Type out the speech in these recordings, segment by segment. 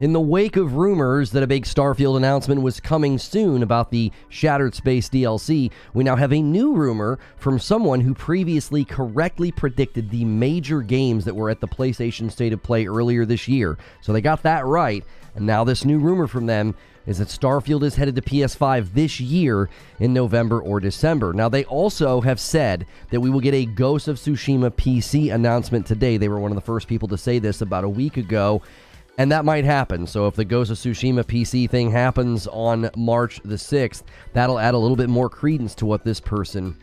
In the wake of rumors that a big Starfield announcement was coming soon about the Shattered Space DLC, we now have a new rumor from someone who previously correctly predicted the major games that were at the PlayStation State of Play earlier this year. So they got that right, and now this new rumor from them is that Starfield is headed to PS5 this year in November or December. Now, they also have said that we will get a Ghost of Tsushima PC announcement today. They were one of the first people to say this about a week ago. And that might happen. So if the Ghost of Tsushima PC thing happens on March the 6th, that'll add a little bit more credence to what this person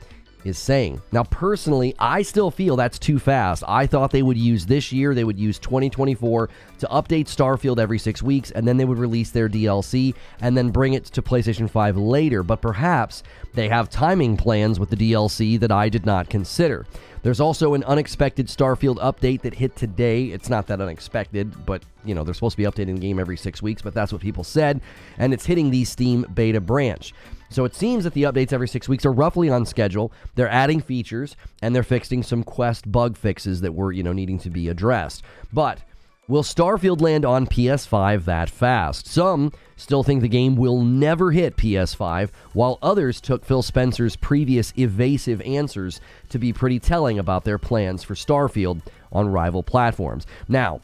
is saying. Now, personally, I still feel that's too fast. I thought they would use this year, they would use 2024 to update Starfield every 6 weeks, and then they would release their DLC and then bring it to PlayStation 5 later. But perhaps they have timing plans with the DLC that I did not consider. There's also an unexpected Starfield update that hit today. It's not that unexpected, but, you know, they're supposed to be updating the game every 6 weeks, but that's what people said, and it's hitting the Steam beta branch. So it seems that the updates every 6 weeks are roughly on schedule. They're adding features, and they're fixing some Quest bug fixes that were, needing to be addressed. But will Starfield land on PS5 that fast? Some still think the game will never hit PS5, while others took Phil Spencer's previous evasive answers to be pretty telling about their plans for Starfield on rival platforms. Now,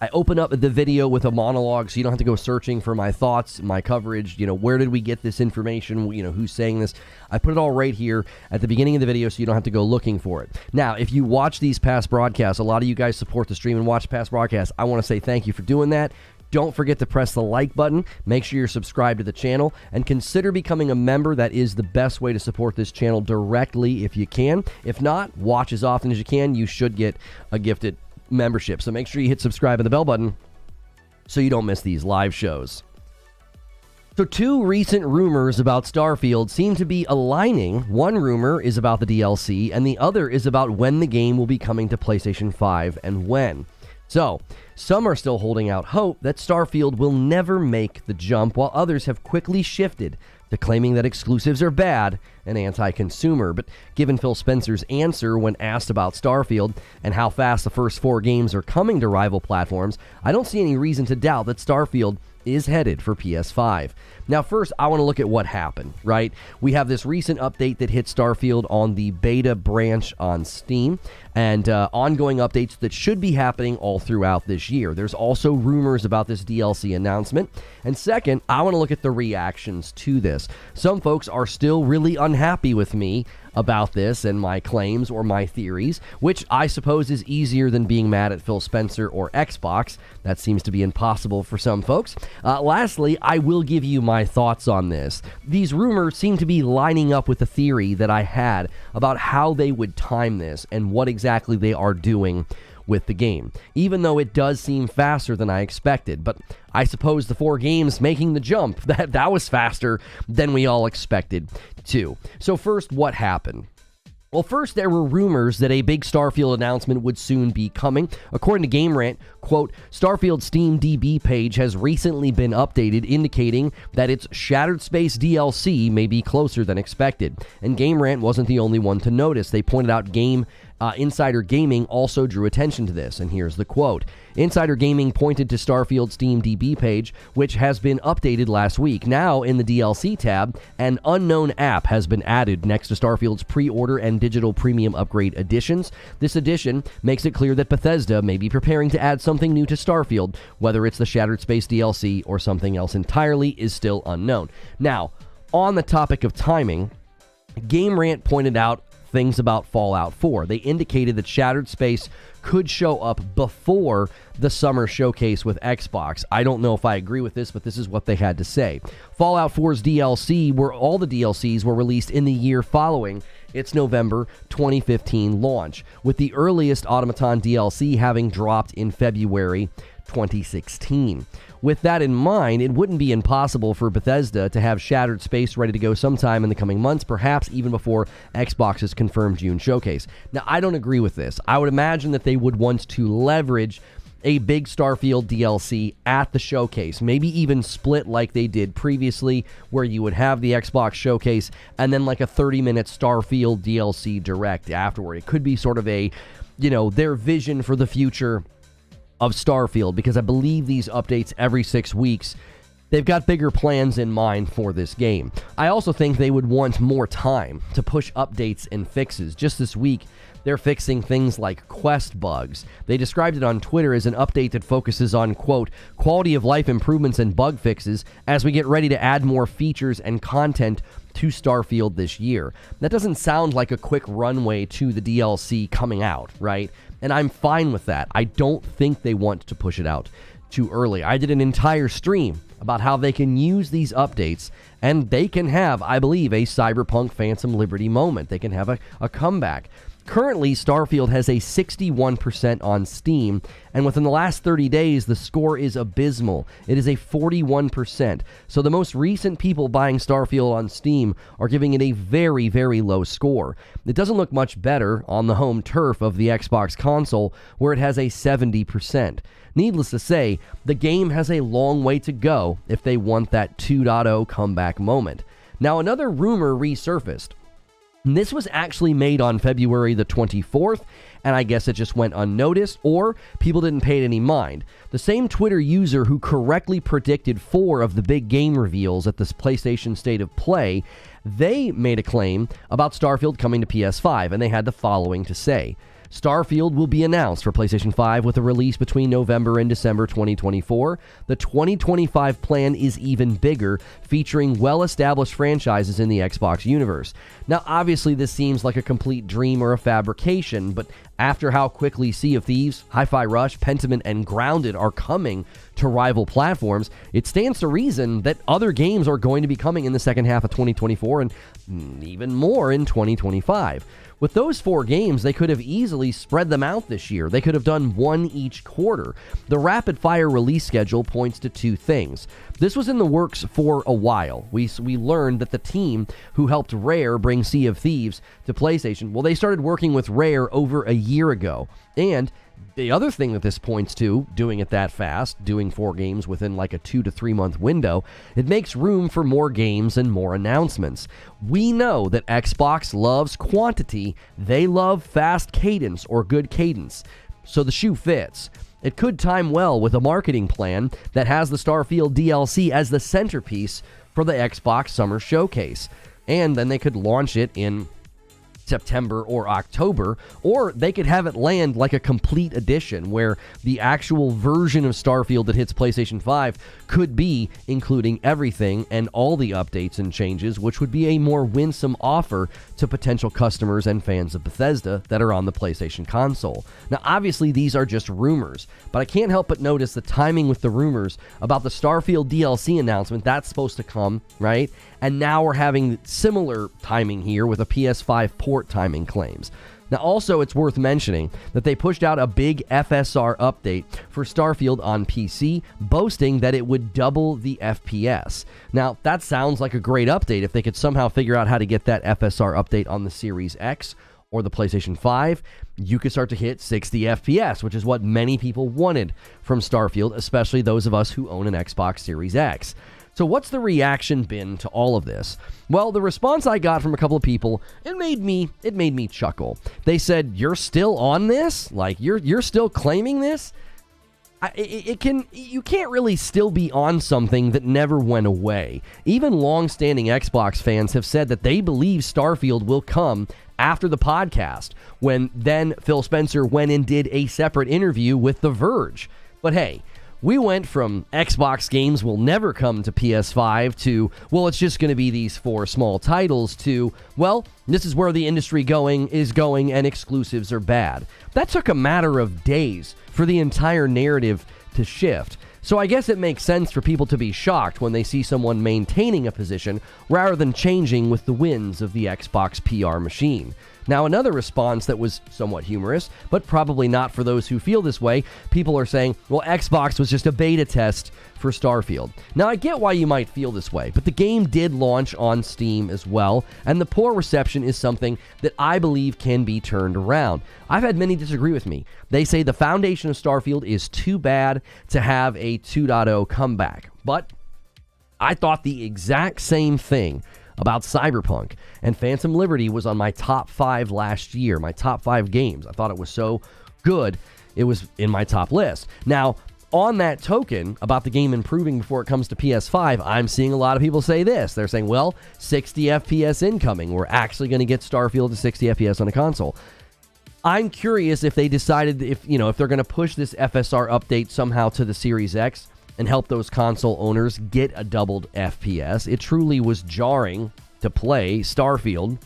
I open up the video with a monologue, so you don't have to go searching for my thoughts, my coverage, where did we get this information, who's saying this. I put it all right here at the beginning of the video so you don't have to go looking for it. Now, if you watch these past broadcasts, a lot of you guys support the stream and watch past broadcasts. I want to say thank you for doing that. Don't forget to press the like button, make sure you're subscribed to the channel, and consider becoming a member. That is the best way to support this channel directly if you can. If not, watch as often as you can. You should get a gifted membership. So make sure you hit subscribe and the bell button so you don't miss these live shows. So two recent rumors about Starfield seem to be aligning. One rumor is about the DLC, and the other is about when the game will be coming to PlayStation 5 and when. So, some are still holding out hope that Starfield will never make the jump, while others have quickly shifted to claiming that exclusives are bad and anti-consumer. But given Phil Spencer's answer when asked about Starfield and how fast the first 4 games are coming to rival platforms, I don't see any reason to doubt that Starfield is headed for PS5. Now, first, I want to look at what happened, right? We have this recent update that hit Starfield on the beta branch on Steam, and ongoing updates that should be happening all throughout this year. There's also rumors about this DLC announcement. And second, I want to look at the reactions to this. Some folks are still really unhappy with me about this and my claims or my theories, which I suppose is easier than being mad at Phil Spencer or Xbox. That seems to be impossible for some folks. Lastly, I will give you my thoughts on this. These rumors seem to be lining up with the theory that I had about how they would time this and what exactly they are doing with the game, even though it does seem faster than I expected. But I suppose the 4 games making the jump, that was faster than we all expected too. So first, what happened? Well, first, there were rumors that a big Starfield announcement would soon be coming. According to Game Rant, quote, Starfield's Steam DB page has recently been updated, indicating that its Shattered Space DLC may be closer than expected. And Game Rant wasn't the only one to notice. They pointed out Insider Gaming also drew attention to this, and here's the quote. Insider Gaming pointed to Starfield's Steam DB page, which has been updated last week. Now, in the DLC tab, an unknown app has been added next to Starfield's pre-order and digital premium upgrade editions. This edition makes it clear that Bethesda may be preparing to add something new to Starfield. Whether it's the Shattered Space DLC or something else entirely is still unknown. Now, on the topic of timing, Game Rant pointed out things about Fallout 4. They indicated that Shattered Space could show up before the summer showcase with Xbox. I don't know if I agree with this, but this is what they had to say. Fallout 4's DLC, where all the DLCs were released in the year following its November 2015 launch, with the earliest Automaton DLC having dropped in February 2016. With that in mind, it wouldn't be impossible for Bethesda to have Shattered Space ready to go sometime in the coming months, perhaps even before Xbox's confirmed June showcase. Now, I don't agree with this. I would imagine that they would want to leverage a big Starfield DLC at the showcase, maybe even split like they did previously, where you would have the Xbox showcase and then like a 30-minute Starfield DLC direct afterward. It could be sort of a, their vision for the future of Starfield because I believe these updates every 6 weeks. They've got bigger plans in mind for this game. I also think they would want more time to push updates and fixes. Just this week, they're fixing things like quest bugs. They described it on Twitter as an update that focuses on, quote, quality of life improvements and bug fixes as we get ready to add more features and content to Starfield this year. That doesn't sound like a quick runway to the DLC coming out, right? And I'm fine with that. I don't think they want to push it out too early. I did an entire stream about how they can use these updates and they can have, I believe, a Cyberpunk Phantom Liberty moment. They can have a comeback. Currently, Starfield has a 61% on Steam, and within the last 30 days, the score is abysmal. It is a 41%. So the most recent people buying Starfield on Steam are giving it a very, very low score. It doesn't look much better on the home turf of the Xbox console, where it has a 70%. Needless to say, the game has a long way to go if they want that 2.0 comeback moment. Now, another rumor resurfaced. This was actually made on February the 24th, and I guess it just went unnoticed, or people didn't pay it any mind. The same Twitter user who correctly predicted 4 of the big game reveals at this PlayStation State of Play, they made a claim about Starfield coming to PS5, and they had the following to say. Starfield will be announced for PlayStation 5 with a release between November and December 2024. The 2025 plan is even bigger, featuring well-established franchises in the Xbox universe. Now, obviously, this seems like a complete dream or a fabrication, but after how quickly Sea of Thieves, Hi-Fi Rush, Pentiment, and Grounded are coming to rival platforms, it stands to reason that other games are going to be coming in the second half of 2024 and even more in 2025. With those 4 games, they could have easily spread them out this year. They could have done one each quarter. The rapid-fire release schedule points to 2 things. This was in the works for a while. We learned that the team who helped Rare bring Sea of Thieves to PlayStation, well, they started working with Rare over a year ago. And the other thing that this points to, doing it that fast, doing 4 games within like a 2 to 3 month window, it makes room for more games and more announcements. We know that Xbox loves quantity. They love fast cadence or good cadence. So the shoe fits. It could time well with a marketing plan that has the Starfield DLC as the centerpiece for the Xbox Summer Showcase. And then they could launch it in September or October, or they could have it land like a complete edition where the actual version of Starfield that hits PlayStation 5 could be including everything and all the updates and changes, which would be a more winsome offer to potential customers and fans of Bethesda that are on the PlayStation console. Now, obviously, these are just rumors, but I can't help but notice the timing with the rumors about the Starfield DLC announcement. That's supposed to come, right? And now we're having similar timing here with a PS5 port timing claims. Now, also, it's worth mentioning that they pushed out a big FSR update for Starfield on PC, boasting that it would double the FPS. Now, that sounds like a great update if they could somehow figure out how to get that FSR update on the Series X or the PlayStation 5. You could start to hit 60 FPS, which is what many people wanted from Starfield, especially those of us who own an Xbox Series X. So what's the reaction been to all of this? Well, the response I got from a couple of people, it made me chuckle. They said, "You're still on this? Like you're still claiming this?" You can't really still be on something that never went away. Even long-standing Xbox fans have said that they believe Starfield will come after the podcast, when then Phil Spencer went and did a separate interview with The Verge. But hey, we went from Xbox games will never come to PS5 to, well, it's just going to be these 4 small titles to, well, this is where the industry is going and exclusives are bad. That took a matter of days for the entire narrative to shift. So I guess it makes sense for people to be shocked when they see someone maintaining a position rather than changing with the winds of the Xbox PR machine. Now, another response that was somewhat humorous, but probably not for those who feel this way, people are saying, well, Xbox was just a beta test for Starfield. Now, I get why you might feel this way, but the game did launch on Steam as well, and the poor reception is something that I believe can be turned around. I've had many disagree with me. They say the foundation of Starfield is too bad to have a 2.0 comeback, but I thought the exact same thing about Cyberpunk, and Phantom Liberty was on my top 5 last year, my top 5 games. I thought it was so good it was in my top list. Now, on that token about the game improving before it comes to PS5, I'm seeing a lot of people say this. They're saying, well, 60 FPS incoming. We're actually going to get Starfield to 60 FPS on a console. I'm curious if they decided if they're going to push this FSR update somehow to the Series X and help those console owners get a doubled FPS. It truly was jarring to play Starfield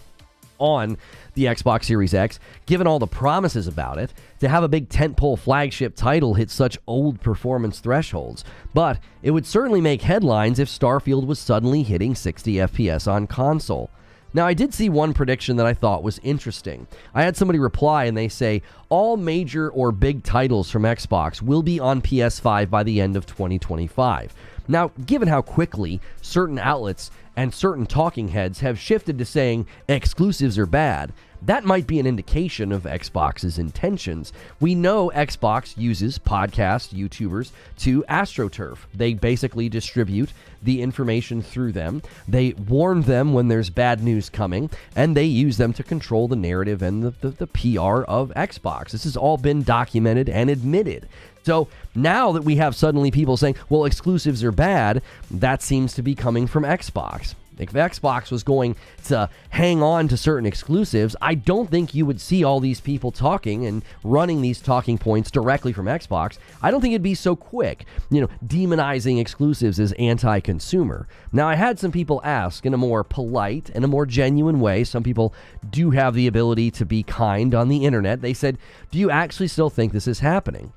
on the Xbox Series X, given all the promises about it, to have a big tentpole flagship title hit such old performance thresholds. But it would certainly make headlines if Starfield was suddenly hitting 60 FPS on console. Now, I did see one prediction that I thought was interesting. I had somebody reply and they say, all major or big titles from Xbox will be on PS5 by the end of 2025. Now, given how quickly certain outlets and certain talking heads have shifted to saying exclusives are bad, that might be an indication of Xbox's intentions. We know Xbox uses podcast YouTubers to AstroTurf. They basically distribute the information through them. They warn them when there's bad news coming, and they use them to control the narrative and the PR of Xbox. This has all been documented and admitted. So now that we have suddenly people saying, well, exclusives are bad, that seems to be coming from Xbox. If Xbox was going to hang on to certain exclusives, I don't think you would see all these people talking and running these talking points directly from Xbox. I don't think it'd be so quick, demonizing exclusives as anti-consumer. Now, I had some people ask in a more polite and a more genuine way. Some people do have the ability to be kind on the internet. They said, do you actually still think this is happening?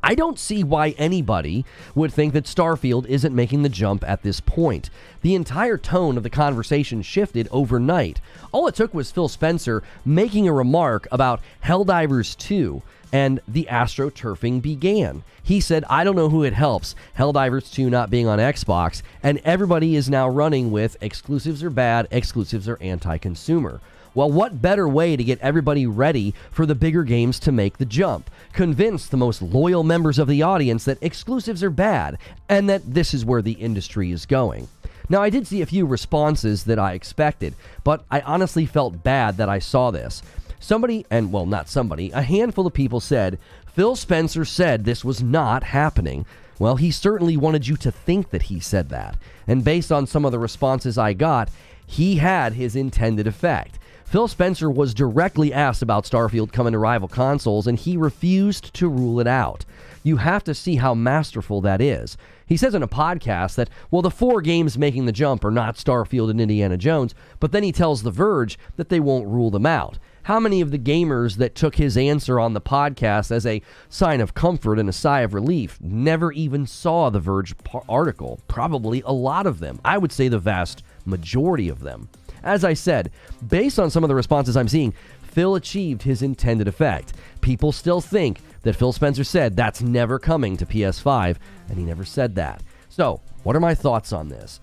I don't see why anybody would think that Starfield isn't making the jump at this point. The entire tone of the conversation shifted overnight. All it took was Phil Spencer making a remark about Helldivers 2, and the AstroTurfing began. He said, I don't know who it helps, Helldivers 2 not being on Xbox, and everybody is now running with exclusives are bad, exclusives are anti-consumer. Well, what better way to get everybody ready for the bigger games to make the jump? Convince the most loyal members of the audience that exclusives are bad and that this is where the industry is going. Now, I did see a few responses that I expected, but I honestly felt bad that I saw this. A handful of people said, Phil Spencer said this was not happening. Well, he certainly wanted you to think that he said that. And based on some of the responses I got, he had his intended effect. Phil Spencer was directly asked about Starfield coming to rival consoles, and he refused to rule it out. You have to see how masterful that is. He says in a podcast that, well, the 4 games making the jump are not Starfield and Indiana Jones, but then he tells The Verge that they won't rule them out. How many of the gamers that took his answer on the podcast as a sign of comfort and a sigh of relief never even saw the Verge article? Probably a lot of them. I would say the vast majority of them. As I said, based on some of the responses I'm seeing, Phil achieved his intended effect. People still think that Phil Spencer said that's never coming to PS5, and he never said that. So, what are my thoughts on this?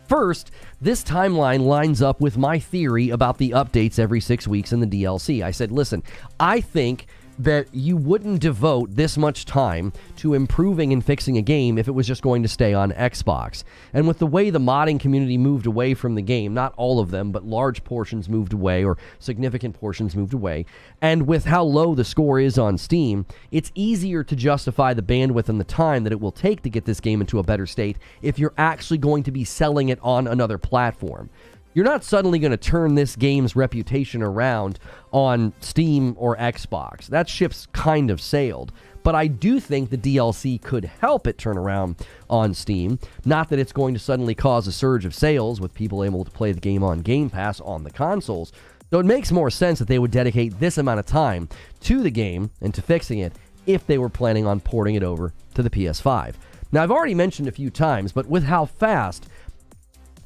First, this timeline lines up with my theory about the updates every 6 weeks in the DLC. I said, listen, I think that you wouldn't devote this much time to improving and fixing a game if it was just going to stay on Xbox. And with the way the modding community moved away from the game, not all of them, but large portions moved away, or significant portions moved away, and with how low the score is on Steam, it's easier to justify the bandwidth and the time that it will take to get this game into a better state if you're actually going to be selling it on another platform. You're not suddenly going to turn this game's reputation around on Steam or Xbox. That ship's kind of sailed. But I do think the DLC could help it turn around on Steam. Not that it's going to suddenly cause a surge of sales with people able to play the game on Game Pass on the consoles. So it makes more sense that they would dedicate this amount of time to the game and to fixing it if they were planning on porting it over to the PS5. Now, I've already mentioned a few times, but with how fast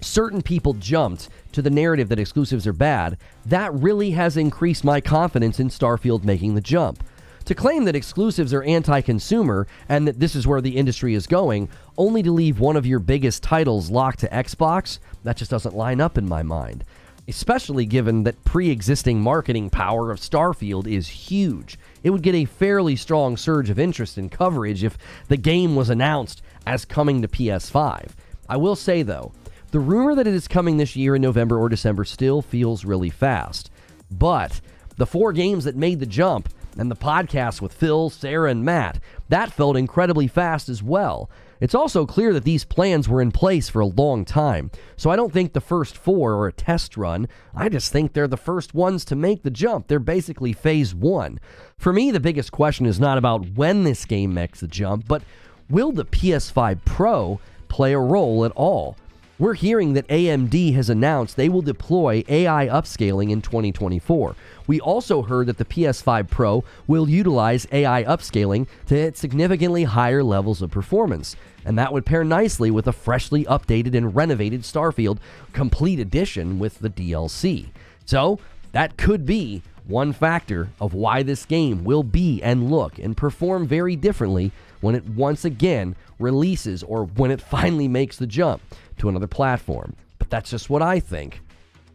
certain people jumped to the narrative that exclusives are bad, that really has increased my confidence in Starfield making the jump. To claim that exclusives are anti-consumer and that this is where the industry is going, only to leave one of your biggest titles locked to Xbox, that just doesn't line up in my mind. Especially given that pre-existing marketing power of Starfield is huge. It would get a fairly strong surge of interest and coverage if the game was announced as coming to PS5. I will say, though, the rumor that it is coming this year in November or December still feels really fast. But the 4 games that made the jump And the podcast with Phil, Sarah, and Matt, that felt incredibly fast as well. It's also clear that these plans were in place for a long time, so I don't think the first 4 are a test run. I just think they're the first ones to make the jump. They're basically phase 1. For me, the biggest question is not about when this game makes the jump, but will the PS5 Pro play a role at all? We're hearing that AMD has announced they will deploy AI upscaling in 2024. We also heard that the PS5 Pro will utilize AI upscaling to hit significantly higher levels of performance, and that would pair nicely with a freshly updated and renovated Starfield Complete Edition with the DLC. So, that could be one factor of why this game will be and look and perform very differently when it once again releases or when it finally makes the jump to another platform. But that's just what I think.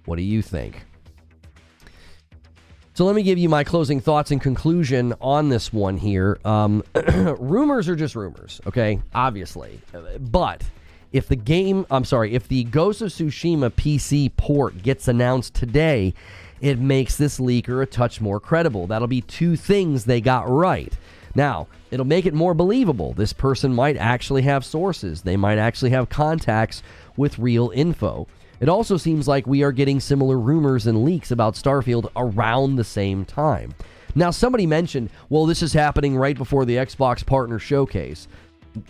What do you think? So let me give you my closing thoughts and conclusion on this one here. Rumors are just rumors, okay? Obviously. But if the Ghost of Tsushima PC port gets announced today, it makes this leaker a touch more credible. That'll be 2 things they got right. Now, it'll make it more believable. This person might actually have sources. They might actually have contacts with real info. It also seems like we are getting similar rumors and leaks about Starfield around the same time. Now, somebody mentioned, well, this is happening right before the Xbox Partner Showcase.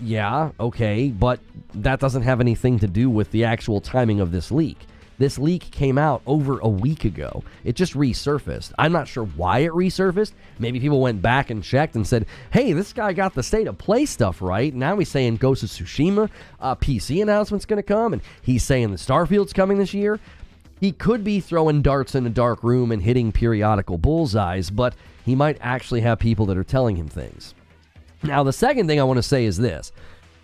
Yeah, okay, but that doesn't have anything to do with the actual timing of this leak. This leak came out over a week ago. It just resurfaced. I'm not sure why it resurfaced. Maybe people went back and checked and said, hey, this guy got the state of play stuff right. Now he's saying Ghost of Tsushima PC announcement's going to come, and he's saying the Starfield's coming this year. He could be throwing darts in a dark room and hitting periodical bullseyes, but he might actually have people that are telling him things. Now, the second thing I want to say is this.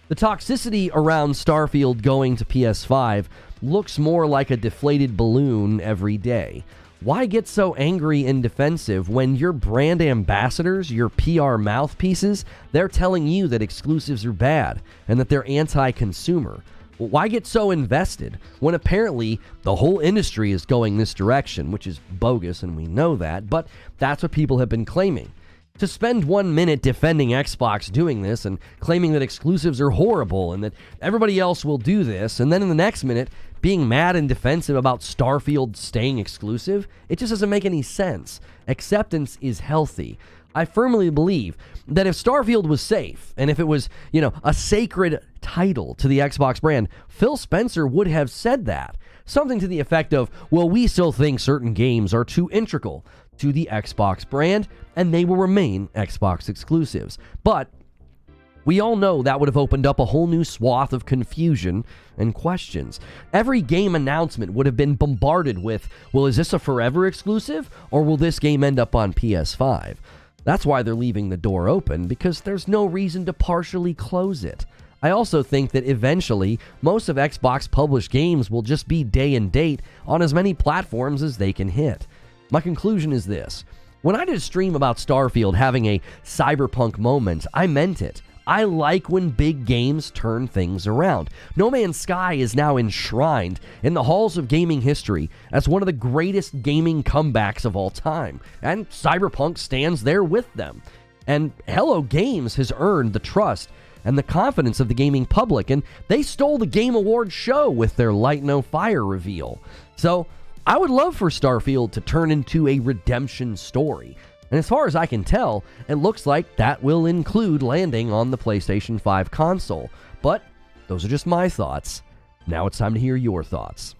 The toxicity around Starfield going to PS5 looks more like a deflated balloon every day. Why get so angry and defensive when your brand ambassadors, your PR mouthpieces, they're telling you that exclusives are bad and that they're anti-consumer? Well, why get so invested when apparently the whole industry is going this direction, which is bogus and we know that, but that's what people have been claiming. To spend 1 minute defending Xbox doing this and claiming that exclusives are horrible and that everybody else will do this, and then in the next minute being mad and defensive about Starfield staying exclusive, it just doesn't make any sense. Acceptance is healthy. I firmly believe that if Starfield was safe, and if it was, a sacred title to the Xbox brand, Phil Spencer would have said that. Something to the effect of, well, we still think certain games are too integral to the Xbox brand, and they will remain Xbox exclusives. But we all know that would have opened up a whole new swath of confusion and questions. Every game announcement would have been bombarded with, well, is this a forever exclusive, or will this game end up on PS5? That's why they're leaving the door open, because there's no reason to partially close it. I also think that eventually, most of Xbox published games will just be day and date on as many platforms as they can hit. My conclusion is this. When I did a stream about Starfield having a cyberpunk moment, I meant it. I like when big games turn things around. No Man's Sky is now enshrined in the halls of gaming history as one of the greatest gaming comebacks of all time, and Cyberpunk stands there with them. And Hello Games has earned the trust and the confidence of the gaming public, and they stole the Game Awards show with their Light No Fire reveal. So, I would love for Starfield to turn into a redemption story. And as far as I can tell, it looks like that will include landing on the PlayStation 5 console. But those are just my thoughts. Now it's time to hear your thoughts.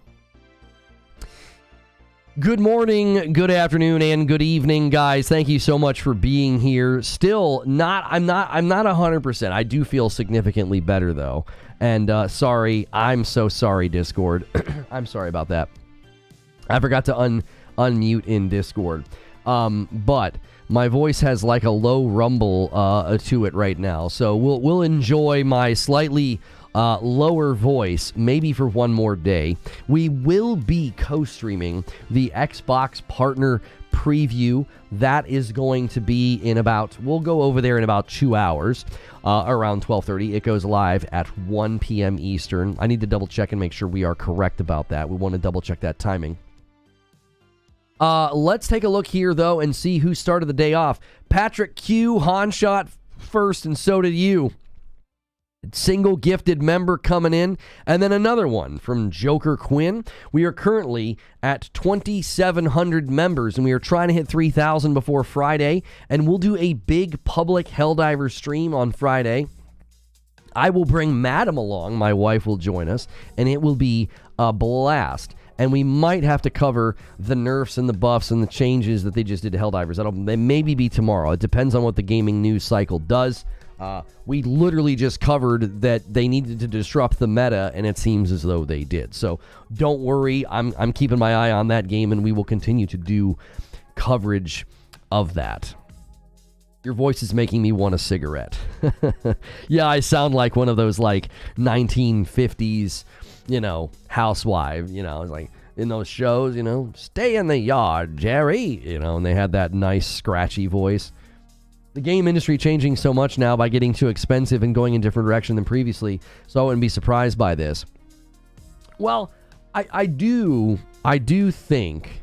Good morning, good afternoon, and good evening, guys. Thank you so much for being here. Still I'm not 100%. I do feel significantly better though. And sorry, I'm so sorry, Discord. I'm sorry about that. I forgot to unmute in Discord. But my voice has like a low rumble to it right now. So we'll enjoy my slightly lower voice maybe for one more day. We will be co-streaming the Xbox Partner Preview. That is going to be we'll go over there in about 2 hours, around 12:30. It goes live at 1 p.m. Eastern. I need to double check and make sure we are correct about that. We want to double check that timing. Let's take a look here, though, and see who started the day off. Patrick Q, Han shot first, and so did you. Single gifted member coming in, and then another one from Joker Quinn. We are currently at 2,700 members, and we are trying to hit 3,000 before Friday, and we'll do a big public Helldiver stream on Friday. I will bring Madam along. My wife will join us, and it will be a blast. And we might have to cover the nerfs and the buffs and the changes that they just did to Helldivers. That'll maybe be tomorrow. It depends on what the gaming news cycle does. We literally just covered that they needed to disrupt the meta, and it seems as though they did. So don't worry. I'm keeping my eye on that game, and we will continue to do coverage of that. Your voice is making me want a cigarette. Yeah, I sound like one of those, like, 1950s, housewife, it's like in those shows, stay in the yard, Jerry, and they had that nice, scratchy voice. The game industry changing so much now by getting too expensive and going in a different direction than previously, so I wouldn't be surprised by this. Well, I do think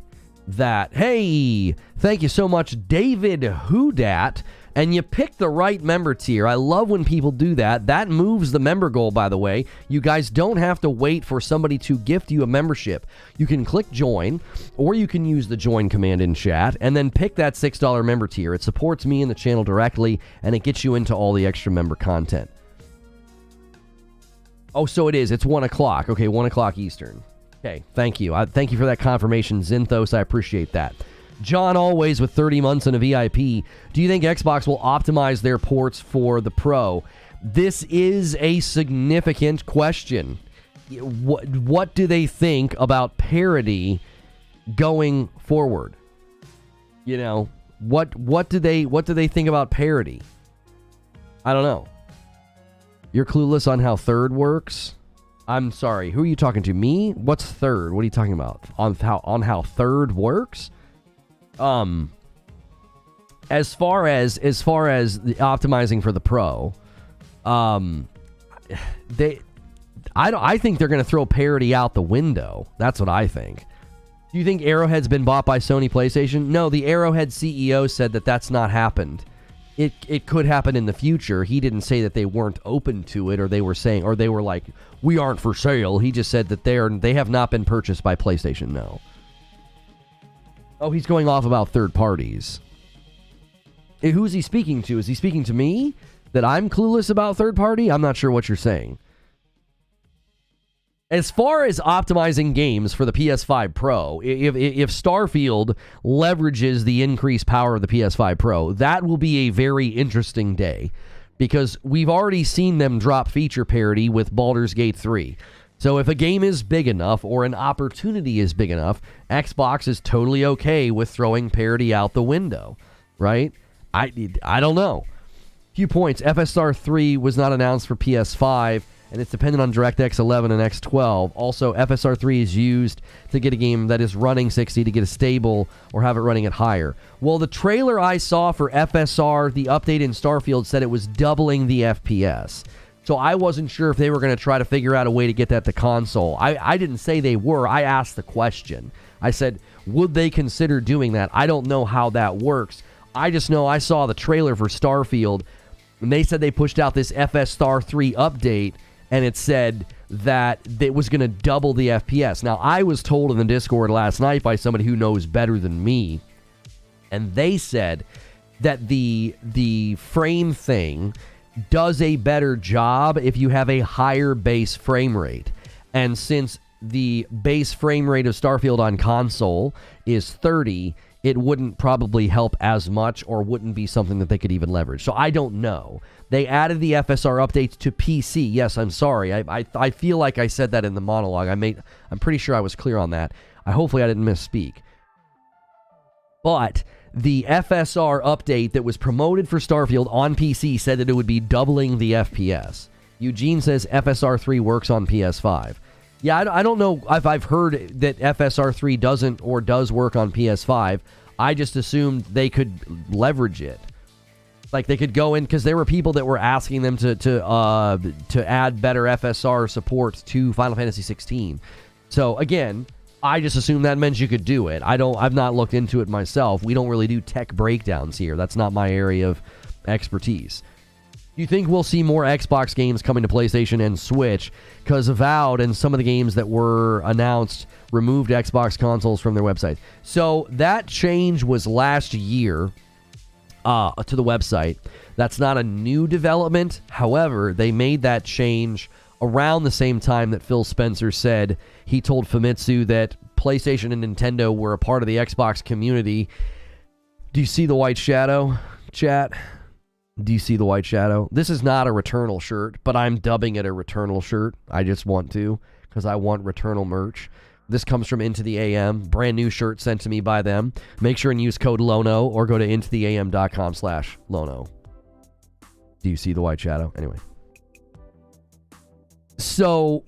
that, hey, thank you so much, David Hoodat, and you picked the right member tier. I love when people do that. That moves the member goal, by the way. You guys don't have to wait for somebody to gift you a membership. You can click join, or you can use the join command in chat, and then pick that $6 member tier. It supports me and the channel directly, and it gets you into all the extra member content. Oh, so it is. It's 1 o'clock. Okay, 1 o'clock Eastern. Okay, thank you. Thank you for that confirmation, Zinthos. I appreciate that. John Always with 30 months and a VIP. Do you think Xbox will optimize their ports for the Pro? This is a significant question. What do they think about parity going forward? What do they think about parity? I don't know. You're clueless on how third works? I'm sorry. Who are you talking to? Me? What's third? What are you talking about? On how third works? As far as the optimizing for the Pro, I think they're going to throw parity out the window. That's what I think. Do you think Arrowhead's been bought by Sony PlayStation? No, the Arrowhead CEO said that that's not happened. It could happen in the future. He didn't say that they weren't open to it, or they were like, we aren't for sale. He just said that they have not been purchased by PlayStation. No. Oh, he's going off about third parties. Who's he speaking to? Is he speaking to me? That I'm clueless about third party? I'm not sure what you're saying. As far as optimizing games for the PS5 Pro, if Starfield leverages the increased power of the PS5 Pro, that will be a very interesting day, because we've already seen them drop feature parity with Baldur's Gate 3. So if a game is big enough, or an opportunity is big enough, Xbox is totally okay with throwing parity out the window, right? I don't know. Few points. FSR 3 was not announced for PS5, and it's dependent on DirectX 11 and X12. Also, FSR 3 is used to get a game that is running 60 to get a stable or have it running at higher. Well, the trailer I saw for FSR, the update in Starfield, said it was doubling the FPS. So I wasn't sure if they were going to try to figure out a way to get that to console. I didn't say they were. I asked the question. I said, would they consider doing that? I don't know how that works. I just know I saw the trailer for Starfield, and they said they pushed out this FSR 3 update, and it said that it was going to double the FPS. Now, I was told in the Discord last night by somebody who knows better than me, and they said that the frame thing does a better job if you have a higher base frame rate. And since the base frame rate of Starfield on console is 30, it wouldn't probably help as much, or wouldn't be something that they could even leverage. So I don't know. They added the FSR updates to PC. Yes, I'm sorry. I feel like I said that in the monologue. I'm pretty sure I was clear on that. Hopefully I didn't misspeak. But the FSR update that was promoted for Starfield on PC said that it would be doubling the FPS. Eugene says FSR 3 works on PS5. Yeah, I don't know if I've heard that FSR 3 doesn't or does work on PS5. I just assumed they could leverage it. Like, they could go in, because there were people that were asking them to add better FSR support to Final Fantasy 16. So, again, I just assumed that meant you could do it. I've not looked into it myself. We don't really do tech breakdowns here. That's not my area of expertise. Do you think we'll see more Xbox games coming to PlayStation and Switch? Because Avowed and some of the games that were announced removed Xbox consoles from their website. So that change was last year to the website. That's not a new development. However, they made that change around the same time that Phil Spencer said he told Famitsu that PlayStation and Nintendo were a part of the Xbox community. Do you see the white shadow, chat? Do you see the white shadow? This is not a Returnal shirt, but I'm dubbing it a Returnal shirt. I just want to, because I want Returnal merch. This comes from Into the AM. Brand new shirt sent to me by them. Make sure and use code LONO or go to intotheam.com/Lono. Do you see the white shadow? Anyway. So,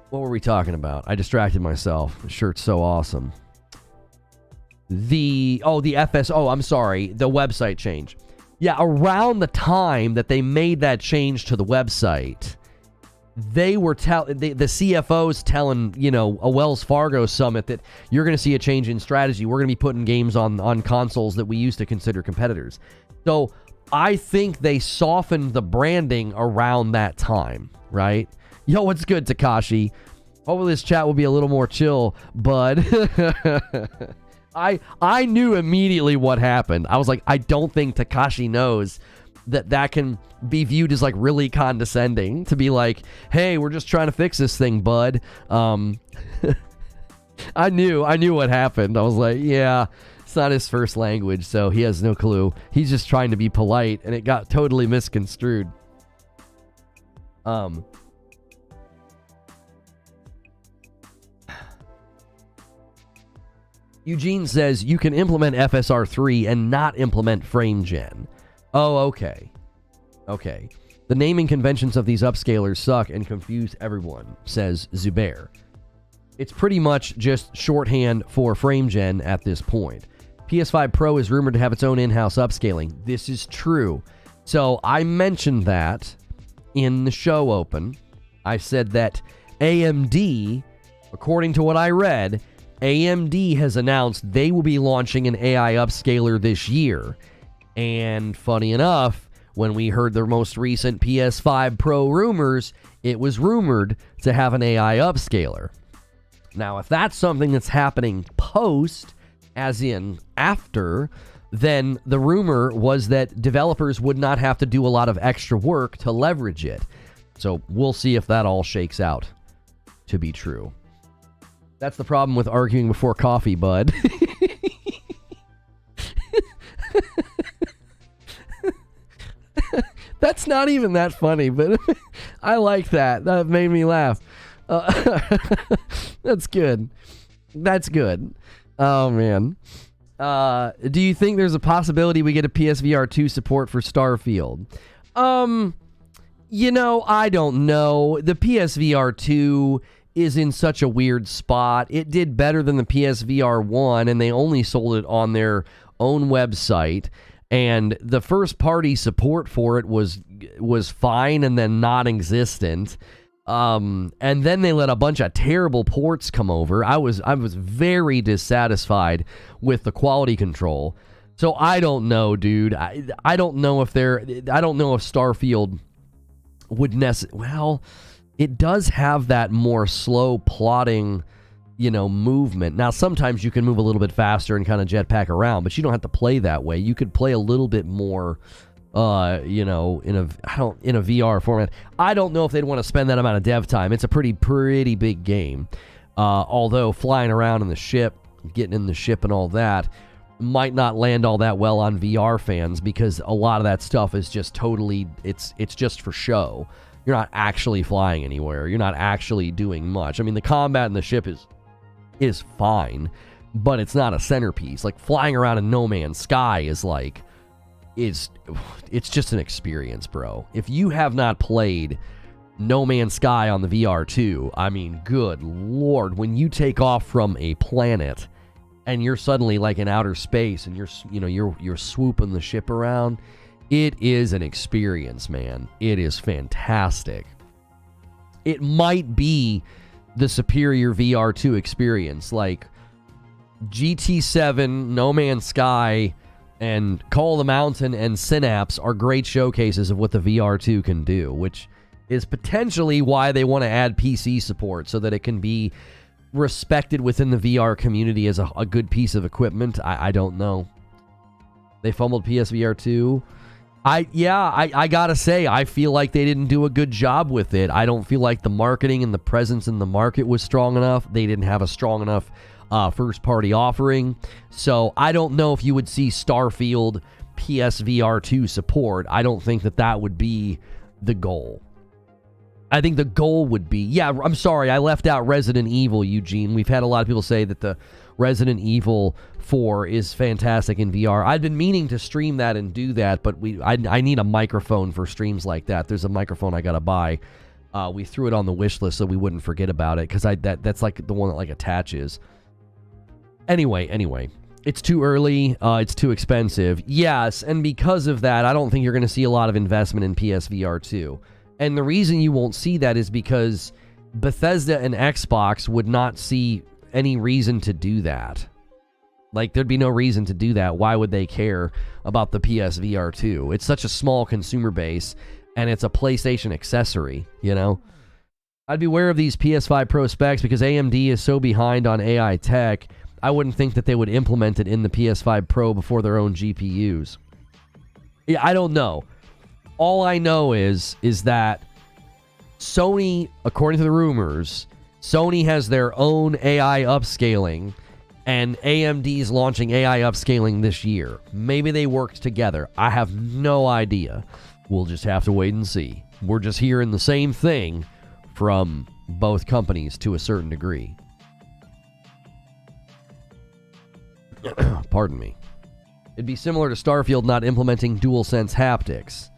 what were we talking about? I distracted myself. The shirt's so awesome. The website change. Yeah, around the time that they made that change to the website, they were the CFOs telling, a Wells Fargo summit that you're going to see a change in strategy. We're going to be putting games on consoles that we used to consider competitors. So I think they softened the branding around that time, right? Yo, what's good, Takashi? Hopefully this chat will be a little more chill, bud. I knew immediately what happened. I was like, I don't think Takashi knows that can be viewed as like really condescending to be like, hey, we're just trying to fix this thing, bud. I knew what happened. I was like, yeah, it's not his first language, so he has no clue. He's just trying to be polite, and it got totally misconstrued. Eugene says you can implement FSR 3 and not implement frame gen. Oh, okay. Okay. The naming conventions of these upscalers suck and confuse everyone, says Zubair. It's pretty much just shorthand for frame gen at this point. PS5 Pro is rumored to have its own in-house upscaling. This is true. So I mentioned that in the show open. I said that AMD, according to what I read, AMD has announced they will be launching an AI upscaler this year. And funny enough, when we heard the most recent PS5 Pro rumors, it was rumored to have an AI upscaler. Now, if that's something that's happening post, as in after, then the rumor was that developers would not have to do a lot of extra work to leverage it. So we'll see if that all shakes out to be true. That's the problem with arguing before coffee, bud. That's not even that funny, but I like that. That made me laugh. That's good. That's good. Oh, man. Do you think there's a possibility we get a PSVR 2 support for Starfield? I don't know. The PSVR 2 is in such a weird spot. It did better than the PSVR 1, and they only sold it on their own website. And the first party support for it was fine and then non-existent. And then they let a bunch of terrible ports come over. I was very dissatisfied with the quality control. So I don't know, dude. I don't know if Starfield would well, it does have that more slow plotting, movement. Now, sometimes you can move a little bit faster and kind of jetpack around, but you don't have to play that way. You could play a little bit more, in a VR format. I don't know if they'd want to spend that amount of dev time. It's a pretty big game. Although flying around in the ship, getting in the ship and all that might not land all that well on VR fans, because a lot of that stuff is just totally, it's just for show. You're not actually flying anywhere. You're not actually doing much. I mean, the combat in the ship is fine, but it's not a centerpiece. Like flying around in No Man's Sky is like, it's just an experience, bro. If you have not played No Man's Sky on the VR2, I mean, good lord, when you take off from a planet and you're suddenly like in outer space and you're swooping the ship around, it is an experience, man. It is fantastic. It might be the superior VR2 experience. Like GT7, No Man's Sky, and Call of the Mountain and Synapse are great showcases of what the VR2 can do, which is potentially why they want to add PC support, so that it can be respected within the VR community as a good piece of equipment. I don't know. They fumbled PSVR 2. I gotta say, I feel like they didn't do a good job with it. I don't feel like the marketing and the presence in the market was strong enough. They didn't have a strong enough first-party offering. So I don't know if you would see Starfield PSVR 2 support. I don't think that would be the goal. I think the goal would be... Yeah, I'm sorry, I left out Resident Evil, Eugene. We've had a lot of people say that the Resident Evil 4 is fantastic in VR. I've been meaning to stream that and do that, but I need a microphone for streams like that. There's a microphone I gotta buy. We threw it on the wish list so we wouldn't forget about it, because that's like the one that like attaches. Anyway, it's too early. It's too expensive. Yes, and because of that, I don't think you're going to see a lot of investment in PSVR 2. And the reason you won't see that is because Bethesda and Xbox would not see any reason to do that. Like, there'd be no reason to do that. Why would they care about the PSVR 2? It's such a small consumer base, and it's a PlayStation accessory, you know? I'd be aware of these PS5 Pro specs because AMD is so behind on AI tech. I wouldn't think that they would implement it in the PS5 Pro before their own GPUs. Yeah, I don't know. All I know is that Sony, according to the rumors, Sony has their own AI upscaling, and AMD is launching AI upscaling this year. Maybe they worked together. I have no idea. We'll just have to wait and see. We're just hearing the same thing from both companies to a certain degree. Pardon me. It'd be similar to Starfield not implementing DualSense haptics.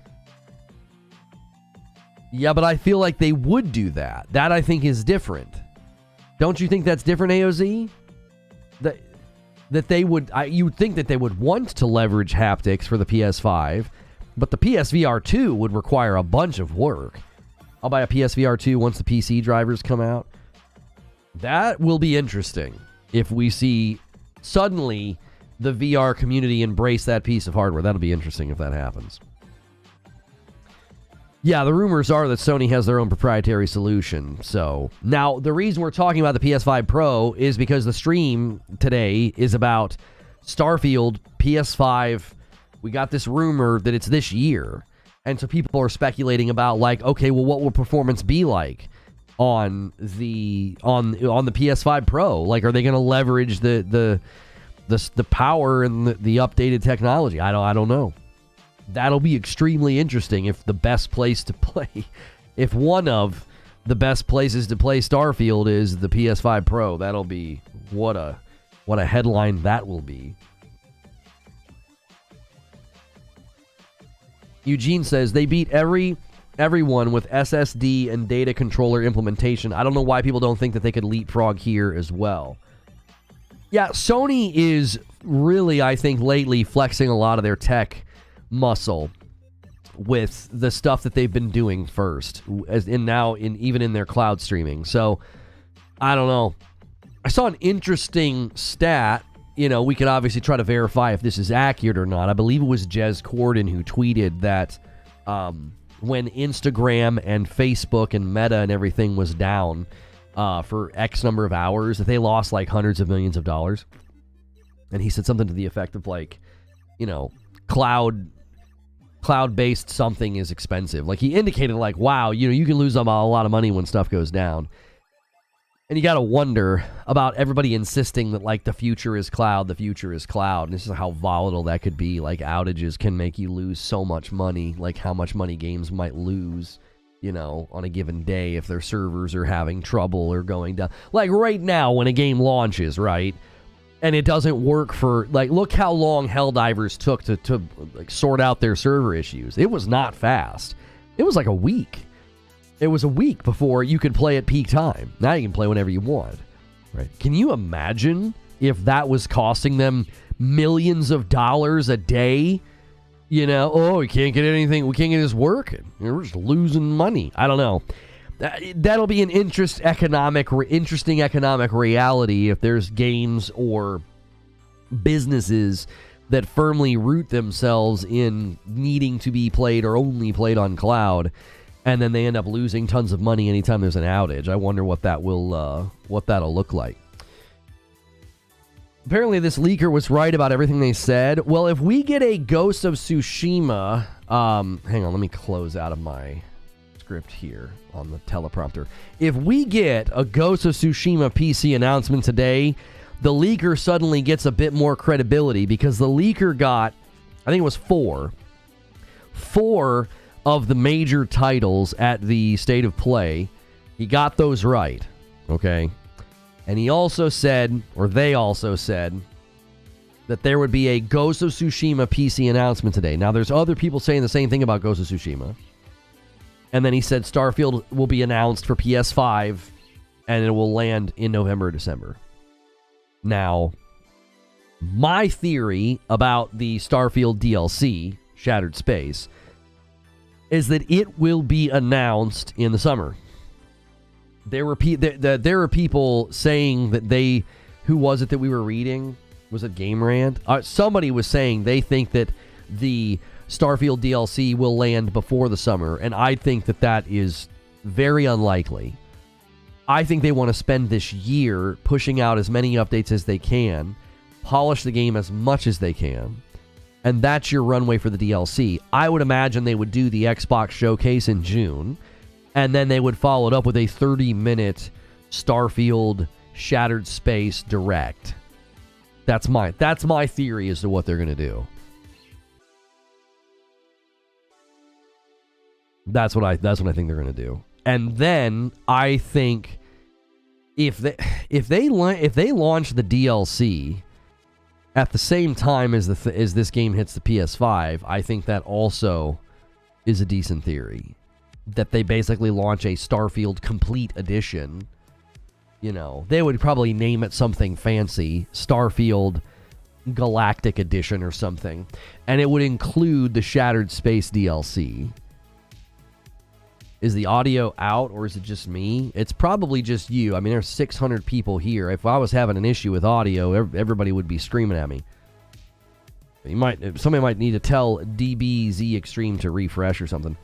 Yeah, but I feel like they would do that. That, I think, is different. Don't you think that's different, AOZ? That they would... you would think that they would want to leverage haptics for the PS5, but the PSVR 2 would require a bunch of work. I'll buy a PSVR 2 once the PC drivers come out. That will be interesting if we see suddenly the VR community embrace that piece of hardware. That'll be interesting if that happens. Yeah, the rumors are that Sony has their own proprietary solution. So now the reason we're talking about the PS5 Pro is because the stream today is about Starfield PS5. We got this rumor that it's this year. And so people are speculating about, like, okay, well, what will performance be like on the PS5 Pro? Like, are they going to leverage the power and the updated technology? I don't know. That'll be extremely interesting if the best place to play, if one of the best places to play Starfield is the PS5 Pro. That'll be what a headline that will be. Eugene says they beat everyone with SSD and data controller implementation. I don't know why people don't think that they could leapfrog here as well. Yeah, Sony is really, I think, lately flexing a lot of their tech muscle with the stuff that they've been doing first, even in their cloud streaming. So, I don't know. I saw an interesting stat. You know, we could obviously try to verify if this is accurate or not. I believe it was Jez Corden who tweeted that when Instagram and Facebook and Meta and everything was down for X number of hours, that they lost like hundreds of millions of dollars. And he said something to the effect of, like, you know, cloud-based something is expensive. Like, he indicated, like, wow, you know, you can lose a lot of money when stuff goes down. And you got to wonder about everybody insisting that, like, the future is cloud, And this is how volatile that could be. Like, outages can make you lose so much money, like how much money games might lose, you know, on a given day if their servers are having trouble or going down. Like, right now, when a game launches, right, and it doesn't work for, like, look how long Helldivers took to like, sort out their server issues. It was not fast. It was like a week. It was a week before you could play at peak time. Now you can play whenever you want. Right? Can you imagine if that was costing them millions of dollars a day? You know, oh, we can't get anything. We can't get this working. We're just losing money. I don't know. That'll be an interesting economic reality if there's games or businesses that firmly root themselves in needing to be played or only played on cloud, and then they end up losing tons of money anytime there's an outage. I wonder what that'll look like. Apparently, this leaker was right about everything they said. Well, if we get a Ghost of Tsushima, hang on, let me close out of my script here on the teleprompter. If we get a Ghost of Tsushima PC announcement today, the leaker suddenly gets a bit more credibility, because the leaker got, I think it was four of the major titles at the State of Play. He got those right, okay? And he also said, or they also said, that there would be a Ghost of Tsushima PC announcement today. Now, there's other people saying the same thing about Ghost of Tsushima. And then he said Starfield will be announced for PS5, and it will land in November or December. Now, my theory about the Starfield DLC, Shattered Space, is that it will be announced in the summer. There were people saying that they... Who was it that we were reading? Was it Game Rant? Somebody was saying they think that the Starfield DLC will land before the summer, and I think that is very unlikely. I think they want to spend this year pushing out as many updates as they can, polish the game as much as they can, and that's your runway for the DLC. I would imagine they would do the Xbox showcase in June, and then they would follow it up with a 30-minute Starfield Shattered Space Direct. That's my theory as to what they're going to do. That's what I think they're going to do. And then I think if they launch the DLC at the same time as this game hits the PS5, I think that also is a decent theory. That they basically launch a Starfield Complete Edition. You know, they would probably name it something fancy, Starfield Galactic Edition or something, and it would include the Shattered Space DLC. Is the audio out, or is it just me? It's probably just you. I mean, there's 600 people here. If I was having an issue with audio, everybody would be screaming at me. Somebody might need to tell DBZ Extreme to refresh or something.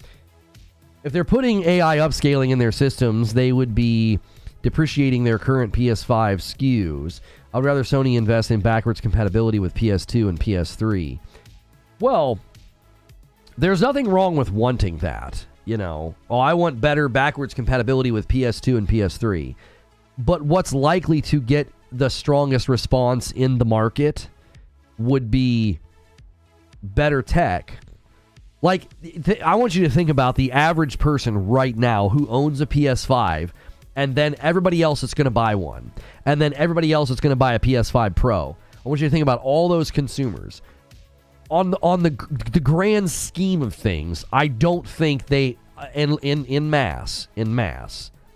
If they're putting AI upscaling in their systems, they would be depreciating their current PS5 SKUs. I would rather Sony invest in backwards compatibility with PS2 and PS3. Well, there's nothing wrong with wanting that. You know, I want better backwards compatibility with PS2 and PS3. But what's likely to get the strongest response in the market would be better tech. Like, I want you to think about the average person right now who owns a PS5, and then everybody else that's going to buy one, and then everybody else that's going to buy a PS5 Pro. I want you to think about all those consumers. On the grand scheme of things, I don't think they, in mass,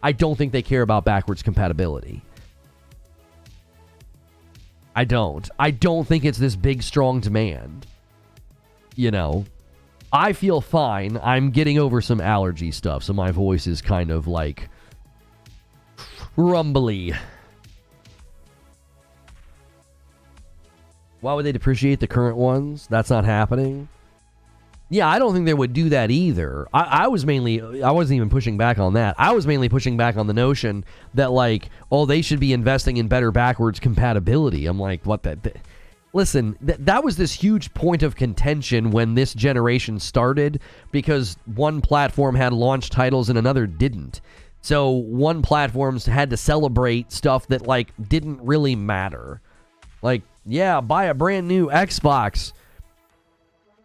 I don't think they care about backwards compatibility. I don't think it's this big, strong demand. You know, I feel fine. I'm getting over some allergy stuff, so my voice is kind of like rumbly. Why would they depreciate the current ones? That's not happening. Yeah, I don't think they would do that either. I wasn't even pushing back on that. I was mainly pushing back on the notion that, like, they should be investing in better backwards compatibility. I'm like, what the... Listen, that was this huge point of contention when this generation started, because one platform had launch titles and another didn't. So one platform had to celebrate stuff that, like, didn't really matter. Like, yeah, buy a brand new Xbox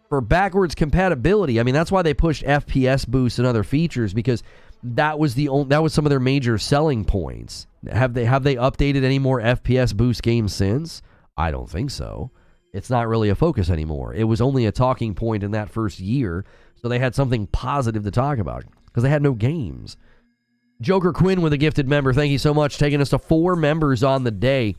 for backwards compatibility. I mean, that's why they pushed FPS boosts and other features, because that was some of their major selling points. Have they updated any more FPS boost games since? I don't think so. It's not really a focus anymore. It was only a talking point in that first year, so they had something positive to talk about because they had no games. Joker Quinn with a gifted member. Thank you so much, taking us to 4 members on the day.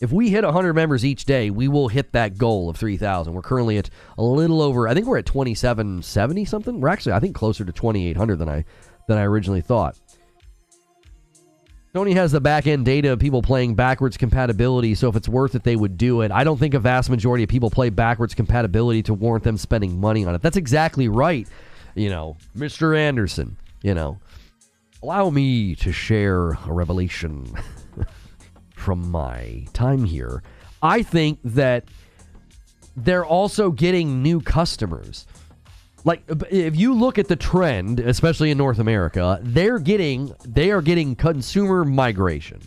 If we hit 100 members each day, we will hit that goal of 3,000. We're currently at a little over, I think we're at 2,770 something. We're actually, I think, closer to 2,800 than I than I originally thought. Sony has the back-end data of people playing backwards compatibility, so if it's worth it, they would do it. I don't think a vast majority of people play backwards compatibility to warrant them spending money on it. That's exactly right, Mr. Anderson, Allow me to share a revelation from my time here. I think that they're also getting new customers. Like, if you look at the trend, especially in North America, they are getting consumer migration.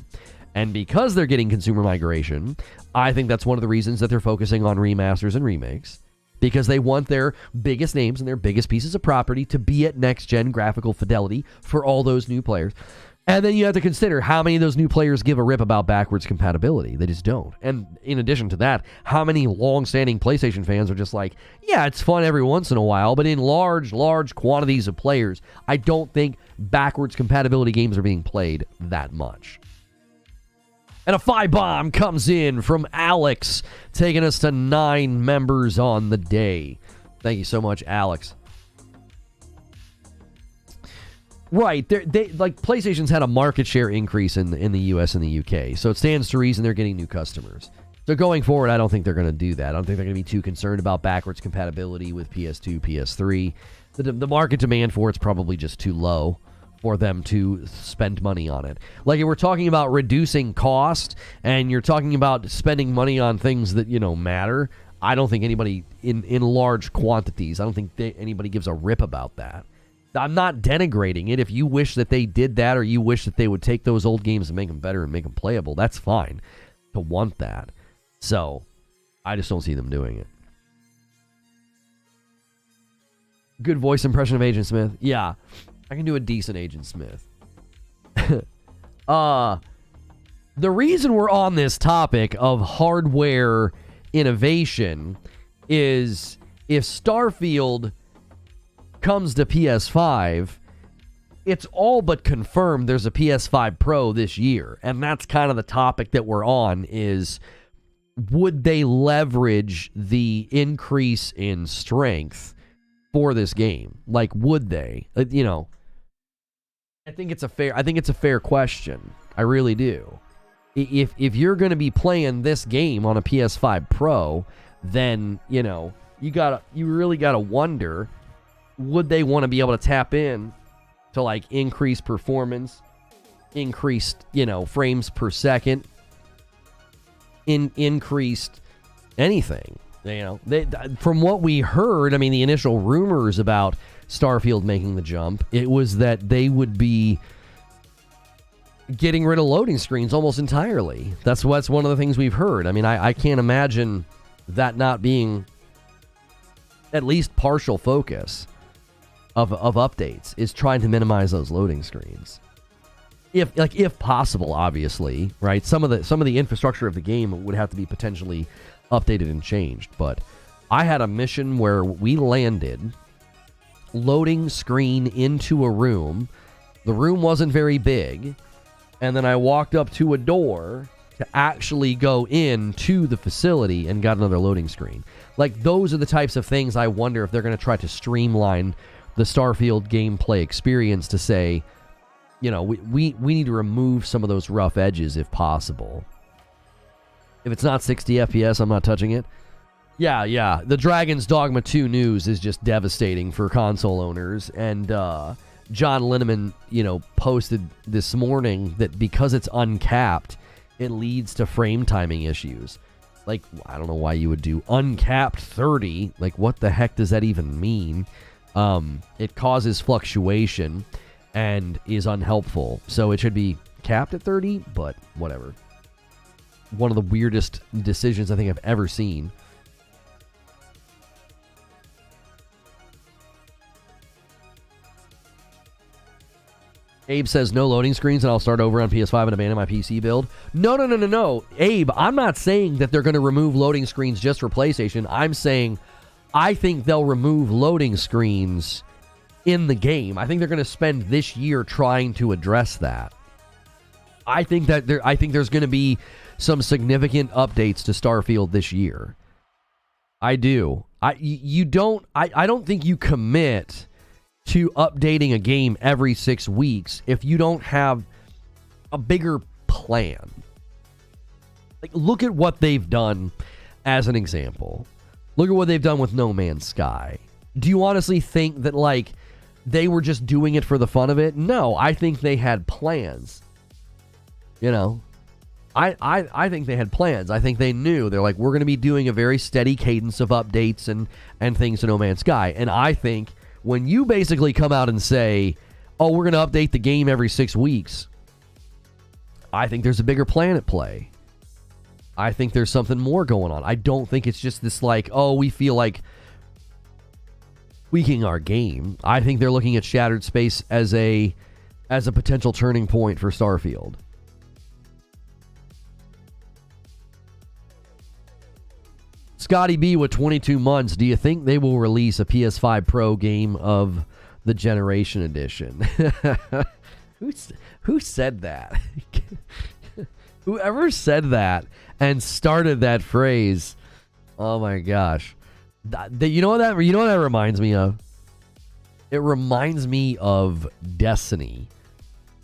And because they're getting consumer migration, I think that's one of the reasons that they're focusing on remasters and remakes. Because they want their biggest names and their biggest pieces of property to be at next-gen graphical fidelity for all those new players. And then you have to consider how many of those new players give a rip about backwards compatibility. They just don't. And in addition to that, how many long-standing PlayStation fans are just like, yeah, it's fun every once in a while, but in large quantities of players, I don't think backwards compatibility games are being played that much. And a 5-bomb comes in from Alex, taking us to 9 members on the day. Thank you so much, Alex. Right, they PlayStation's had a market share increase in the US and the UK, so it stands to reason they're getting new customers. So going forward, I don't think they're going to do that. I don't think they're going to be too concerned about backwards compatibility with PS2, PS3. The market demand for it's probably just too low for them to spend money on it. Like, if we're talking about reducing cost and you're talking about spending money on things that, matter, I don't think anybody in large quantities, I don't think anybody gives a rip about that. I'm not denigrating it. If you wish that they did that, or you wish that they would take those old games and make them better and make them playable, that's fine to want that. So, I just don't see them doing it. Good voice impression of Agent Smith. Yeah, I can do a decent Agent Smith. The reason we're on this topic of hardware innovation is if Starfield comes to PS5, it's all but confirmed there's a PS5 Pro this year. And that's kind of the topic that we're on, is would they leverage the increase in strength for this game? Like, would they? I think it's a fair question. I really do. If you're going to be playing this game on a PS5 Pro, then, you really got to wonder, would they want to be able to tap in to, like, increased performance, increased, frames per second, increased anything? From what we heard, the initial rumors about Starfield making the jump, it was that they would be getting rid of loading screens almost entirely. That's one of the things we've heard. I can't imagine that not being at least partial focus of updates, is trying to minimize those loading screens. If possible, obviously, right? Some of the infrastructure of the game would have to be potentially updated and changed. But I had a mission where we landed, loading screen into a room. The room wasn't very big, and then I walked up to a door to actually go into the facility and got another loading screen. Like, those are the types of things I wonder if they're going to try to streamline the Starfield gameplay experience, to say, we need to remove some of those rough edges if possible. If it's not 60 FPS, I'm not touching it. Yeah. The Dragon's Dogma 2 news is just devastating for console owners. And John Linneman, posted this morning that because it's uncapped, it leads to frame timing issues. Like, I don't know why you would do uncapped 30. Like, what the heck does that even mean? It causes fluctuation and is unhelpful. So it should be capped at 30, but whatever. One of the weirdest decisions I think I've ever seen. Abe says no loading screens and I'll start over on PS5 and abandon my PC build. No. Abe, I'm not saying that they're going to remove loading screens just for PlayStation. I'm saying I think they'll remove loading screens in the game. I think they're going to spend this year trying to address that. I think there's going to be some significant updates to Starfield this year. I do. I don't think you commit to updating a game every 6 weeks if you don't have a bigger plan? Like, look at what they've done as an example. Look at what they've done with No Man's Sky. Do you honestly think that, like, they were just doing it for the fun of it? No, I think they had plans. You know, I think they had plans. I think they knew. They're like, we're going to be doing a very steady cadence of updates and things to No Man's Sky. And I think when you basically come out and say, oh, we're going to update the game every 6 weeks, I think there's a bigger plan at play. I think there's something more going on. I don't think it's just this like, oh, we feel like tweaking our game. I think they're looking at Shattered Space as a potential turning point for Starfield. Scotty B with 22 months. Do you think they will release a PS5 Pro game of the Generation Edition? Who said that? Whoever said that and started that phrase, oh my gosh. You know what that reminds me of? It reminds me of Destiny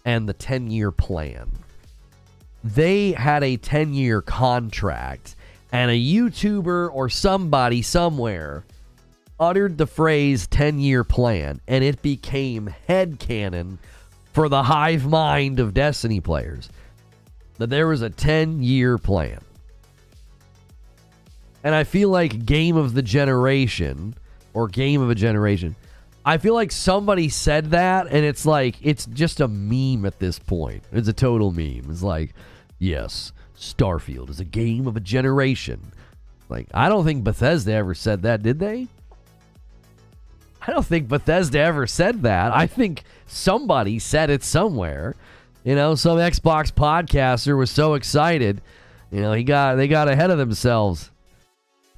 and the 10-year plan. They had a 10-year contract, and a YouTuber or somebody somewhere uttered the phrase 10-year plan, and it became headcanon for the hive mind of Destiny players that there was a 10-year plan. And I feel like Game of the Generation or Game of a Generation, I feel like somebody said that, and it's like, it's just a meme at this point. It's a total meme. It's like, yes, Starfield is a game of a generation. Like, I don't think Bethesda ever said that, did they? I don't think Bethesda ever said that. I think somebody said it somewhere. You know, some Xbox podcaster was so excited. You know, they got ahead of themselves.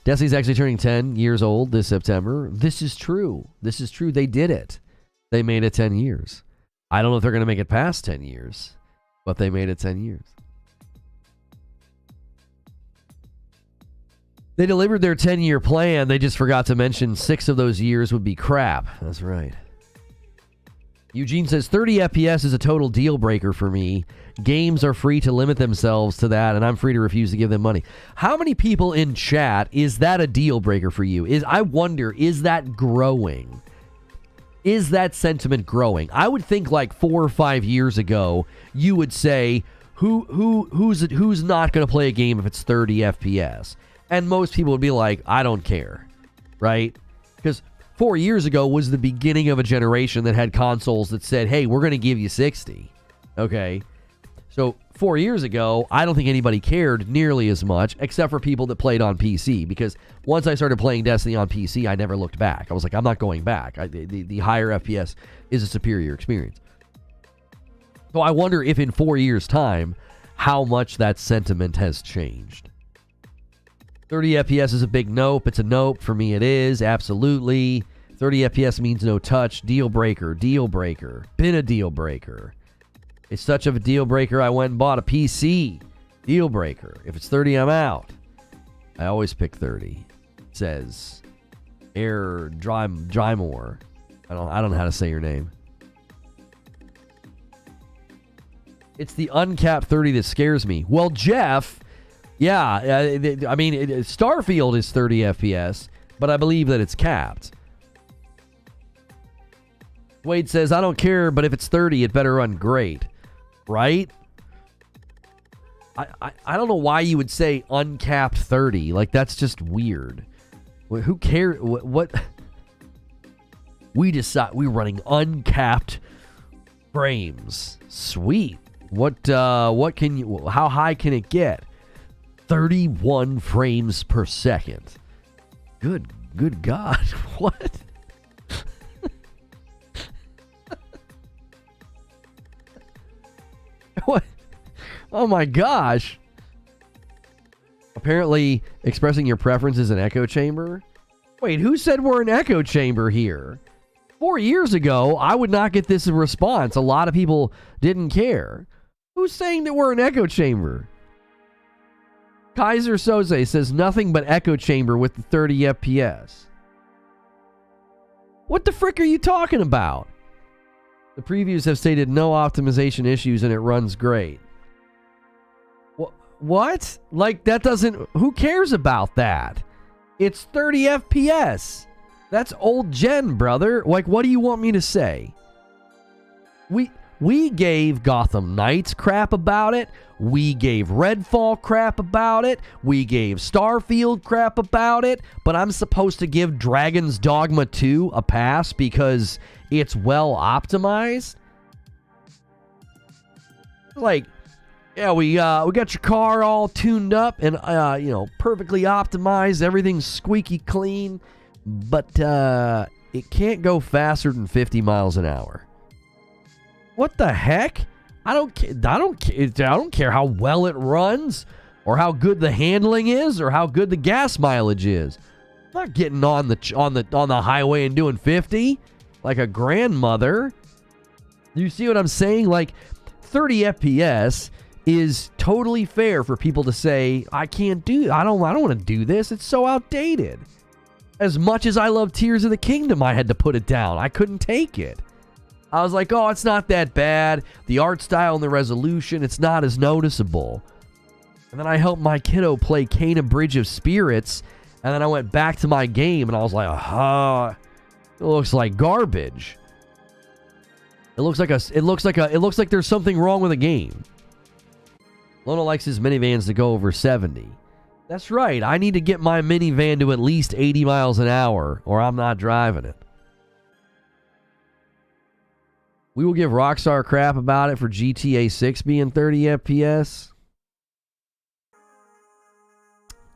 Destiny's actually turning 10 years old this September. This is true. This is true. They did it. They made it 10 years. I don't know if they're going to make it past 10 years, but they made it 10 years. They delivered their 10-year plan. They just forgot to mention 6 of those years would be crap. That's right. Eugene says 30 FPS is a total deal breaker for me. Games are free to limit themselves to that, and I'm free to refuse to give them money. How many people in chat, is that a deal breaker for you? I wonder, is that growing? Is that sentiment growing? I would think like 4 or 5 years ago, you would say, who's not going to play a game if it's 30 FPS? And most people would be like, I don't care, right? Because 4 years ago was the beginning of a generation that had consoles that said, hey, we're going to give you 60. Okay? So 4 years ago, I don't think anybody cared nearly as much, except for people that played on PC. Because once I started playing Destiny on PC, I never looked back. I was like, I'm not going back. The higher FPS is a superior experience. So I wonder if in 4 years' time, how much that sentiment has changed. 30 FPS is a big nope. It's a nope. For me, it is. Absolutely. 30 FPS means no touch. Deal breaker. Deal breaker. Been a deal breaker. It's such of a deal breaker, I went and bought a PC. Deal breaker. If it's 30, I'm out. I always pick 30. It says Air Drymore. I don't know how to say your name. It's the uncapped 30 that scares me. Well, Jeff... Yeah, I mean, Starfield is 30 FPS, but I believe that it's capped. Wade says, I don't care, but if it's 30, it better run great. Right? I don't know why you would say uncapped 30. Like, that's just weird. Who cares? What? We decide we're running uncapped frames. Sweet. What can you, how high can it get? 31 frames per second. Good God. What? What? Oh my gosh. Apparently, expressing your preference is an echo chamber. Wait, who said we're an echo chamber here? 4 years ago, I would not get this response. A lot of people didn't care. Who's saying that we're an echo chamber? Kaiser Soze says nothing but echo chamber with the 30 FPS. What the frick are you talking about? The previews have stated no optimization issues and it runs great. What? Like, that doesn't... Who cares about that? It's 30 FPS. That's old gen, brother. Like, what do you want me to say? We gave Gotham Knights crap about it. We gave Redfall crap about it. We gave Starfield crap about it. But I'm supposed to give Dragon's Dogma 2 a pass because it's well optimized? Like, yeah, we got your car all tuned up and, perfectly optimized. Everything's squeaky clean. But it can't go faster than 50 miles an hour. What the heck? I don't care how well it runs or how good the handling is or how good the gas mileage is. I'm not getting on the highway and doing 50 like a grandmother. You see what I'm saying? Like 30 FPS is totally fair for people to say, I don't want to do this. It's so outdated. As much as I love Tears of the Kingdom, I had to put it down. I couldn't take it. I was like, oh, it's not that bad. The art style and the resolution, it's not as noticeable. And then I helped my kiddo play Kena Bridge of Spirits, and then I went back to my game, and I was like, it looks like garbage. It looks like there's something wrong with the game. Lono likes his minivans to go over 70. That's right. I need to get my minivan to at least 80 miles an hour, or I'm not driving it. We will give Rockstar crap about it for GTA 6 being 30 FPS.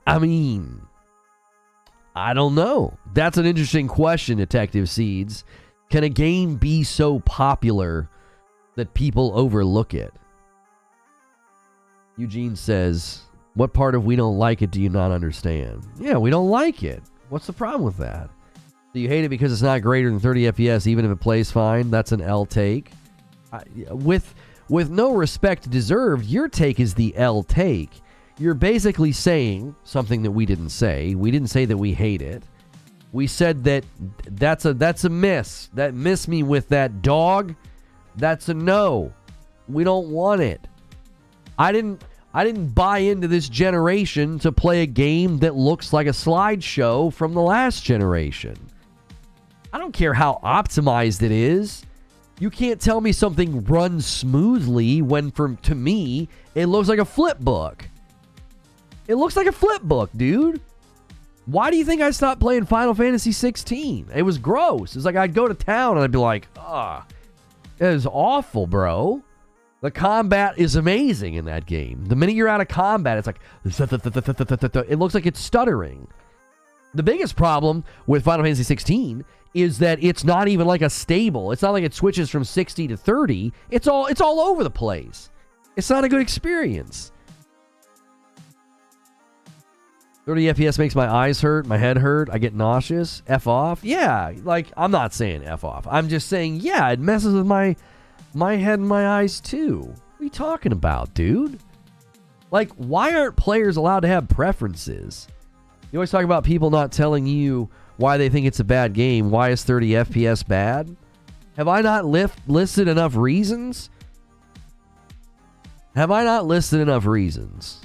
I mean, I don't know. That's an interesting question, Detective Seeds. Can a game be so popular that people overlook it? Eugene says, what part of we don't like it do you not understand? Yeah, we don't like it. What's the problem with that? Do you hate it because it's not greater than 30 FPS even if it plays fine? That's an L take. With no respect deserved, your take is the L take. You're basically saying something that we didn't say. We didn't say that we hate it. We said that that's a miss. That miss me with that dog. That's a no. We don't want it. I didn't buy into this generation to play a game that looks like a slideshow from the last generation. I don't care how optimized it is. You can't tell me something runs smoothly when, to me, it looks like a flip book. It looks like a flip book, dude. Why do you think I stopped playing Final Fantasy 16? It was gross. It's like I'd go to town and I'd be like, it is awful, bro. The combat is amazing in that game. The minute you're out of combat, it's like, it looks like it's stuttering. The biggest problem with Final Fantasy 16 is that it's not even like a stable. It's not like it switches from 60 to 30. It's all over the place. It's not a good experience. 30 FPS makes my eyes hurt, my head hurt, I get nauseous. F off? Yeah, like, I'm not saying F off. I'm just saying, yeah, it messes with my head and my eyes too. What are you talking about, dude? Like, why aren't players allowed to have preferences? You always talk about people not telling you why they think it's a bad game. Why is 30 FPS bad? Have I not listed enough reasons? Have I not listed enough reasons?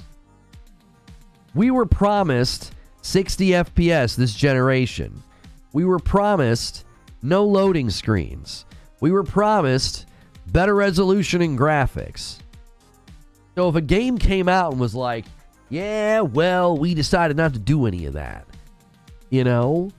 We were promised 60 FPS this generation. We were promised no loading screens. We were promised better resolution and graphics. So if a game came out and was like, yeah, well, we decided not to do any of that, you know,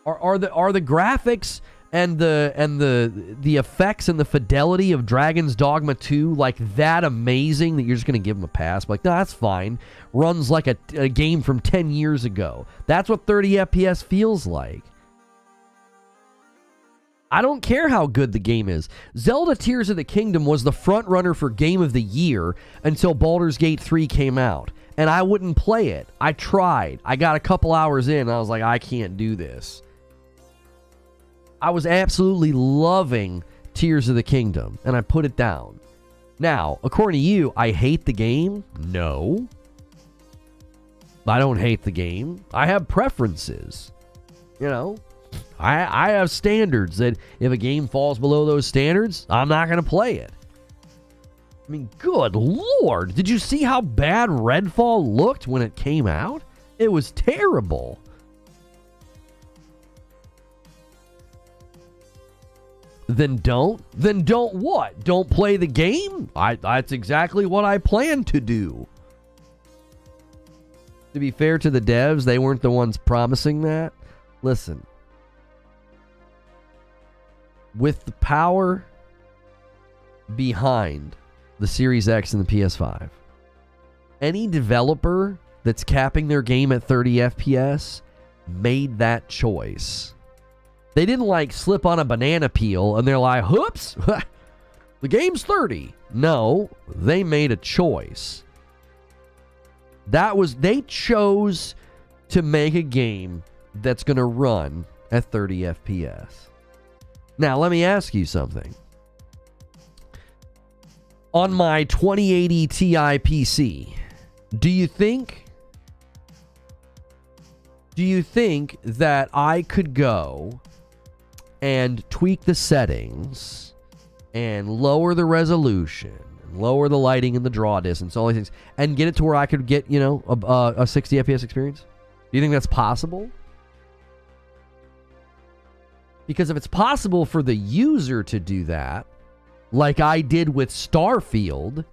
are the graphics and the effects and the fidelity of Dragon's Dogma 2 like that amazing that you're just gonna give them a pass? Like, no, that's fine. Runs like a game from 10 years ago. That's what 30 FPS feels like. I don't care how good the game is. Zelda Tears of the Kingdom was the front runner for Game of the Year until Baldur's Gate 3 came out. And I wouldn't play it. I tried. I got a couple hours in and I was like, I can't do this. I was absolutely loving Tears of the Kingdom and I put it down. Now, according to you, I hate the game? No. I don't hate the game. I have preferences. You know? I have standards that if a game falls below those standards, I'm not going to play it. I mean, good Lord. Did you see how bad Redfall looked when it came out? It was terrible. Then don't what? Don't play the game? That's exactly what I plan to do. To be fair to the devs, they weren't the ones promising that. Listen. With the power behind the Series X and the PS5, any developer that's capping their game at 30 FPS made that choice. They didn't slip on a banana peel and they're like, whoops, the game's 30. No, they made a choice. They chose to make a game that's going to run at 30 FPS. Now, let me ask you something. On my 2080 Ti PC, do you think that I could go and tweak the settings and lower the resolution, and lower the lighting and the draw distance, all these things, and get it to where I could get, a 60 FPS experience? Do you think that's possible? Because if it's possible for the user to do that, like I did with Starfield,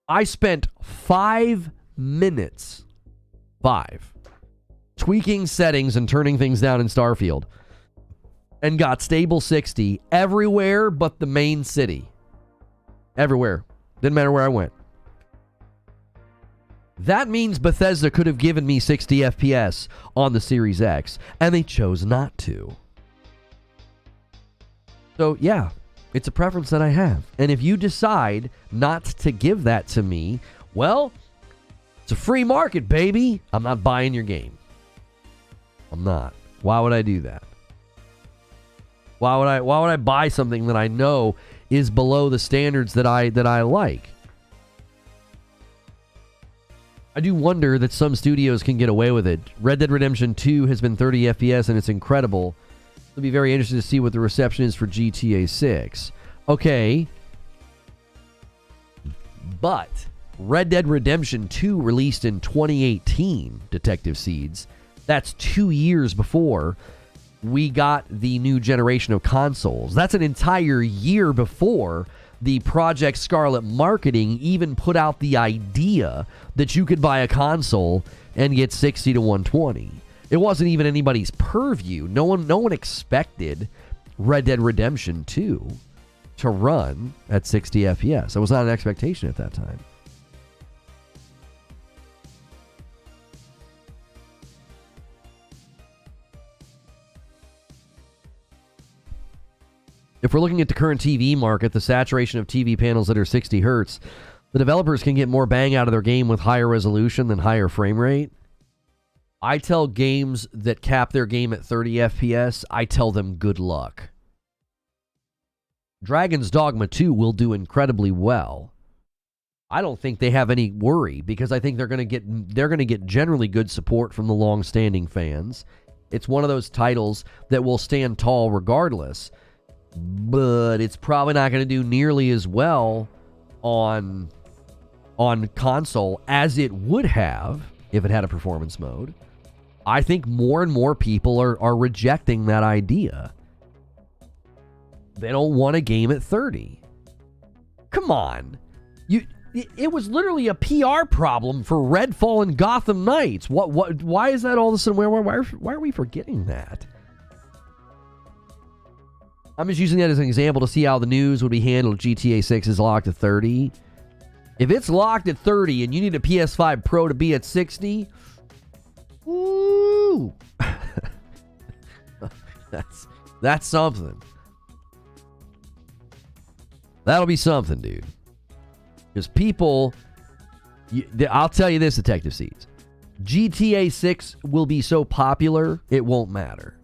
I spent 5 minutes, tweaking settings and turning things down in Starfield, and got stable 60 everywhere but the main city. Everywhere. Didn't matter where I went. That means Bethesda could have given me 60 FPS on the Series X, and they chose not to. So, yeah, it's a preference that I have. And if you decide not to give that to me, well, it's a free market, baby. I'm not buying your game. I'm not. Why would I do that? Why would I buy something that I know is below the standards that I like? I do wonder that some studios can get away with it. Red Dead Redemption 2 has been 30 FPS and it's incredible. It'll be very interesting to see what the reception is for GTA 6. Okay. But Red Dead Redemption 2 released in 2018, Detective Seeds. That's 2 years before we got the new generation of consoles. That's an entire year before the Project Scarlet marketing even put out the idea that you could buy a console and get 60 to 120. It wasn't even anybody's purview. No one expected Red Dead Redemption 2 to run at 60 FPS. It was not an expectation at that time. If we're looking at the current TV market, the saturation of TV panels that are 60 hertz, the developers can get more bang out of their game with higher resolution than higher frame rate. I tell games that cap their game at 30 FPS, I tell them good luck. Dragon's Dogma 2 will do incredibly well. I don't think they have any worry because I think they're going to get generally good support from the long-standing fans. It's one of those titles that will stand tall regardless. But it's probably not going to do nearly as well on console as it would have if it had a performance mode. I think more and more people are rejecting that idea. They don't want a game at 30. Come on. It was literally a PR problem for Redfall and Gotham Knights. Why is that all of a sudden? Why are we forgetting that? I'm just using that as an example to see how the news would be handled if GTA 6 is locked at 30. If it's locked at 30 and you need a PS5 Pro to be at 60, woo! That's something. That'll be something, dude. Because people, I'll tell you this, Detective Seeds. GTA 6 will be so popular, it won't matter.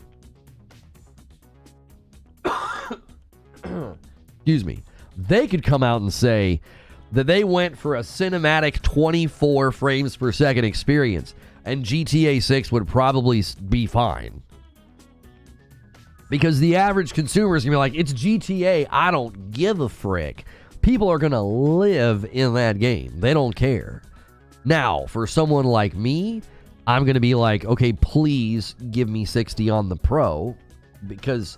Excuse me. They could come out and say that they went for a cinematic 24 frames per second experience, and GTA 6 would probably be fine. Because the average consumer is going to be like, it's GTA, I don't give a frick. People are going to live in that game. They don't care. Now, for someone like me, I'm going to be like, okay, please give me 60 on the Pro. Because,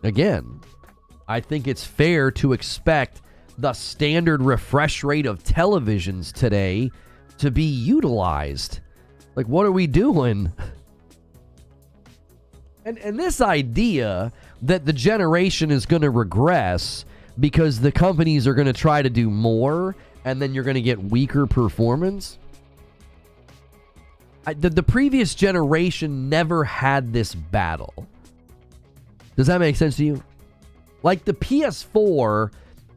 again, I think it's fair to expect the standard refresh rate of televisions today to be utilized. Like, what are we doing? And this idea that the generation is going to regress because the companies are going to try to do more and then you're going to get weaker performance. The previous generation never had this battle. Does that make sense to you? Like the PS4,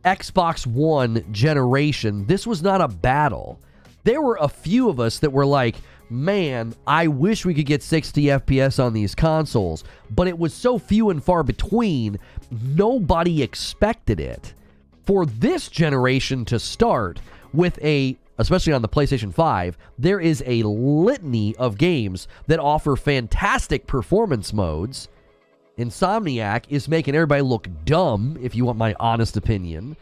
Xbox One generation, this was not a battle. There were a few of us that were like, man, I wish we could get 60 FPS on these consoles, but it was so few and far between, nobody expected it. For this generation to start with especially on the PlayStation 5, there is a litany of games that offer fantastic performance modes. Insomniac is making everybody look dumb, if you want my honest opinion.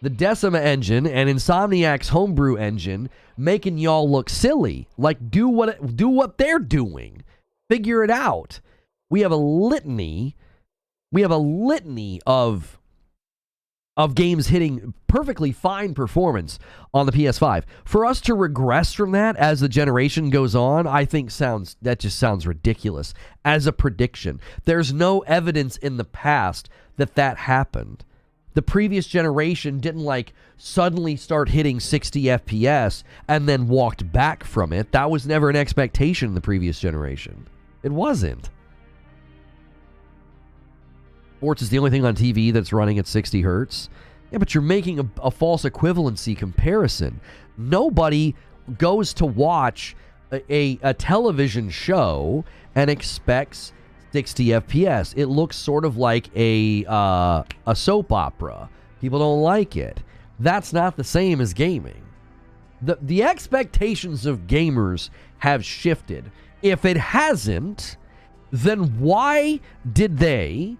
The Decima engine and Insomniac's homebrew engine making y'all look silly. Like, do what they're doing. Figure it out. We have a litany of games hitting perfectly fine performance on the PS5. For us to regress from that as the generation goes on, I think that just sounds ridiculous as a prediction. There's no evidence in the past that happened. The previous generation didn't suddenly start hitting 60 FPS and then walked back from it. That was never an expectation in the previous generation. It wasn't. Sports is the only thing on TV that's running at 60 hertz. Yeah, but you're making a false equivalency comparison. Nobody goes to watch a television show and expects 60 FPS. It looks sort of like a soap opera. People don't like it. That's not the same as gaming. The expectations of gamers have shifted. If it hasn't, then why did they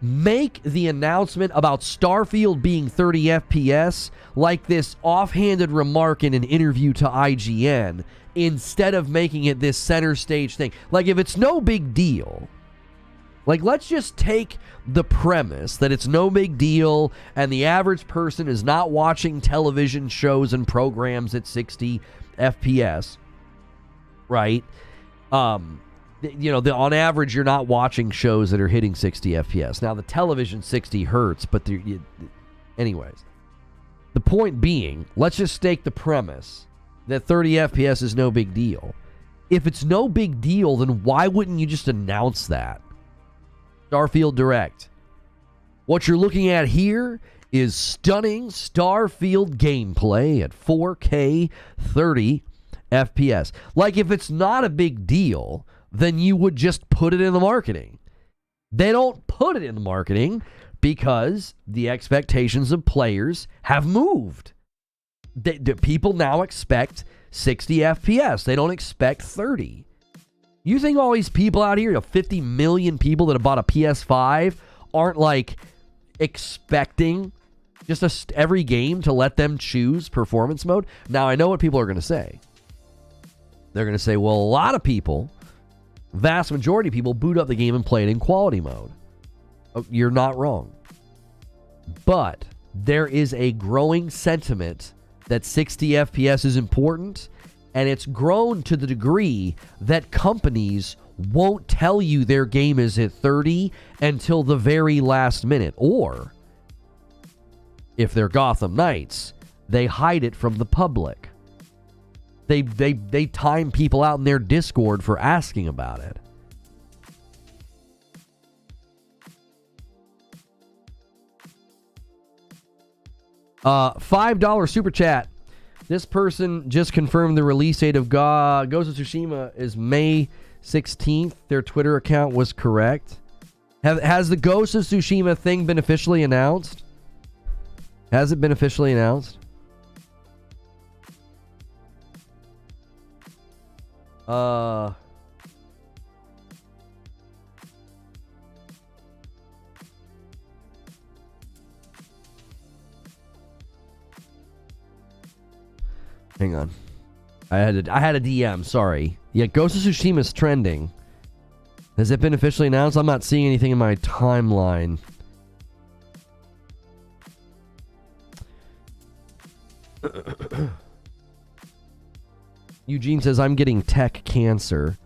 make the announcement about Starfield being 30 FPS like this offhanded remark in an interview to IGN instead of making it this center stage thing? Like, if it's no big deal, let's just take the premise that it's no big deal and the average person is not watching television shows and programs at 60 FPS, right? On average, you're not watching shows that are hitting 60 FPS. Now, the television 60 hertz, but anyways. The point being, let's just stake the premise that 30 FPS is no big deal. If it's no big deal, then why wouldn't you just announce that? Starfield Direct. What you're looking at here is stunning Starfield gameplay at 4K 30 FPS. If it's not a big deal, then you would just put it in the marketing. They don't put it in the marketing because the expectations of players have moved. The people now expect 60 FPS. They don't expect 30. You think all these people out here, 50 million people that have bought a PS5, aren't expecting just every game to let them choose performance mode? Now, I know what people are going to say. They're going to say, well, a lot of people, vast majority of people, boot up the game and play it in quality mode. Oh, you're not wrong. But there is a growing sentiment that 60 FPS is important, and it's grown to the degree that companies won't tell you their game is at 30 until the very last minute. Or, if they're Gotham Knights, they hide it from the public. They time people out in their Discord for asking about it. $5 super chat. This person just confirmed the release date of Ghost of Tsushima is May 16th. Their Twitter account was correct. Has the Ghost of Tsushima thing been officially announced? Has it been officially announced? Hang on. I had a DM, sorry. Yeah, Ghost of Tsushima's trending. Has it been officially announced? I'm not seeing anything in my timeline. Eugene says, I'm getting tech cancer.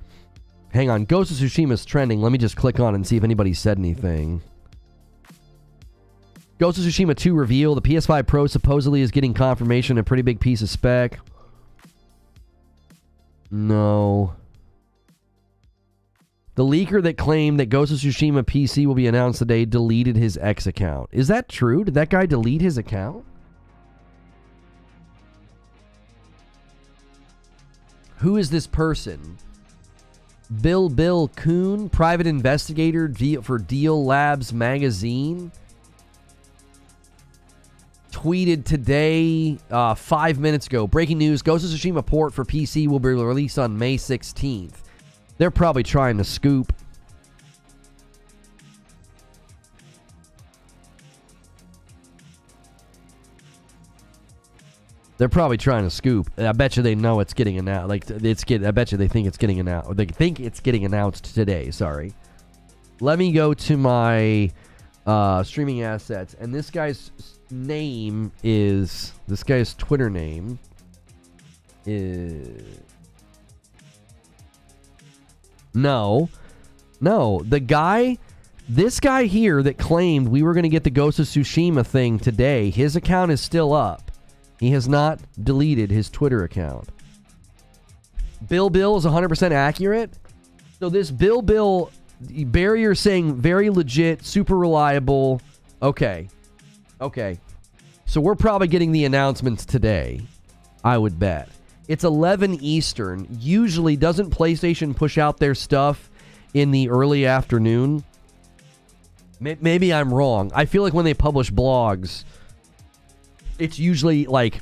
Hang on, Ghost of Tsushima's trending. Let me just click on and see if anybody said anything. Ghost of Tsushima 2 reveal. The PS5 Pro supposedly is getting confirmation, a pretty big piece of spec. No. The leaker that claimed that Ghost of Tsushima PC will be announced today deleted his X account. Is that true? Did that guy delete his account? Who is this person? Bill Kuhn, private investigator for Deal Labs magazine. Tweeted today, 5 minutes ago. Breaking news, Ghost of Tsushima port for PC will be released on May 16th. They're probably trying to scoop. They're probably trying to scoop. I bet you they know it's getting announced. I bet you they think it's getting announced. Or they think it's getting announced today. Sorry. Let me go to my streaming assets, and this guy's name is. This guy's Twitter name is. No. This guy here that claimed we were going to get the Ghost of Tsushima thing today, his account is still up. He has not deleted his Twitter account. Bill is 100% accurate. So this Bill, Barrier saying very legit, super reliable. Okay. So we're probably getting the announcements today, I would bet. It's 11 Eastern. Usually, doesn't PlayStation push out their stuff in the early afternoon? Maybe I'm wrong. I feel like when they publish blogs, it's usually like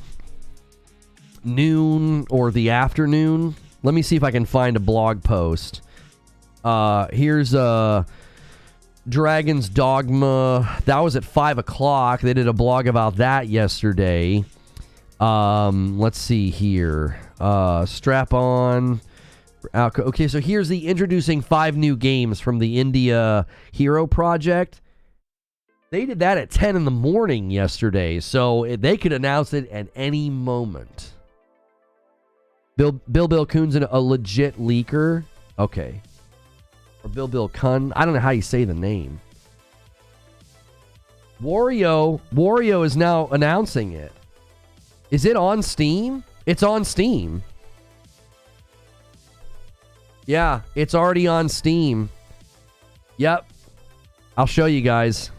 noon or the afternoon. Let me see if I can find a blog post. Here's Dragon's Dogma. That was at 5 o'clock. They did a blog about that yesterday. Let's see here. Strap on. Okay, so here's the introducing 5 new games from the India Hero Project. They did that at 10 in the morning yesterday, so they could announce it at any moment. Bill Kuhn's a legit leaker. Okay. Or Bill Kuhn. I don't know how you say the name. Wario is now announcing it. Is it on Steam? It's on Steam. Yeah, it's already on Steam. Yep. I'll show you guys.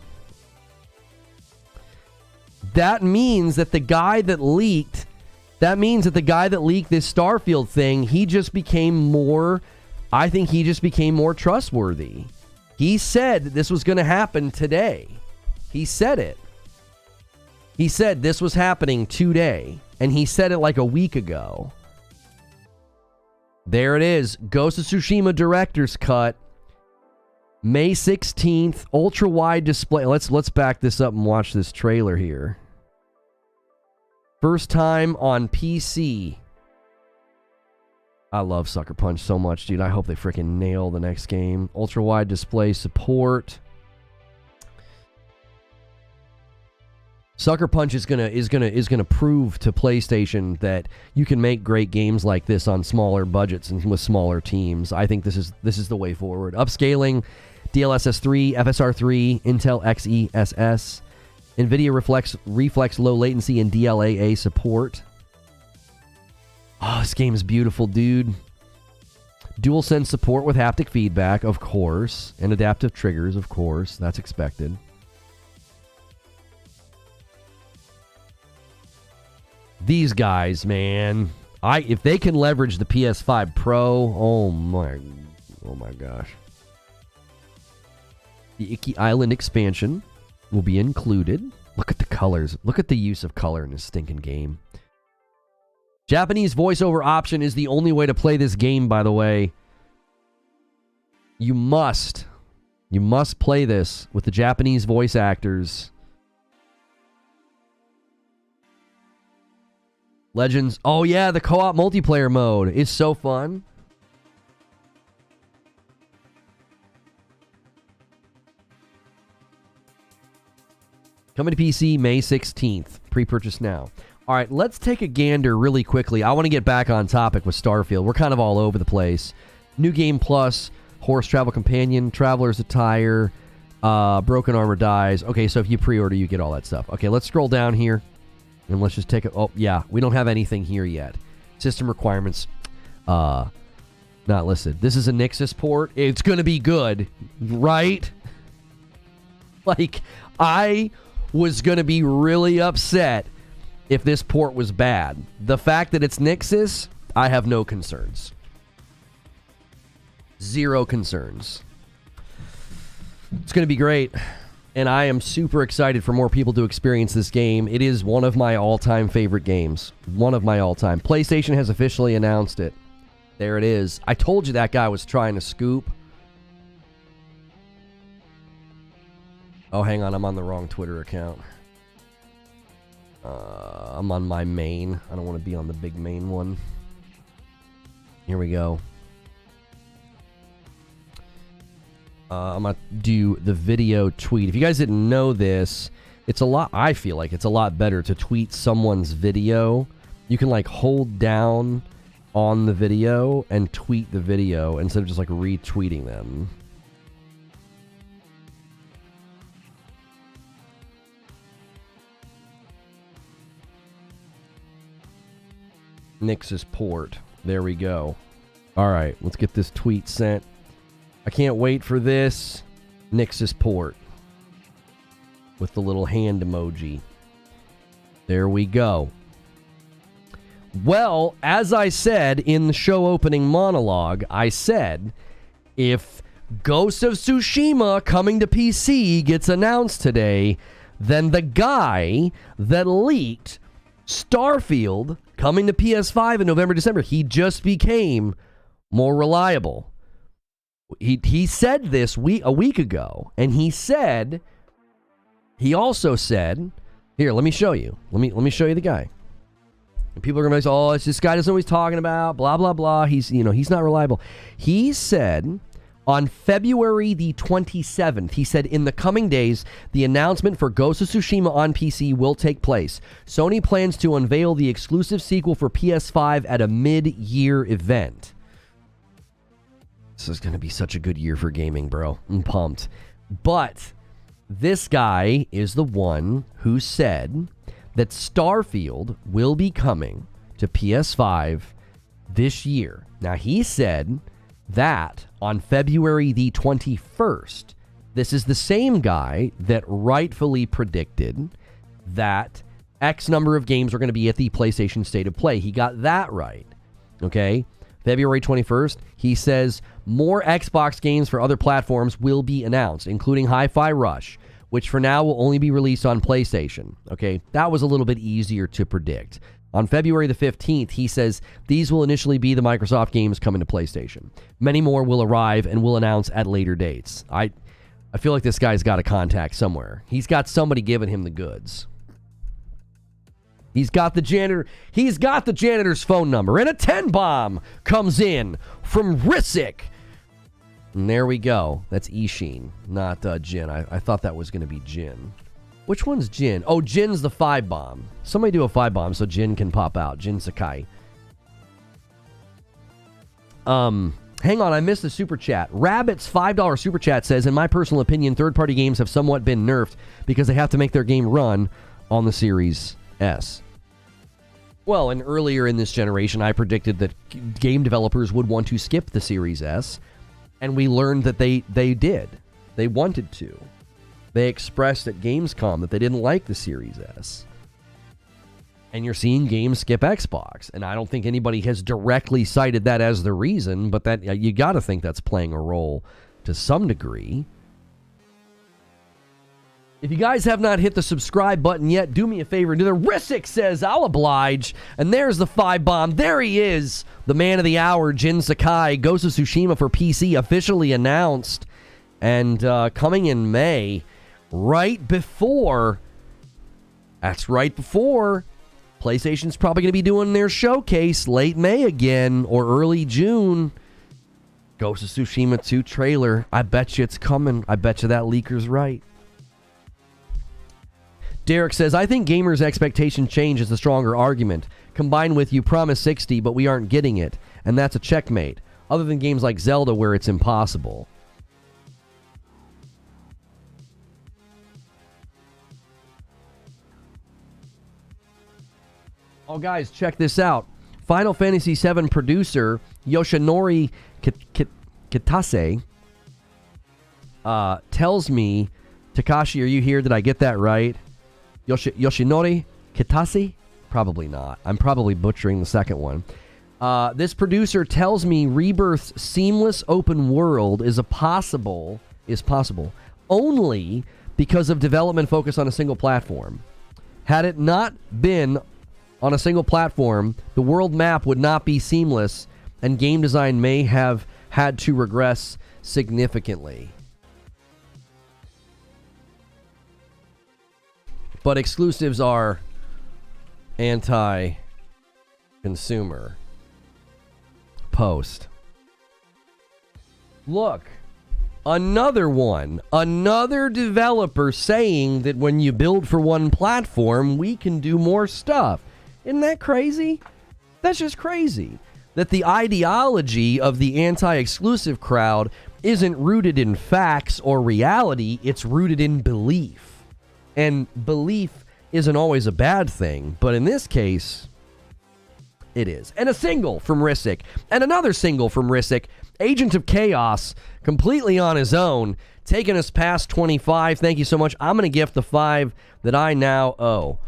That means that the guy that leaked this Starfield thing, he just became more trustworthy. He said that this was going to happen today. He said it. He said this was happening today, and he said it like a week ago. There it is. Ghost of Tsushima Director's Cut. May 16th. Ultra-wide display. Let's back this up and watch this trailer here. First time on PC. I love Sucker Punch so much, dude. I hope they freaking nail the next game. Ultra-wide display support. Sucker Punch is gonna prove to PlayStation that you can make great games like this on smaller budgets and with smaller teams. I think this is the way forward. Upscaling, DLSS 3, FSR 3, Intel XeSS, NVIDIA Reflex low latency, and DLAA support. Oh, this game is beautiful, dude. DualSense support with haptic feedback, of course, and adaptive triggers, of course. That's expected. These guys, man. If they can leverage the PS5 Pro, oh my gosh. The Iki Island expansion will be included. Look at the colors. Look at the use of color in this stinking game. Japanese voiceover option is the only way to play this game, by the way. You must play this with the Japanese voice actors. Legends. Oh, yeah, the co-op multiplayer mode is so fun. Coming to PC May 16th. Pre-purchase now. All right, let's take a gander really quickly. I want to get back on topic with Starfield. We're kind of all over the place. New Game Plus, Horse Travel Companion, Traveler's Attire, Broken Armor Dies. Okay, so if you pre-order, you get all that stuff. Okay, let's scroll down here, and let's just take it. Oh, yeah, we don't have anything here yet. System requirements, not listed. This is a Nixus port. It's going to be good, right? Like, I was going to be really upset if this port was bad. The fact that it's Nixus, I have no concerns. Zero concerns. It's going to be great. And I am super excited for more people to experience this game. It is one of my all-time favorite games. One of my all-time. PlayStation has officially announced it. There it is. I told you that guy was trying to scoop. Oh, hang on. I'm on the wrong Twitter account. I'm on my main. I don't want to be on the big main one. Here we go. I'm going to do the video tweet. If you guys didn't know this, it's a lot, I feel like it's a lot better to tweet someone's video. You can like hold down on the video and tweet the video instead of just like retweeting them. Nixus port. There we go. All right, let's get this tweet sent. I can't wait for this. Nixus port. With the little hand emoji. There we go. Well, as I said in the show opening monologue, I said, if Ghost of Tsushima coming to PC gets announced today, then the guy that leaked Starfield coming to PS5 in November, December, he just became more reliable. He said this a week ago, and he also said, here, let me show you. Let me show you the guy. And people are going to be like, oh, it's this guy doesn't know what he's talking about, blah, blah, blah. He's not reliable. He said on February the 27th, he said, in the coming days, the announcement for Ghost of Tsushima on PC will take place. Sony plans to unveil the exclusive sequel for PS5 at a mid-year event. This is going to be such a good year for gaming, bro. I'm pumped. But this guy is the one who said that Starfield will be coming to PS5 this year. Now, he said that on February the 21st, this is the same guy that rightfully predicted that X number of games are going to be at the PlayStation State of Play. He got that right. Okay? February 21st, he says more Xbox games for other platforms will be announced, including Hi-Fi Rush, which for now will only be released on PlayStation. Okay? That was a little bit easier to predict. On February the 15th, he says these will initially be the Microsoft games coming to PlayStation. Many more will arrive and will announce at later dates. I feel like this guy's got a contact somewhere. He's got somebody giving him the goods. He's got the janitor's phone number, and a 10 bomb comes in from Risick. And there we go. That's Ishin, not Jin. I thought that was going to be Jin. Which one's Jin? Oh, Jin's the 5 bomb. Somebody do a 5 bomb so Jin can pop out. Jin Sakai. Hang on, I missed the super chat. Rabbit's $5 super chat says, in my personal opinion, third-party games have somewhat been nerfed because they have to make their game run on the Series S. Well, and earlier in this generation, I predicted that game developers would want to skip the Series S, and we learned that they did. They wanted to. They expressed at Gamescom that they didn't like the Series S. And you're seeing games skip Xbox. And I don't think anybody has directly cited that as the reason, but that you got to think that's playing a role to some degree. If you guys have not hit the subscribe button yet, do me a favor and do the Risick says, I'll oblige. And there's the 5 bomb. There he is. The man of the hour, Jin Sakai. Ghost of Tsushima for PC officially announced. And coming in May. Right before PlayStation's probably going to be doing their showcase late May again or early June. Ghost of Tsushima 2 trailer. I bet you it's coming. I bet you that leaker's right. Derek says, I think gamers' expectation change is the stronger argument, combined with you promise 60, but we aren't getting it, and that's a checkmate, other than games like Zelda where it's impossible. Oh, guys, check this out. Final Fantasy VII producer Yoshinori Kitase tells me, Takashi, are you here? Did I get that right? Yoshinori Kitase? Probably not. I'm probably butchering the second one. This producer tells me Rebirth's seamless open world is possible only because of development focus on a single platform. Had it not been on a single platform, the world map would not be seamless, and game design may have had to regress significantly. But exclusives are anti-consumer. Post. Look, another one. Another developer saying that when you build for one platform, we can do more stuff. Isn't that crazy? That's just crazy. That the ideology of the anti-exclusive crowd isn't rooted in facts or reality, it's rooted in belief. And belief isn't always a bad thing, but in this case, it is. And a single from Risic, and another single from Risic, Agent of Chaos, completely on his own, taking us past 25. Thank you so much. I'm going to gift the 5 that I now owe.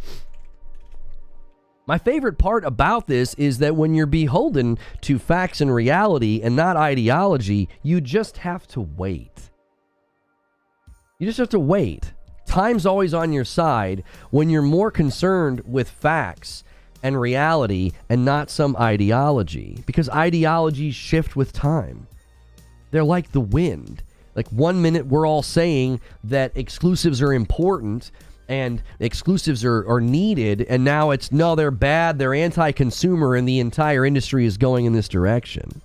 My favorite part about this is that when you're beholden to facts and reality and not ideology, you just have to wait. You just have to wait. Time's always on your side when you're more concerned with facts and reality and not some ideology, because ideologies shift with time. They're like the wind. Like 1 minute we're all saying that exclusives are important and exclusives are needed, and now it's, no, they're bad, they're anti-consumer, and the entire industry is going in this direction.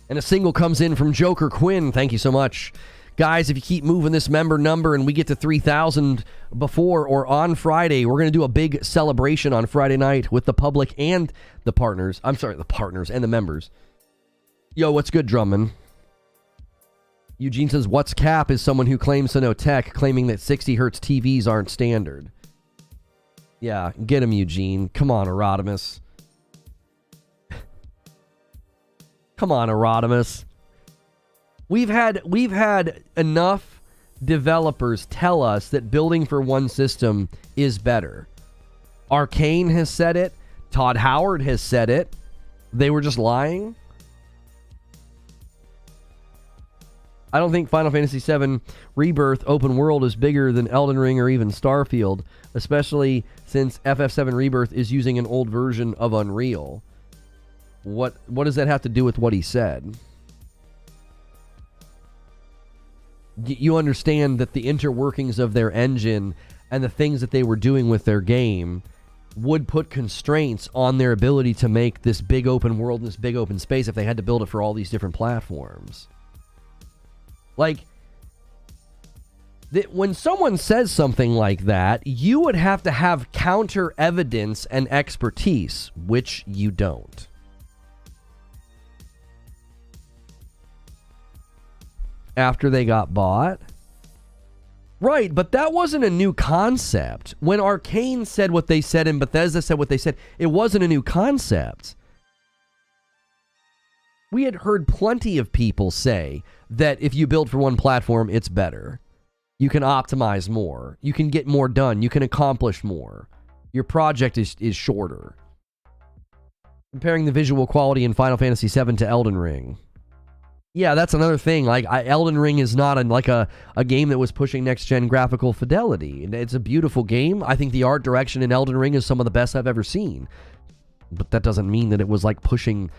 And a single comes in from Joker Quinn. Thank you so much. Guys, if you keep moving this member number and we get to 3,000 before or on Friday, we're going to do a big celebration on Friday night with the public and the partners. I'm sorry, the partners and the members. Yo, what's good, Drummond? Eugene says, what's cap is someone who claims to know tech, claiming that 60 hertz TVs aren't standard. Yeah, get him, Eugene. Come on, Erotimus. Come on, Erotimus. We've had enough developers tell us that building for one system is better. Arcane has said it. Todd Howard has said it. They were just lying. I don't think Final Fantasy VII Rebirth open world is bigger than Elden Ring or even Starfield, especially since FF7 Rebirth is using an old version of Unreal. What does that have to do with what he said? You understand that the interworkings of their engine and the things that they were doing with their game would put constraints on their ability to make this big open world, this big open space, if they had to build it for all these different platforms. Like, when someone says something like that, you would have to have counter evidence and expertise, which you don't. After they got bought? Right, but that wasn't a new concept. When Arcane said what they said and Bethesda said what they said, it wasn't a new concept. We had heard plenty of people say that if you build for one platform, it's better. You can optimize more. You can get more done. You can accomplish more. Your project is shorter. Comparing the visual quality in Final Fantasy VII to Elden Ring. Yeah, that's another thing. Like, Elden Ring is not a game that was pushing next-gen graphical fidelity. It's a beautiful game. I think the art direction in Elden Ring is some of the best I've ever seen. But that doesn't mean that it was like pushing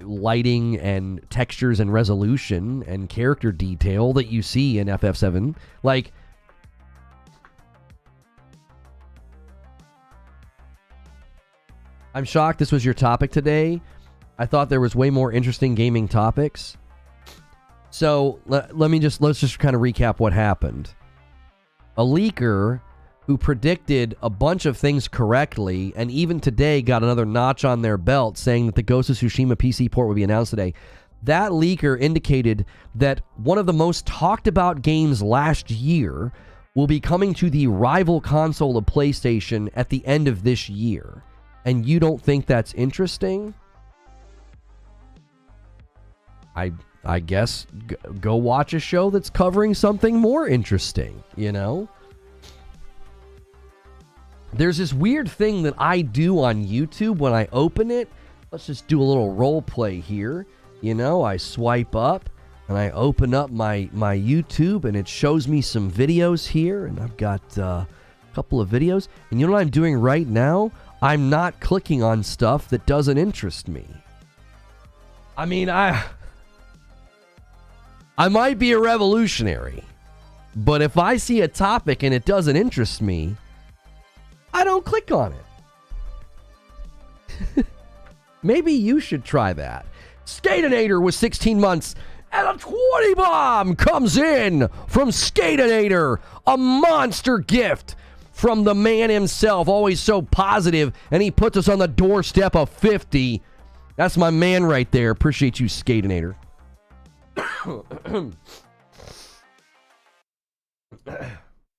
lighting and textures and resolution and character detail that you see in FF7. Like, I'm shocked this was your topic today. I thought there was way more interesting gaming topics. So let's just kind of recap what happened. A leaker who predicted a bunch of things correctly, and even today got another notch on their belt saying that the Ghost of Tsushima PC port would be announced today. That leaker indicated that one of the most talked about games last year will be coming to the rival console of PlayStation at the end of this year. And you don't think that's interesting? I guess go watch a show that's covering something more interesting, you know? There's this weird thing that I do on YouTube when I open it. Let's just do a little role play here. You know, I swipe up and I open up my YouTube and it shows me some videos here. And I've got a couple of videos. And you know what I'm doing right now? I'm not clicking on stuff that doesn't interest me. I mean, I might be a revolutionary, but if I see a topic and it doesn't interest me, I don't click on it. Maybe you should try that. Skatinator with 16 months and a 20 bomb comes in from Skatinator. A monster gift from the man himself, always so positive, and he puts us on the doorstep of 50. That's my man right there. Appreciate you, Skatinator.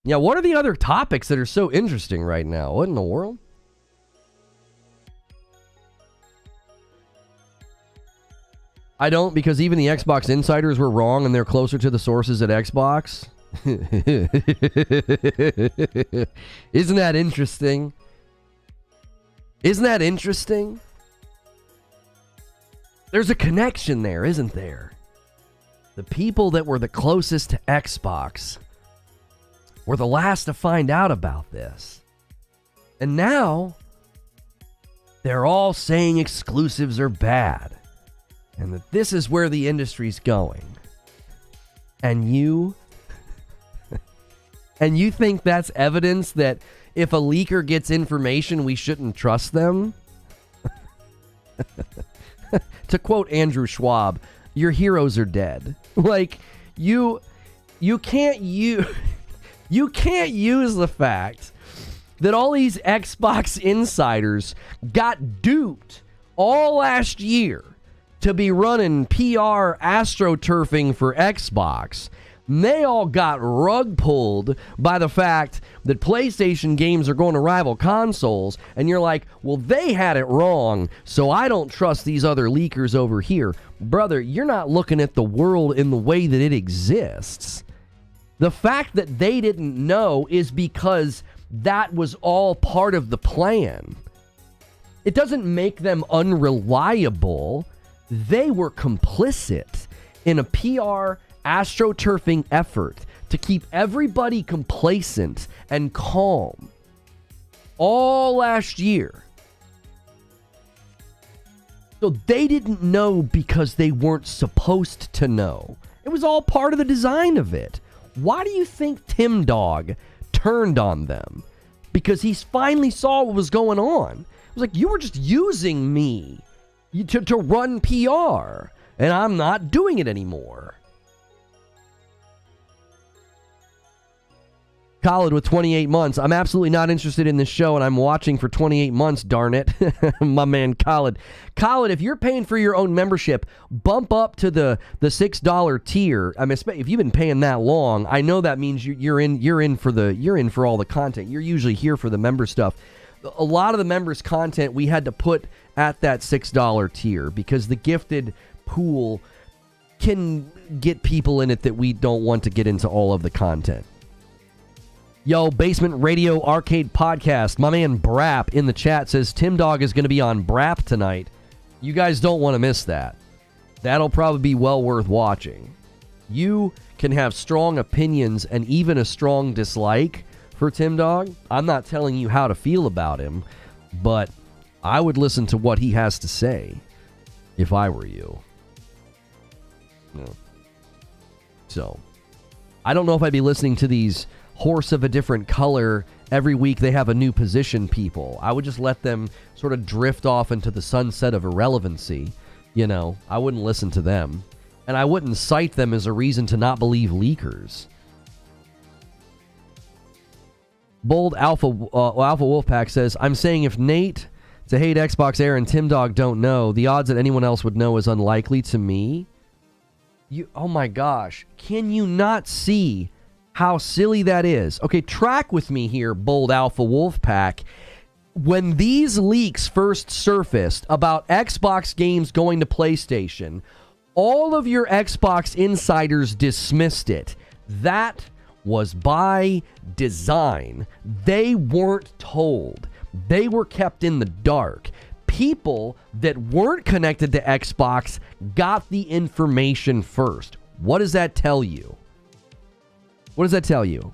Yeah, what are the other topics that are so interesting right now? What in the world? I don't, because even the Xbox insiders were wrong and they're closer to the sources at Xbox. Isn't that interesting? Isn't that interesting? There's a connection there, isn't there? The people that were the closest to Xbox were the last to find out about this. And now, they're all saying exclusives are bad. And that this is where the industry's going. And you... and you think that's evidence that if a leaker gets information, we shouldn't trust them? To quote Andrew Schwab, your heroes are dead. Like, you can't use... You can't use the fact that all these Xbox insiders got duped all last year to be running PR astroturfing for Xbox. And they all got rug pulled by the fact that PlayStation games are going to rival consoles. And you're like, well, they had it wrong, so I don't trust these other leakers over here. Brother, you're not looking at the world in the way that it exists. The fact that they didn't know is because that was all part of the plan. It doesn't make them unreliable. They were complicit in a PR astroturfing effort to keep everybody complacent and calm all last year. So they didn't know because they weren't supposed to know. It was all part of the design of it. Why do you think Tim Dog turned on them? Because he finally saw what was going on. It was like, you were just using me to run PR, and I'm not doing it anymore. Khaled with 28 months. I'm absolutely not interested in this show, and I'm watching for 28 months, darn it. My man Khaled. Khaled, if you're paying for your own membership, bump up to the $6 tier. I mean, if you've been paying that long, I know that means you're in for all the content. You're usually here for the member stuff. A lot of the members' content we had to put at that $6 tier because the gifted pool can get people in it that we don't want to get into all of the content. Yo, Basement Radio Arcade Podcast. My man Brap in the chat says Tim Dog is going to be on Brap tonight. You guys don't want to miss that. That'll probably be well worth watching. You can have strong opinions and even a strong dislike for Tim Dog. I'm not telling you how to feel about him, but I would listen to what he has to say if I were you. No. So, I don't know if I'd be listening to these Horse of a Different Color every week they have a new position people. I would just let them sort of drift off into the sunset of irrelevancy. You know, I wouldn't listen to them. And I wouldn't cite them as a reason to not believe leakers. Bold Alpha Wolfpack says, I'm saying if Nate, to hate Xbox Air, and Tim Dog don't know, the odds that anyone else would know is unlikely to me. Oh my gosh. Can you not see how silly that is? Okay, track with me here, Bold Alpha Wolfpack. When these leaks first surfaced about Xbox games going to PlayStation, all of your Xbox insiders dismissed it. That was by design. They weren't told. They were kept in the dark. People that weren't connected to Xbox got the information first. What does that tell you? What does that tell you?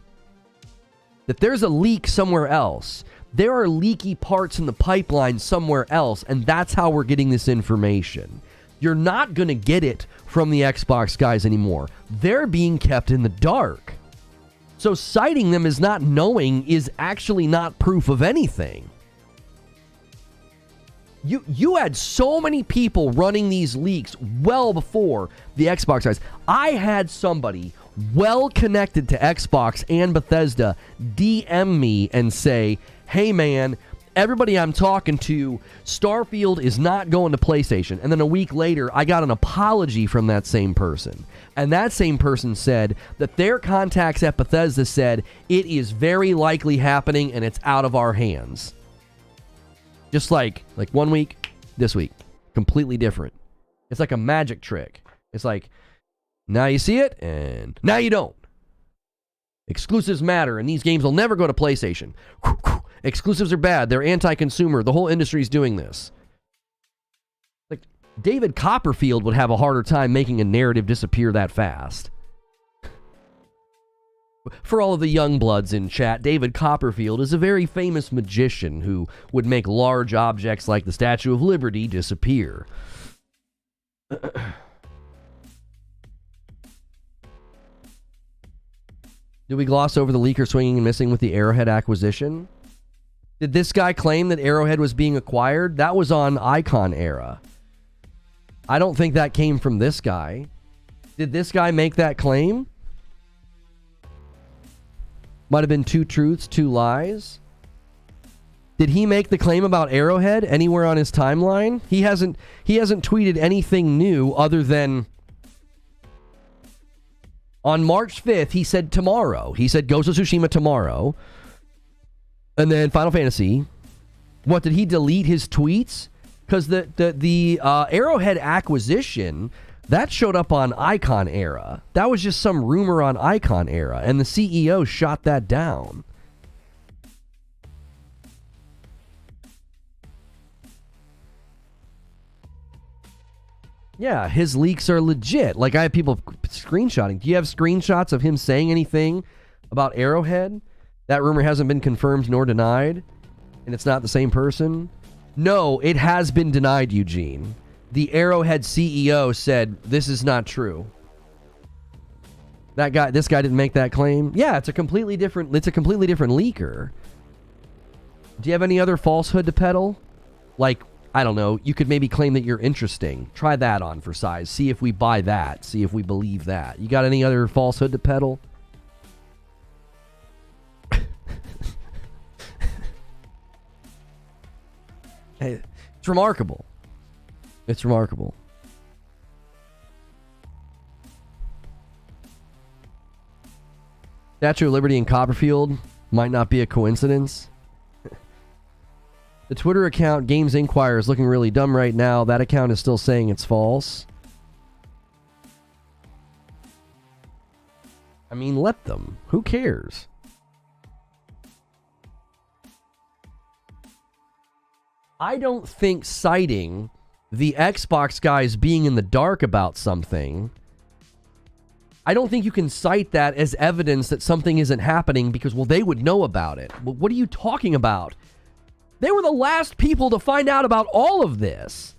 That there's a leak somewhere else. There are leaky parts in the pipeline somewhere else, and that's how we're getting this information. You're not going to get it from the Xbox guys anymore. They're being kept in the dark. So citing them as not knowing is actually not proof of anything. You had so many people running these leaks well before the Xbox guys. I had somebody well connected to Xbox and Bethesda DM me and say, hey man, everybody I'm talking to, Starfield is not going to PlayStation. And then a week later, I got an apology from that same person. And that same person said that their contacts at Bethesda said it is very likely happening and it's out of our hands. Just like 1 week, this week. Completely different. It's like a magic trick. It's like, now you see it, and now you don't. Exclusives matter, and these games will never go to PlayStation. Exclusives are bad. They're anti-consumer. The whole industry's doing this. Like, David Copperfield would have a harder time making a narrative disappear that fast. For all of the young bloods in chat, David Copperfield is a very famous magician who would make large objects like the Statue of Liberty disappear. Did we gloss over the leaker swinging and missing with the Arrowhead acquisition? Did this guy claim that Arrowhead was being acquired? That was on Icon era. I don't think that came from this guy. Did this guy make that claim? Might have been 2 truths, 2 lies. Did he make the claim about Arrowhead anywhere on his timeline? He hasn't tweeted anything new other than on March 5th, he said tomorrow. He said Ghost of Tsushima tomorrow. And then Final Fantasy. What, did he delete his tweets? Because the Arrowhead acquisition, that showed up on Icon era. That was just some rumor on Icon era. And the CEO shot that down. Yeah, his leaks are legit. Like, I have people screenshotting. Do you have screenshots of him saying anything about Arrowhead? That rumor hasn't been confirmed nor denied, and it's not the same person? No, it has been denied, Eugene. The Arrowhead CEO said this is not true. This guy didn't make that claim. Yeah, it's a completely different leaker. Do you have any other falsehood to peddle? Like, I don't know, you could maybe claim that you're interesting. Try that on for size. See if we buy that. See if we believe that. You got any other falsehood to peddle? Hey, it's remarkable. It's remarkable. Statue of Liberty in Copperfield might not be a coincidence. The Twitter account Games Inquirer is looking really dumb right now. That account is still saying it's false. I mean, let them. Who cares? I don't think citing the Xbox guys being in the dark about something, I don't think you can cite that as evidence that something isn't happening because, well, they would know about it. Well, what are you talking about? They were the last people to find out about all of this.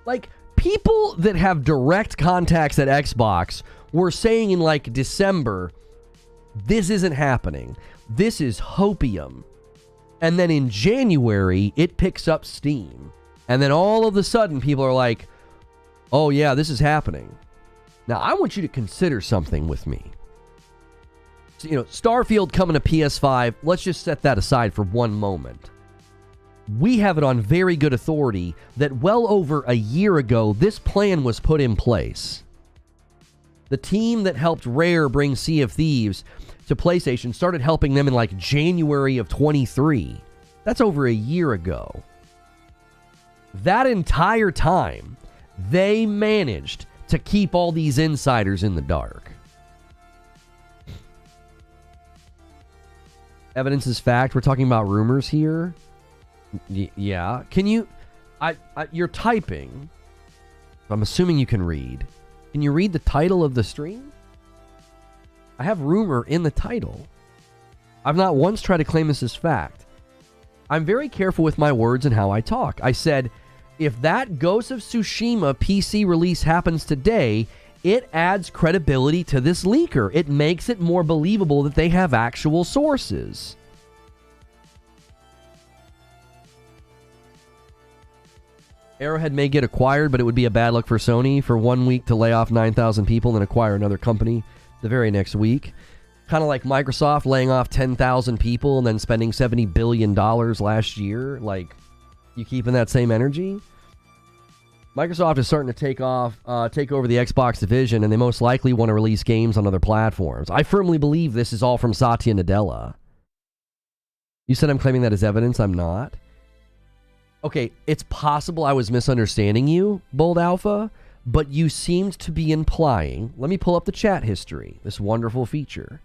Like, people that have direct contacts at Xbox were saying in, like, December, this isn't happening. This is hopium. And then in January, it picks up steam. And then all of a sudden, people are like, oh yeah, this is happening. Now, I want you to consider something with me. So, Starfield coming to PS5, let's just set that aside for one moment. We have it on very good authority that well over a year ago, this plan was put in place. The team that helped Rare bring Sea of Thieves to PlayStation started helping them in like January of 23. That's over a year ago. That entire time, they managed to keep all these insiders in the dark. Evidence is fact. We're talking about rumors here. Yeah. Can you... you're typing. I'm assuming you can read. Can you read the title of the stream? I have rumor in the title. I've not once tried to claim this as fact. I'm very careful with my words and how I talk. I said, if that Ghost of Tsushima PC release happens today, it adds credibility to this leaker. It makes it more believable that they have actual sources. Arrowhead may get acquired, but it would be a bad look for Sony for 1 week to lay off 9,000 people and then acquire another company the very next week. Kind of like Microsoft laying off 10,000 people and then spending $70 billion last year. Like, you keeping that same energy? Microsoft is starting to take over the Xbox division, and they most likely want to release games on other platforms. I firmly believe this is all from Satya Nadella. You said I'm claiming that as evidence. I'm not. Okay, it's possible I was misunderstanding you, Bold Alpha, but you seemed to be implying... Let me pull up the chat history, this wonderful feature.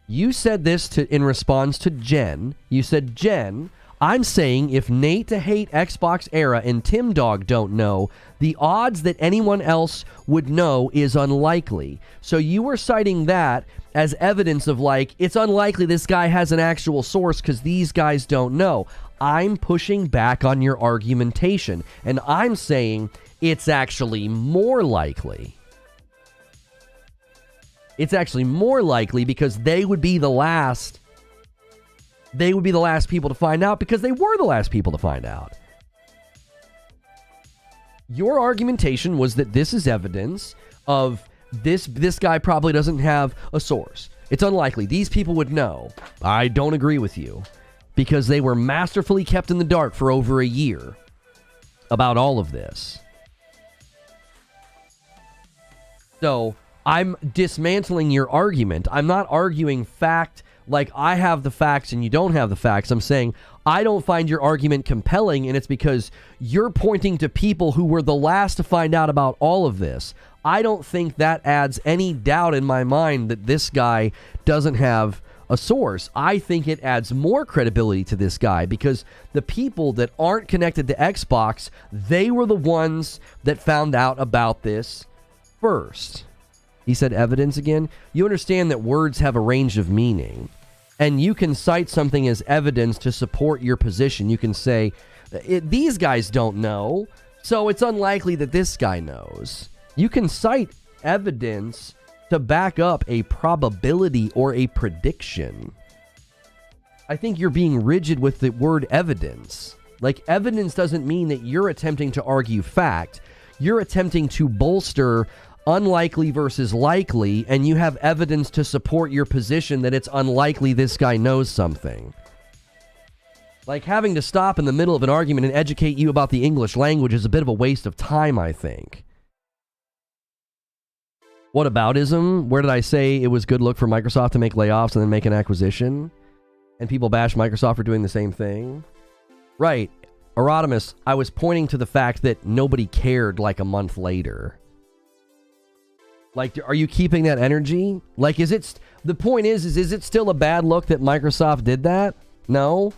You said this in response to Jen. You said, Jen, I'm saying if Nate to Hate Xbox Era and Tim Dog don't know, the odds that anyone else would know is unlikely. So you were citing that as evidence of like, it's unlikely this guy has an actual source because these guys don't know. I'm pushing back on your argumentation, and I'm saying it's actually more likely. It's actually more likely because they would be the last. They would be the last people to find out because they were the last people to find out. Your argumentation was that this is evidence of this guy probably doesn't have a source. It's unlikely. These people would know. I don't agree with you because they were masterfully kept in the dark for over a year about all of this. So I'm dismantling your argument. I'm not arguing fact like I have the facts and you don't have the facts. I'm saying I don't find your argument compelling, and it's because you're pointing to people who were the last to find out about all of this. I don't think that adds any doubt in my mind that this guy doesn't have a source. I think it adds more credibility to this guy because the people that aren't connected to Xbox, they were the ones that found out about this first. He said evidence again. You understand that words have a range of meaning, and you can cite something as evidence to support your position. You can say, these guys don't know, so it's unlikely that this guy knows. You can cite evidence to back up a probability or a prediction. I think you're being rigid with the word evidence. Like, evidence doesn't mean that you're attempting to argue fact. You're attempting to bolster unlikely versus likely, and you have evidence to support your position that it's unlikely this guy knows something. Like, having to stop in the middle of an argument and educate you about the English language is a bit of a waste of time, I think. Whataboutism? Where did I say it was good look for Microsoft to make layoffs and then make an acquisition? And people bash Microsoft for doing the same thing? Right. Erotimus, I was pointing to the fact that nobody cared like a month later. Like, are you keeping that energy? Like, the point is it still a bad look that Microsoft did that? No?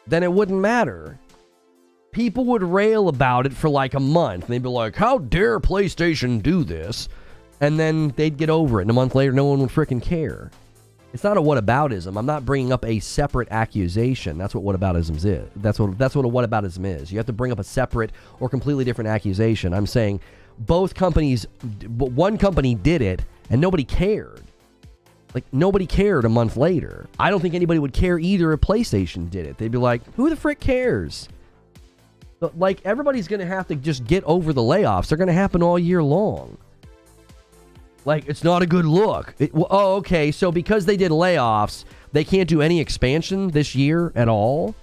Then it wouldn't matter. People would rail about it for like a month. They'd be like, how dare PlayStation do this? And then they'd get over it. And a month later, no one would freaking care. It's not a whataboutism. I'm not bringing up a separate accusation. That's what whataboutism is. That's what a whataboutism is. You have to bring up a separate or completely different accusation. I'm saying both companies, one company did it and nobody cared. Like, nobody cared a month later. I don't think anybody would care either if PlayStation did it. They'd be like, who the frick cares? But, like, everybody's going to have to just get over the layoffs. They're going to happen all year long. Like, it's not a good look. Okay, so because they did layoffs, they can't do any expansion this year at all?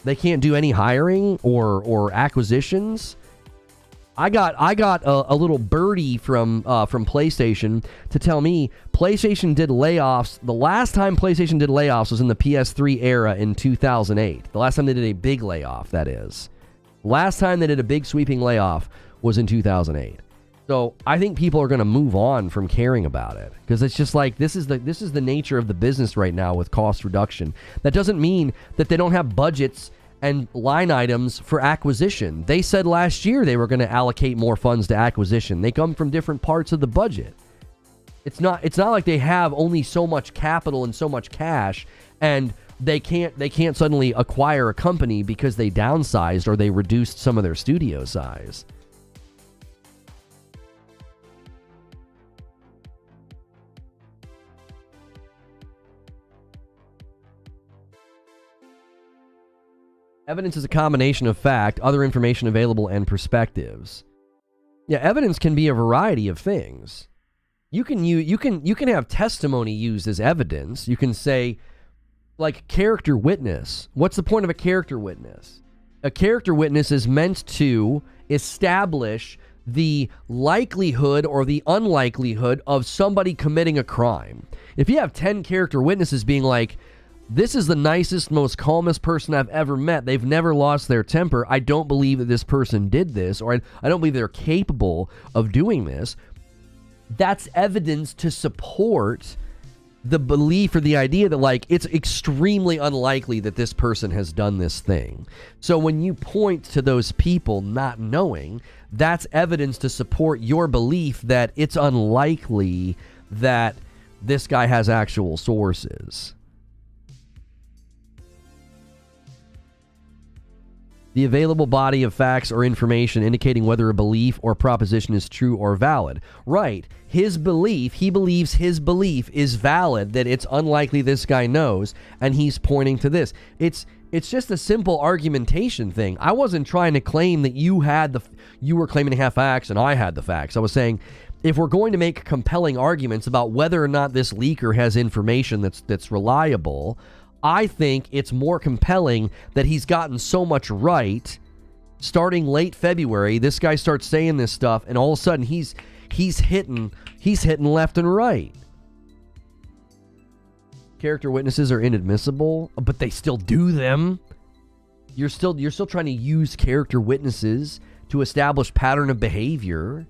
They can't do any hiring or acquisitions? I got a little birdie from PlayStation to tell me PlayStation did layoffs. The last time PlayStation did layoffs was in the PS3 era in 2008. The last time they did a big layoff, that is. Last time they did a big sweeping layoff was in 2008. So I think people are going to move on from caring about it because it's just like this is the nature of the business right now with cost reduction. That doesn't mean that they don't have budgets and line items for acquisition. They said last year they were going to allocate more funds to acquisition. They come from different parts of the budget. It's not like they have only so much capital and so much cash and they can't suddenly acquire a company because they downsized or they reduced some of their studio size. Evidence is a combination of fact, other information available, and perspectives. Yeah, evidence can be a variety of things. You can have testimony used as evidence. You can say, like, character witness. What's the point of a character witness? A character witness is meant to establish the likelihood or the unlikelihood of somebody committing a crime. If you have 10 character witnesses being like, this is the nicest, most calmest person I've ever met. They've never lost their temper. I don't believe that this person did this, or I don't believe they're capable of doing this. That's evidence to support the belief or the idea that, like, it's extremely unlikely that this person has done this thing. So when you point to those people not knowing, that's evidence to support your belief that it's unlikely that this guy has actual sources. The available body of facts or information indicating whether a belief or proposition is true or valid. Right. His belief, he believes his belief is valid, that it's unlikely this guy knows, and he's pointing to this. It's just a simple argumentation thing. I wasn't trying to claim that you were claiming to have facts and I had the facts. I was saying, if we're going to make compelling arguments about whether or not this leaker has information that's reliable, I think it's more compelling that he's gotten so much right. Starting late February, this guy starts saying this stuff, and all of a sudden he's hitting left and right. Character witnesses are inadmissible, but they still do them. You're still trying to use character witnesses to establish pattern of behavior.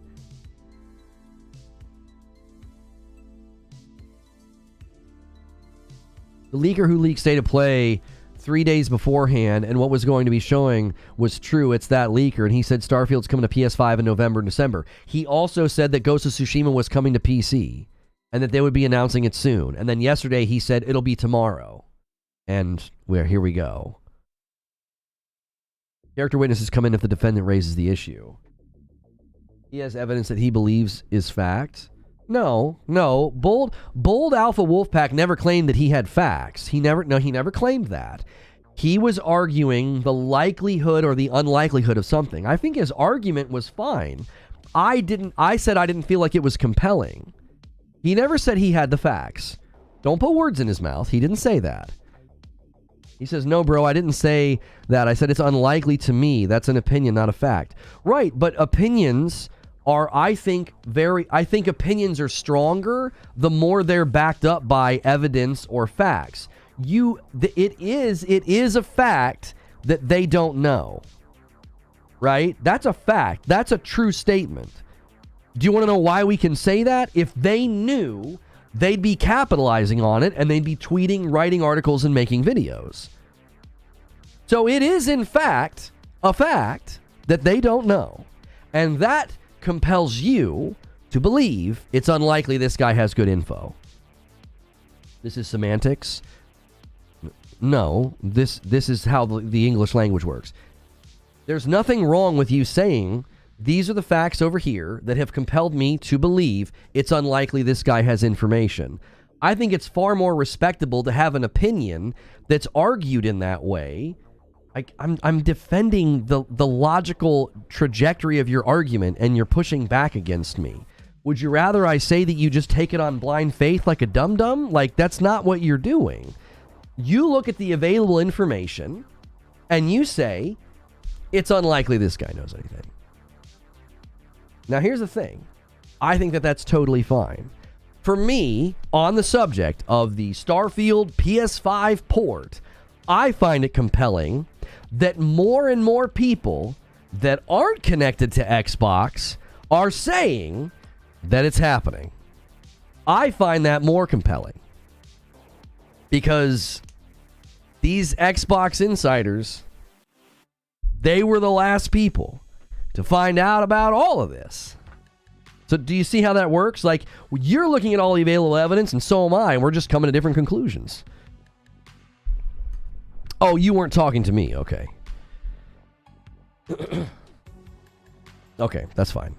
The leaker who leaked State of Play 3 days beforehand and what was going to be showing was true. It's that leaker. And he said Starfield's coming to PS5 in November and December. He also said that Ghost of Tsushima was coming to PC and that they would be announcing it soon. And then yesterday he said it'll be tomorrow. And here we go. Character witnesses come in if the defendant raises the issue. He has evidence that he believes is fact. No. Bold Alpha Wolfpack never claimed that he had facts. He never claimed that. He was arguing the likelihood or the unlikelihood of something. I think his argument was fine. I said I didn't feel like it was compelling. He never said he had the facts. Don't put words in his mouth. He didn't say that. He says, no, bro, I didn't say that. I said it's unlikely to me. That's an opinion, not a fact. Right, but opinions are, I think opinions are stronger the more they're backed up by evidence or facts. It is a fact that they don't know. Right? That's a fact. That's a true statement. Do you want to know why we can say that? If they knew, they'd be capitalizing on it and they'd be tweeting, writing articles, and making videos. So it is, in fact, a fact that they don't know. And that compels you to believe it's unlikely this guy has good info. This is semantics. No, this is how the English language works. There's nothing wrong with you saying, these are the facts over here that have compelled me to believe it's unlikely this guy has information. I think it's far more respectable to have an opinion that's argued in that way. I'm defending the logical trajectory of your argument, and you're pushing back against me. Would you rather I say that you just take it on blind faith like a dum-dum? Like, that's not what you're doing. You look at the available information, and you say, it's unlikely this guy knows anything. Now, here's the thing. I think that that's totally fine. For me, on the subject of the Starfield PS5 port, I find it compelling that more and more people that aren't connected to Xbox are saying that it's happening. I find that more compelling because these Xbox insiders, they were the last people to find out about all of this. So do you see how that works? Like, you're looking at all the available evidence, and so am I, and we're just coming to different conclusions. Oh, you weren't talking to me. Okay. Okay, that's fine.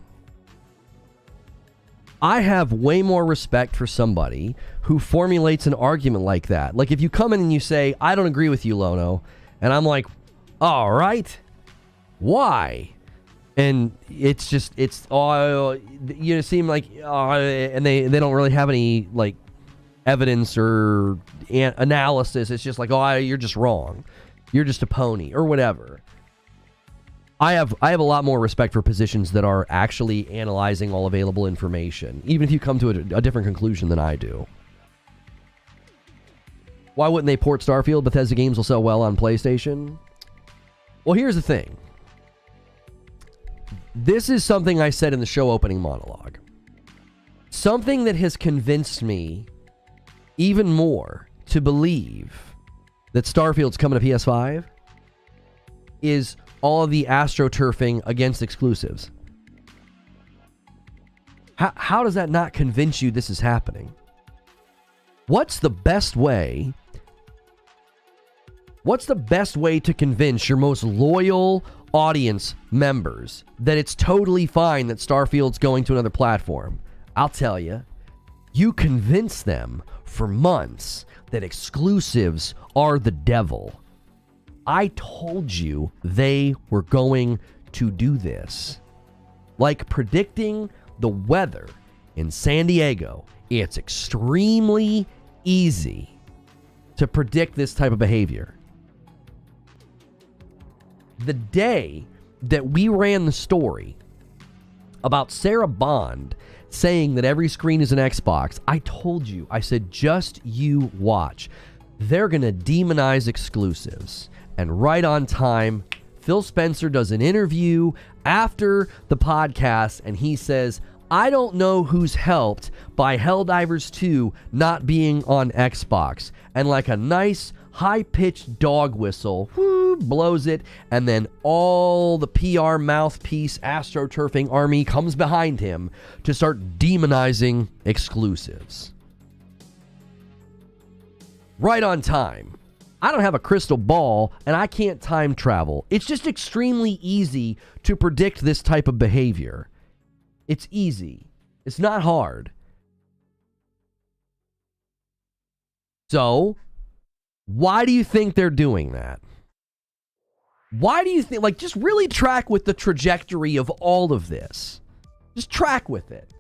I have way more respect for somebody who formulates an argument like that. Like, if you come in and you say, I don't agree with you, Lono, and I'm like, all right, why? And it's just, you seem like, and they don't really have any, like, evidence or analysis. It's just like, oh, you're just wrong. You're just a pony or whatever. I have a lot more respect for positions that are actually analyzing all available information, even if you come to a different conclusion than I do. Why wouldn't they port Starfield? Bethesda games will sell well on PlayStation. Well, here's the thing. This is something I said in the show opening monologue. Something that has convinced me even more to believe that Starfield's coming to PS5 is all of the astroturfing against exclusives. How does that not convince you this is happening? What's the best way to convince your most loyal audience members that it's totally fine that Starfield's going to another platform? I'll tell you. You convince them for months that exclusives are the devil. I told you they were going to do this. Like predicting the weather in San Diego, it's extremely easy to predict this type of behavior. The day that we ran the story about Sarah Bond saying that every screen is an Xbox, I told you, I said, just you watch. They're going to demonize exclusives. And right on time, Phil Spencer does an interview after the podcast, and he says, I don't know who's helped by Helldivers 2 not being on Xbox. And like a nice high-pitched dog whistle, whoo, blows it, and then all the PR mouthpiece astroturfing army comes behind him to start demonizing exclusives. Right on time. I don't have a crystal ball, and I can't time travel. It's just extremely easy to predict this type of behavior. It's easy. It's not hard. So, why do you think they're doing that? Why do you think, like, just really track with the trajectory of all of this. Just track with it.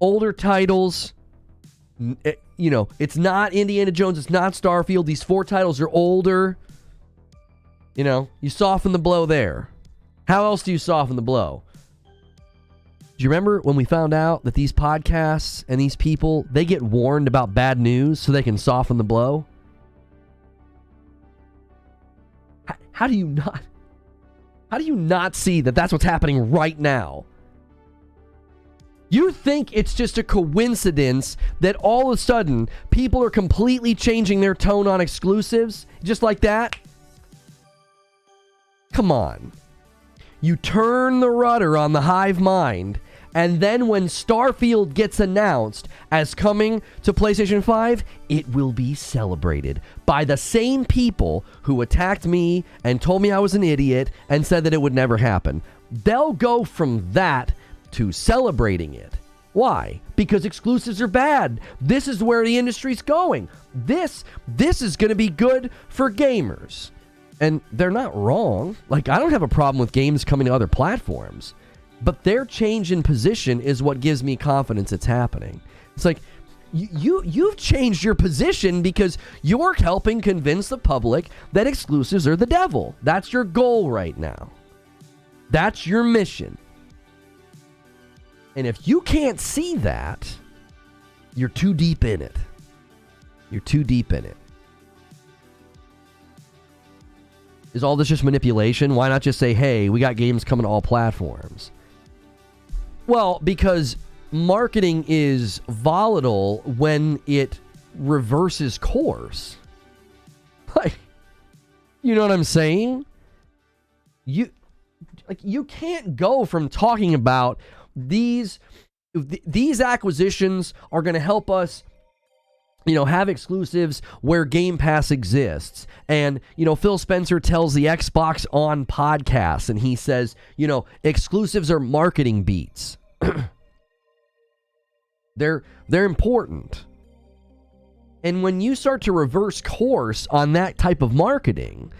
Older titles, you know, it's not Indiana Jones, it's not Starfield. These 4 titles are older. You know, you soften the blow there. How else do you soften the blow? Do you remember when we found out that these podcasts and these people, they get warned about bad news so they can soften the blow? How do you not see that that's what's happening right now? You think it's just a coincidence that all of a sudden people are completely changing their tone on exclusives just like that? Come on. You turn the rudder on the hive mind, and then when Starfield gets announced as coming to PlayStation 5, it will be celebrated by the same people who attacked me and told me I was an idiot and said that it would never happen. They'll go from that to celebrating it. Why? Because exclusives are bad. This is where the industry's going. This is going to be good for gamers. And they're not wrong. Like, I don't have a problem with games coming to other platforms. But their change in position is what gives me confidence it's happening. It's like, you've changed your position because you're helping convince the public that exclusives are the devil. That's your goal right now. That's your mission. And if you can't see that, you're too deep in it. You're too deep in it. Is all this just manipulation? Why not just say, hey, we got games coming to all platforms? Well, because marketing is volatile when it reverses course. Like, you know what I'm saying? You can't go from talking about these acquisitions are going to help us, have exclusives where Game Pass exists. And, Phil Spencer tells the Xbox On podcast, and he says, exclusives are marketing beats. They're important. And when you start to reverse course on that type of marketing,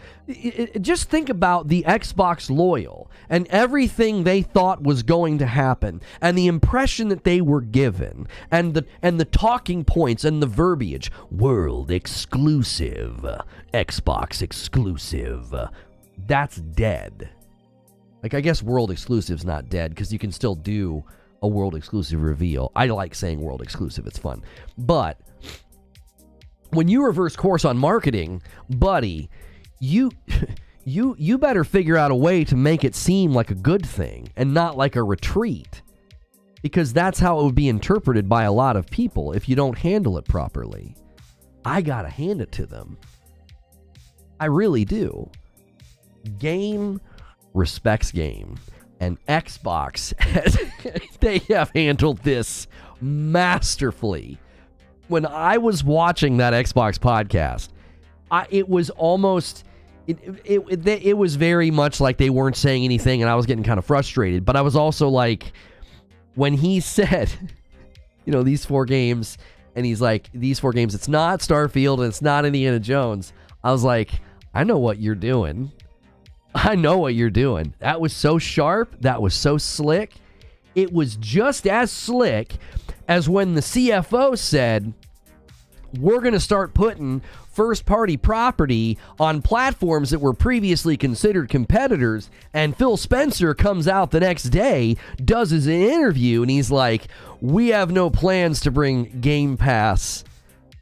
just think about the Xbox loyal and everything they thought was going to happen and the impression that they were given and the talking points and the verbiage. World exclusive, Xbox exclusive. That's dead. Like, I guess world exclusive's not dead because you can still do a world exclusive reveal. I like saying world exclusive. It's fun. But when you reverse course on marketing, buddy, you better figure out a way to make it seem like a good thing and not like a retreat. Because that's how it would be interpreted by a lot of people if you don't handle it properly. I gotta hand it to them. I really do. Game respects game. And Xbox, they have handled this masterfully. When I was watching that Xbox podcast, it was almost, it was very much like they weren't saying anything, and I was getting kind of frustrated. But I was also like, when he said, these 4 games, and he's like, these 4 games, it's not Starfield and it's not Indiana Jones. I was like, I know what you're doing. I know what you're doing. That was so sharp. That was so slick. It was just as slick as when the CFO said, we're going to start putting first-party property on platforms that were previously considered competitors, and Phil Spencer comes out the next day, does his interview, and he's like, we have no plans to bring Game Pass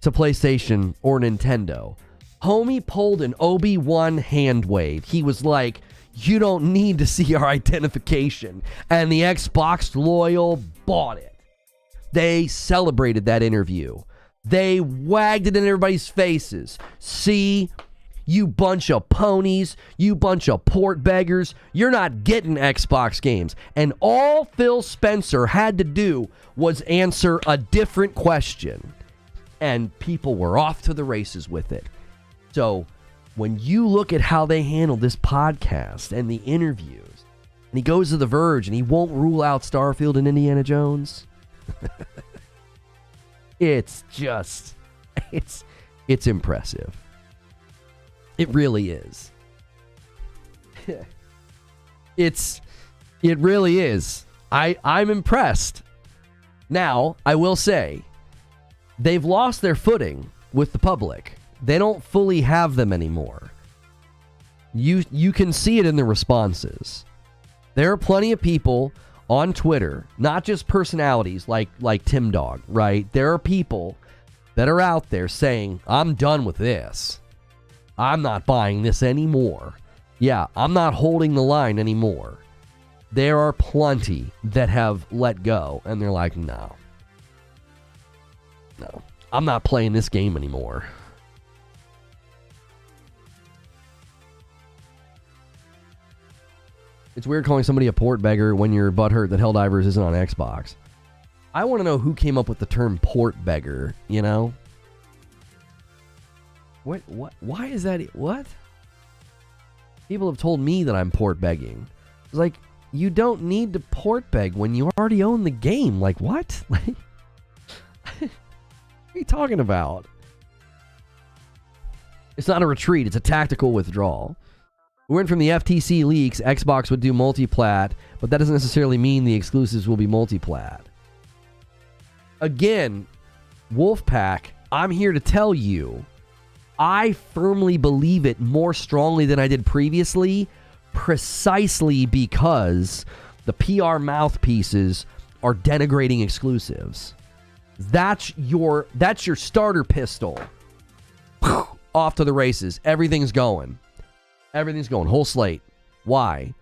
to PlayStation or Nintendo. Homie pulled an Obi-Wan hand wave. He was like, you don't need to see our identification. And the Xbox loyal bought it. They celebrated that interview. They wagged it in everybody's faces. See, you bunch of ponies, you bunch of port beggars, you're not getting Xbox games. And all Phil Spencer had to do was answer a different question. And people were off to the races with it. So when you look at how they handled this podcast and the interviews, and he goes to The Verge and he won't rule out Starfield and Indiana Jones, it's just, it's impressive. It really is. It really is. I'm impressed. Now, I will say, they've lost their footing with the public. They don't fully have them anymore. You can see it in the responses. There are plenty of people on Twitter, not just personalities like Tim Dog, right? There are people that are out there saying, I'm done with this. I'm not buying this anymore. Yeah, I'm not holding the line anymore. There are plenty that have let go, and they're like, no, I'm not playing this game anymore. It's weird calling somebody a port beggar when you're butthurt that Helldivers isn't on Xbox. I want to know who came up with the term port beggar, What? Why is that? What? People have told me that I'm port begging. It's like, you don't need to port beg when you already own the game. Like, what? Like, what are you talking about? It's not a retreat. It's a tactical withdrawal. We went from the FTC leaks, Xbox would do multiplat, but that doesn't necessarily mean the exclusives will be multiplat. Again, Wolfpack, I'm here to tell you, I firmly believe it more strongly than I did previously, precisely because the PR mouthpieces are denigrating exclusives. That's your starter pistol. Off to the races. Everything's going. Whole slate. Why?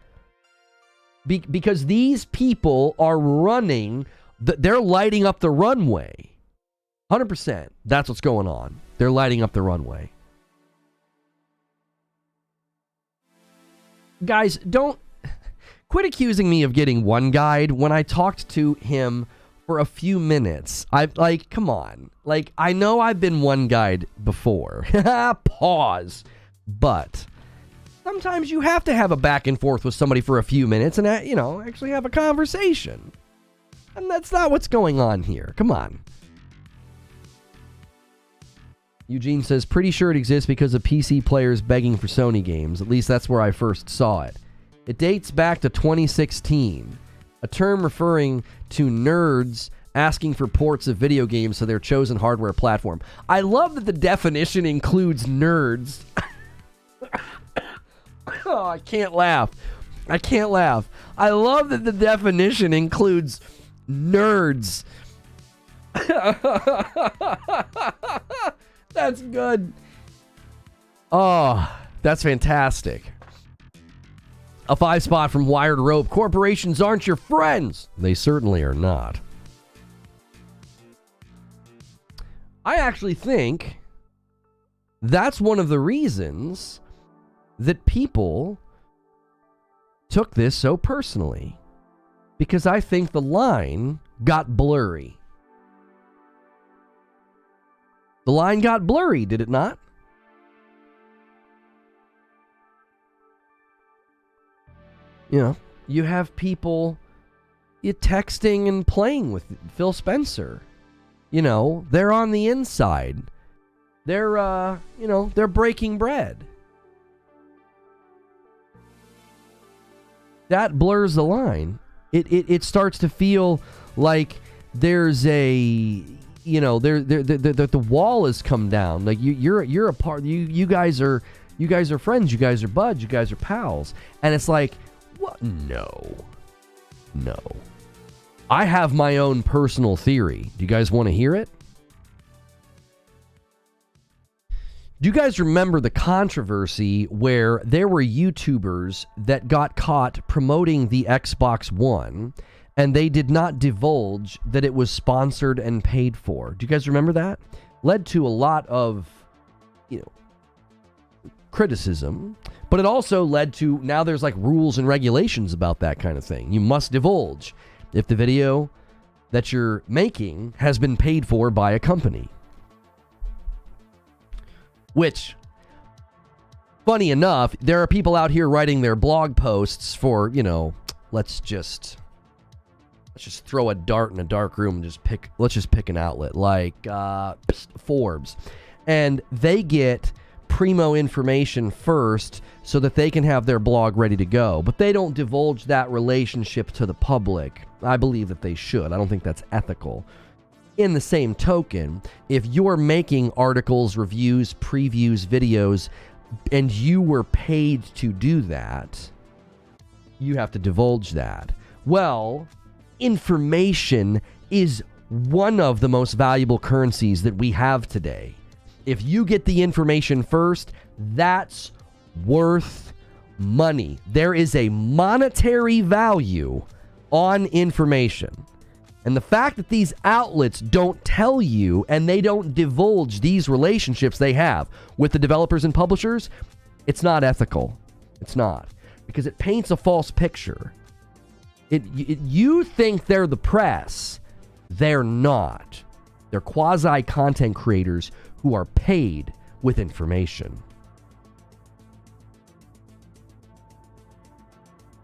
Because these people are running. They're lighting up the runway. 100%. That's what's going on. They're lighting up the runway. Guys, don't quit accusing me of getting one guide when I talked to him for a few minutes. Come on. Like, I know I've been one guide before. Pause. But sometimes you have to have a back and forth with somebody for a few minutes and, actually have a conversation. And that's not what's going on here. Come on. Eugene says, pretty sure it exists because of PC players begging for Sony games. At least that's where I first saw it. It dates back to 2016. A term referring to nerds asking for ports of video games to their chosen hardware platform. I love that the definition includes nerds. Oh, I can't laugh. I love that the definition includes nerds. That's good. Oh, that's fantastic. A 5 spot from Wired Rope. Corporations aren't your friends. They certainly are not. I actually think that's one of the reasons that people took this so personally. Because I think the line got blurry. The line got blurry, did it not? You have people texting and playing with Phil Spencer. They're on the inside. They're breaking bread. That blurs the line. It starts to feel like there's a the wall has come down. Like you're a part. You guys are friends. You guys are buds. You guys are pals. And it's like, what? No. I have my own personal theory. Do you guys want to hear it? Do you guys remember the controversy where there were YouTubers that got caught promoting the Xbox One and they did not divulge that it was sponsored and paid for? Do you guys remember that? Led to a lot of, criticism, but it also led to, now there's like rules and regulations about that kind of thing. You must divulge if the video that you're making has been paid for by a company. Which, funny enough, there are people out here writing their blog posts for, let's just throw a dart in a dark room and let's just pick an outlet like Forbes. And they get primo information first so that they can have their blog ready to go. But they don't divulge that relationship to the public. I believe that they should. I don't think that's ethical. In the same token, if you're making articles, reviews, previews, videos, and you were paid to do that, you have to divulge that. Well, information is one of the most valuable currencies that we have today. If you get the information first, that's worth money. There is a monetary value on information. And the fact that these outlets don't tell you and they don't divulge these relationships they have with the developers and publishers, it's not ethical. It's not. Because it paints a false picture. You think they're the press. They're not. They're quasi-content creators who are paid with information.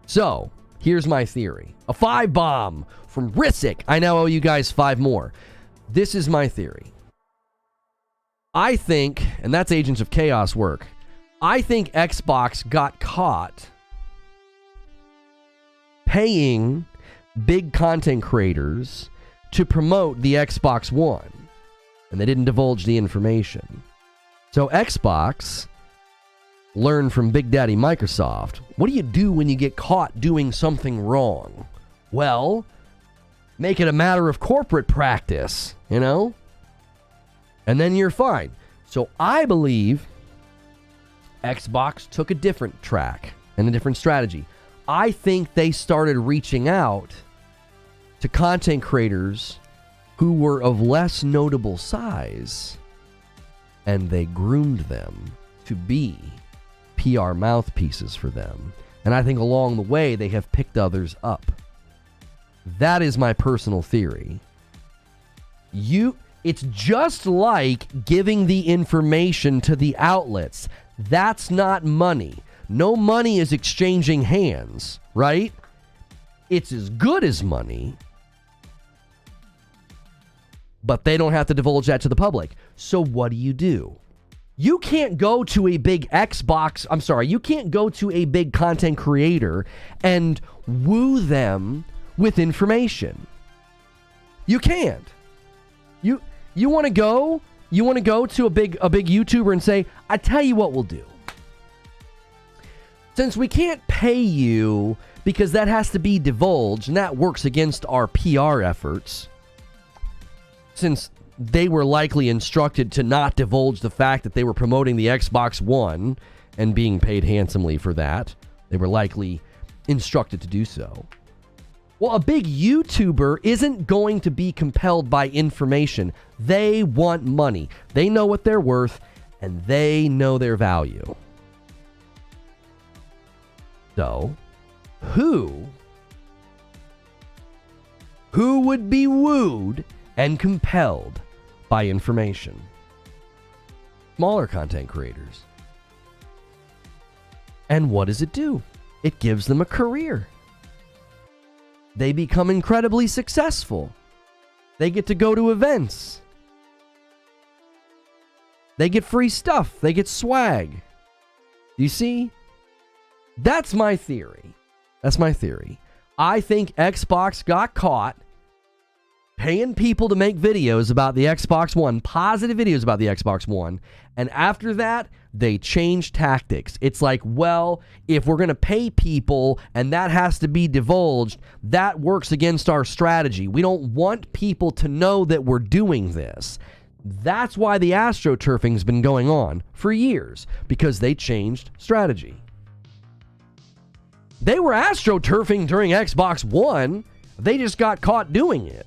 So, Here's my theory. A 5 bomb from Rissick. I now owe you guys 5 more. This is my theory. I think, and that's Agents of Chaos work, I think Xbox got caught paying big content creators to promote the Xbox One, and they didn't divulge the information. So Xbox learned from Big Daddy Microsoft, what do you do when you get caught doing something wrong? Well, make it a matter of corporate practice, you know? And then you're fine. So I believe Xbox took a different track and a different strategy. I think they started reaching out to content creators who were of less notable size, and they groomed them to be PR mouthpieces for them. And I think along the way, they have picked others up. That is my personal theory. It's just like giving the information to the outlets. That's not money. No money is exchanging hands, right? It's as good as money, but they don't have to divulge that to the public. So what do? You can't go to a big you can't go to a big content creator and woo them with information. You can't. You want to go to a big YouTuber and say, I tell you what we'll do. Since we can't pay you because that has to be divulged and that works against our PR efforts, since they were likely instructed to not divulge the fact that they were promoting the Xbox One and being paid handsomely for that, they were likely instructed to do so. Well, a big YouTuber isn't going to be compelled by information. They want money. They know what they're worth, and they know their value. So, who would be wooed and compelled by information? Smaller content creators. And what does it do? It gives them a career. They become incredibly successful. They get to go to events. They get free stuff. They get swag. You see? That's my theory. I think Xbox got caught paying people to make videos about the Xbox One, positive videos about the Xbox One, and after that, they changed tactics. It's like, well, if we're going to pay people and that has to be divulged, that works against our strategy. We don't want people to know that we're doing this. That's why the astroturfing's been going on for years, because they changed strategy. They were astroturfing during Xbox One. They just got caught doing it.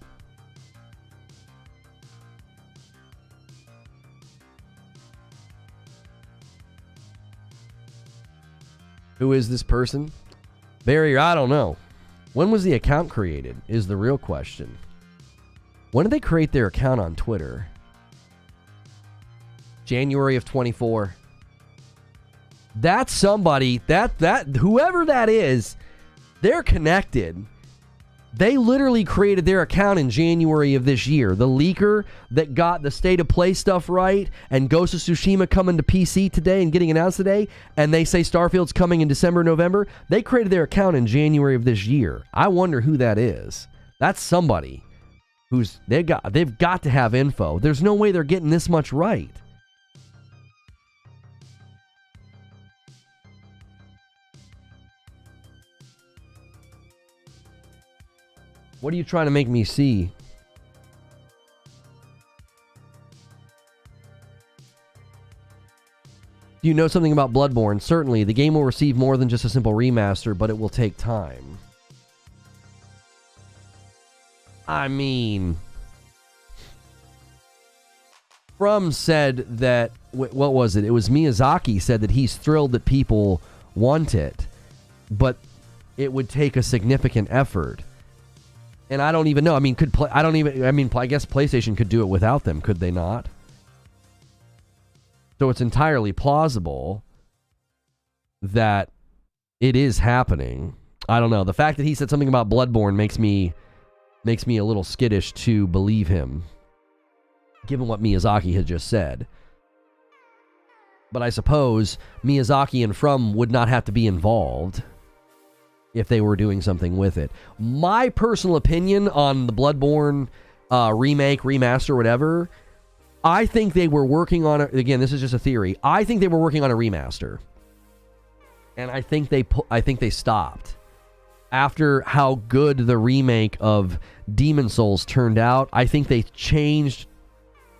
Who is this person? Barrier, I don't know. When was the account created is the real question. When did they create their account on Twitter? January of 24. That's somebody, whoever that is, they're connected. They literally created their account in January of this year. The leaker that got the State of Play stuff right and Ghost of Tsushima coming to PC today and getting announced today, and they say Starfield's coming in December, November, they created their account in January of this year. I wonder who that is. That's somebody they've got to have info. There's no way they're getting this much right. What are you trying to make me see? Do you know something about Bloodborne? Certainly, the game will receive more than just a simple remaster, but it will take time. I mean, From said that, what was it? It was Miyazaki said that he's thrilled that people want it, but it would take a significant effort. And I don't even know. I mean, I guess PlayStation could do it without them, could they not? So it's entirely plausible that it is happening. I don't know. The fact that he said something about Bloodborne makes me a little skittish to believe him, given what Miyazaki had just said. But I suppose Miyazaki and From would not have to be involved if they were doing something with it. My personal opinion on the Bloodborne remake, remaster, whatever, I think they were working on it. Again, this is just a theory. I think they were working on a remaster. And I think they stopped. After how good the remake of Demon Souls turned out, I think they changed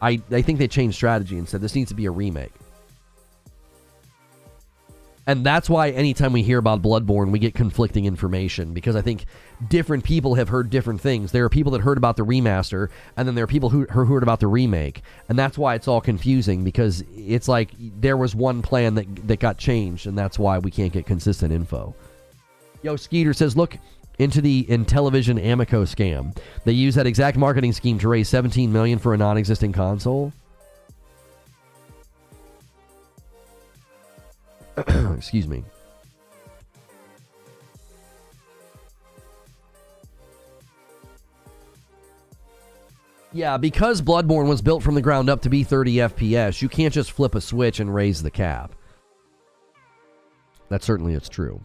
strategy and said this needs to be a remake. And that's why anytime we hear about Bloodborne, we get conflicting information, because I think different people have heard different things. There are people that heard about the remaster, and then there are people who heard about the remake. And that's why it's all confusing, because it's like there was one plan that got changed, and that's why we can't get consistent info. Yo, Skeeter says, look into the Intellivision Amico scam. They use that exact marketing scheme to raise $17 million for a non-existing console. Excuse me. Yeah, because Bloodborne was built from the ground up to be 30 FPS, you can't just flip a switch and raise the cap. That certainly is true.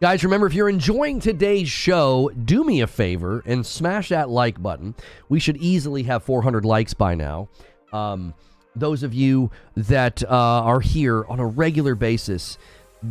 Guys, remember, if you're enjoying today's show, do me a favor and smash that like button. We should easily have 400 likes by now. Those of you that are here on a regular basis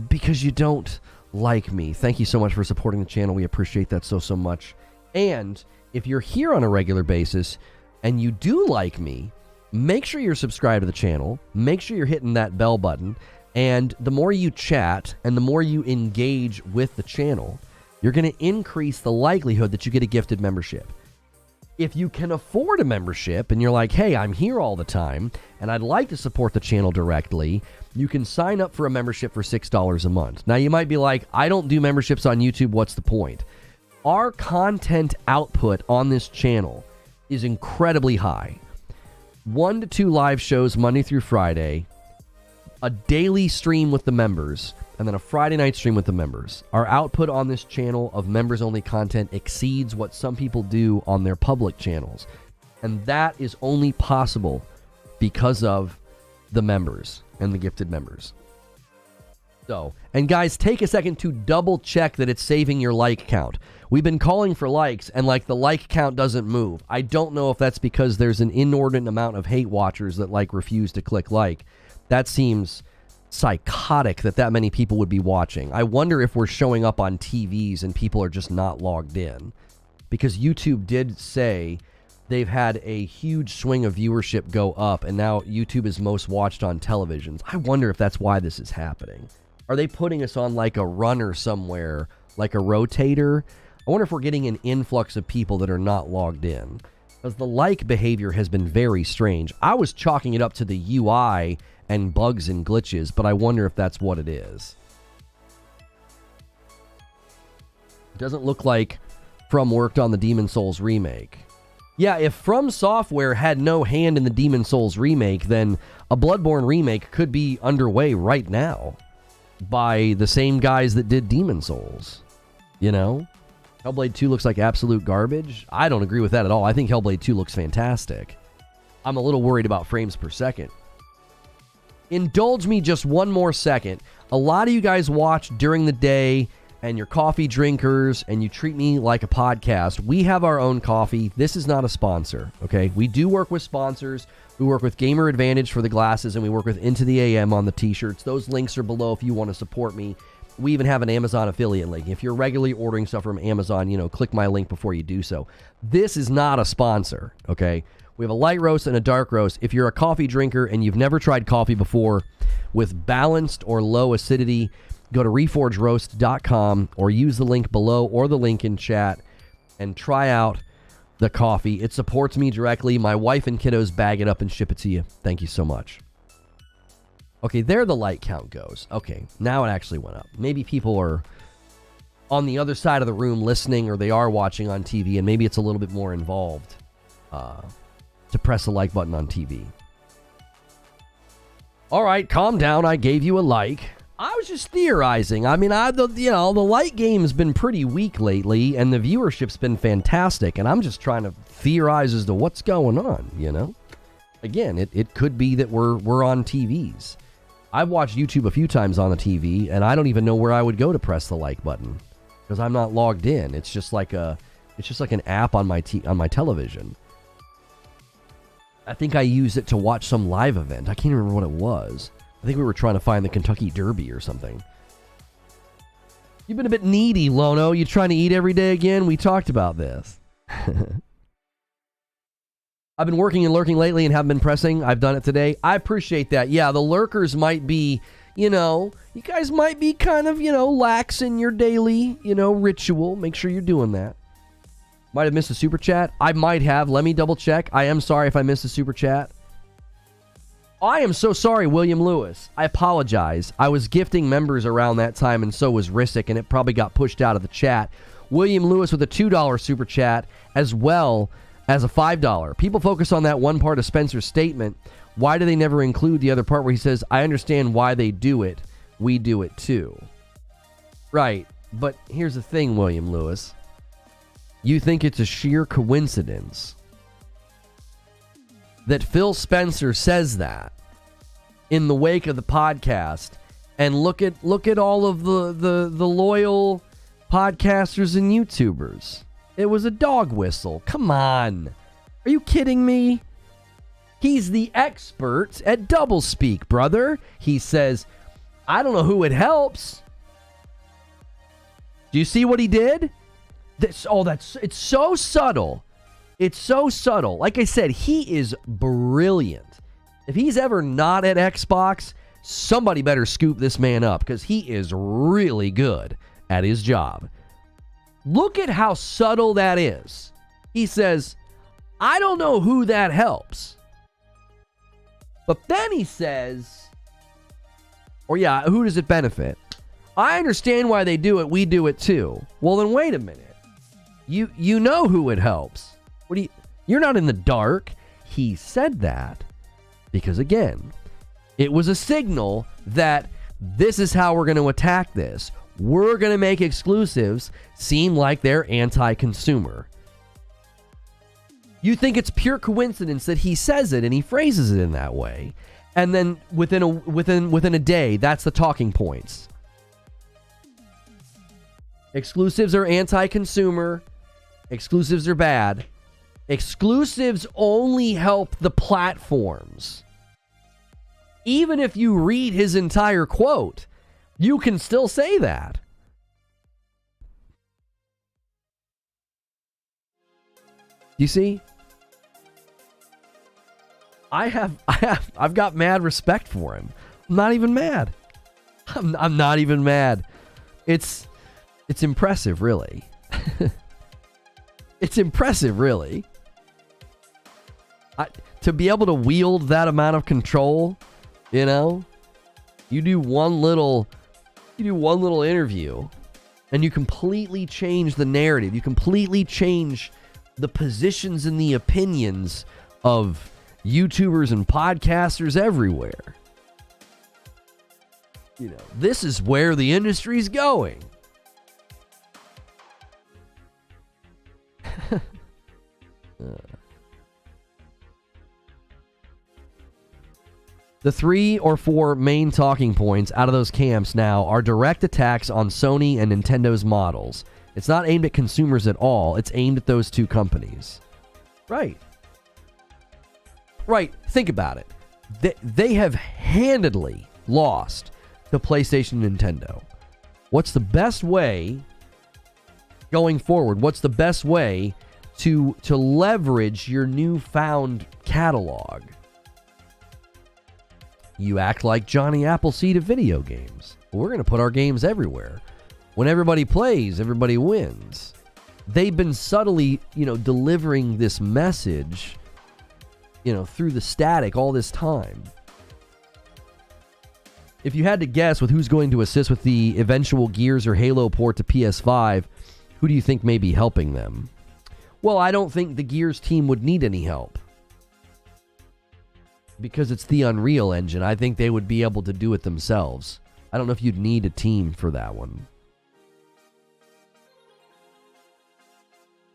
because you don't like me, thank you so much for supporting the channel. We appreciate that so much. And if you're here on a regular basis and you do like me, make sure you're subscribed to the channel. Make sure you're hitting that bell button. And the more you chat and the more you engage with the channel, you're going to increase the likelihood that you get a gifted membership. If you can afford a membership and you're like, hey, I'm here all the time and I'd like to support the channel directly, you can sign up for a membership for $6 a month. Now, you might be like, I don't do memberships on YouTube. What's the point? Our content output on this channel is incredibly high. 1 to 2 live shows Monday through Friday, a daily stream with the members, and then a Friday night stream with the members. Our output on this channel of members-only content exceeds what some people do on their public channels. And that is only possible because of the members and the gifted members. So, and guys, take a second to double check that it's saving your like count. We've been calling for likes, and like the like count doesn't move. I don't know if that's because there's an inordinate amount of hate watchers that refuse to click like. That seems psychotic that many people would be watching. I wonder if we're showing up on TVs and people are just not logged in, because YouTube did say they've had a huge swing of viewership go up, and now YouTube is most watched on televisions. I wonder if that's why this is happening. Are they putting us on like a runner somewhere, like a rotator? I wonder if we're getting an influx of people that are not logged in, because the like behavior has been very strange. I was chalking it up to the UI and bugs and glitches, but I wonder if that's what it is. It doesn't look like From worked on the Demon Souls remake. Yeah, if From Software had no hand in the Demon Souls remake, then a Bloodborne remake could be underway right now by the same guys that did Demon Souls. You know? Hellblade 2 looks like absolute garbage. I don't agree with that at all. I think Hellblade 2 looks fantastic. I'm a little worried about frames per second. Indulge me just one more second. A lot of you guys watch during the day and you're coffee drinkers and you treat me like a podcast. We have our own coffee. This is not a sponsor, okay? We do work with sponsors. We work with Gamer Advantage for the glasses, and we work with Into the AM on the t-shirts. Those links are below if you want to support me. We even have an Amazon affiliate link. If you're regularly ordering stuff from Amazon, click my link before you do so. This is not a sponsor, okay? We have a light roast and a dark roast. If you're a coffee drinker and you've never tried coffee before with balanced or low acidity, go to reforgeroast.com or use the link below or the link in chat and try out the coffee. It supports me directly. My wife and kiddos bag it up and ship it to you. Thank you so much. Okay, there the light count goes. Okay, now it actually went up. Maybe people are on the other side of the room listening, or they are watching on TV, and maybe it's a little bit more involved to press the like button on TV. All right, calm down. I gave you a like. I was just theorizing. I mean, the light game's been pretty weak lately, and the viewership's been fantastic, and I'm just trying to theorize as to what's going on, you know? Again, it could be that we're on TVs. I've watched YouTube a few times on the TV, and I don't even know where I would go to press the like button because I'm not logged in. It's just like an app on my television. I think I used it to watch some live event. I can't remember what it was. I think we were trying to find the Kentucky Derby or something. You've been a bit needy, Lono. You trying to eat every day again? We talked about this. I've been working and lurking lately and haven't been pressing. I've done it today. I appreciate that. Yeah, the lurkers might be, you guys might be kind of, lax in your daily, ritual. Make sure you're doing that. Might have missed a super chat. I might have. Let me double check. I am sorry if I missed a super chat. I am so sorry, William Lewis. I apologize. I was gifting members around that time, and so was Rissick, and it probably got pushed out of the chat. William Lewis with a $2 super chat, as well as a $5. People focus on that one part of Spencer's statement. Why do they never include the other part where he says, I understand why they do it. We do it too. Right. But here's the thing, William Lewis. You think it's a sheer coincidence that Phil Spencer says that in the wake of the podcast, and look at all of the loyal podcasters and YouTubers. It was a dog whistle. Come on. Are you kidding me? He's the expert at doublespeak, brother. He says, I don't know who it helps. Do you see what he did? It's so subtle. It's so subtle. Like I said, he is brilliant. If he's ever not at Xbox, somebody better scoop this man up because he is really good at his job. Look at how subtle that is. He says, I don't know who that helps. But then he says, who does it benefit? I understand why they do it. We do it too. Well, then wait a minute. You know who it helps. You're not in the dark. He said that because, again, it was a signal that this is how we're going to attack this. We're going to make exclusives seem like they're anti-consumer. You think it's pure coincidence that he says it and he phrases it in that way, and then within a day, that's the talking points. Exclusives are anti-consumer. Exclusives are bad. Exclusives only help the platforms. Even if you read his entire quote, you can still say that. You see? I've got mad respect for him. I'm not even mad. I'm not even mad. It's impressive, really. It's impressive, really. To be able to wield that amount of control, you do one little interview and you completely change the narrative. You completely change the positions and the opinions of YouTubers and podcasters everywhere. This is where the industry's going. The 3 or 4 main talking points out of those camps now are direct attacks on Sony and Nintendo's models. It's not aimed at consumers at all. It's aimed at those two companies. Right. Think about it. They have handedly lost to PlayStation and Nintendo. What's the best way going forward? What's the best way to leverage your newfound catalog? You act like Johnny Appleseed of video games. We're going to put our games everywhere. When everybody plays, everybody wins. They've been subtly, delivering this message, through the static all this time. If you had to guess with who's going to assist with the eventual Gears or Halo port to PS5, who do you think may be helping them? Well, I don't think the Gears team would need any help. Because it's the Unreal Engine, I think they would be able to do it themselves. I don't know if you'd need a team for that one.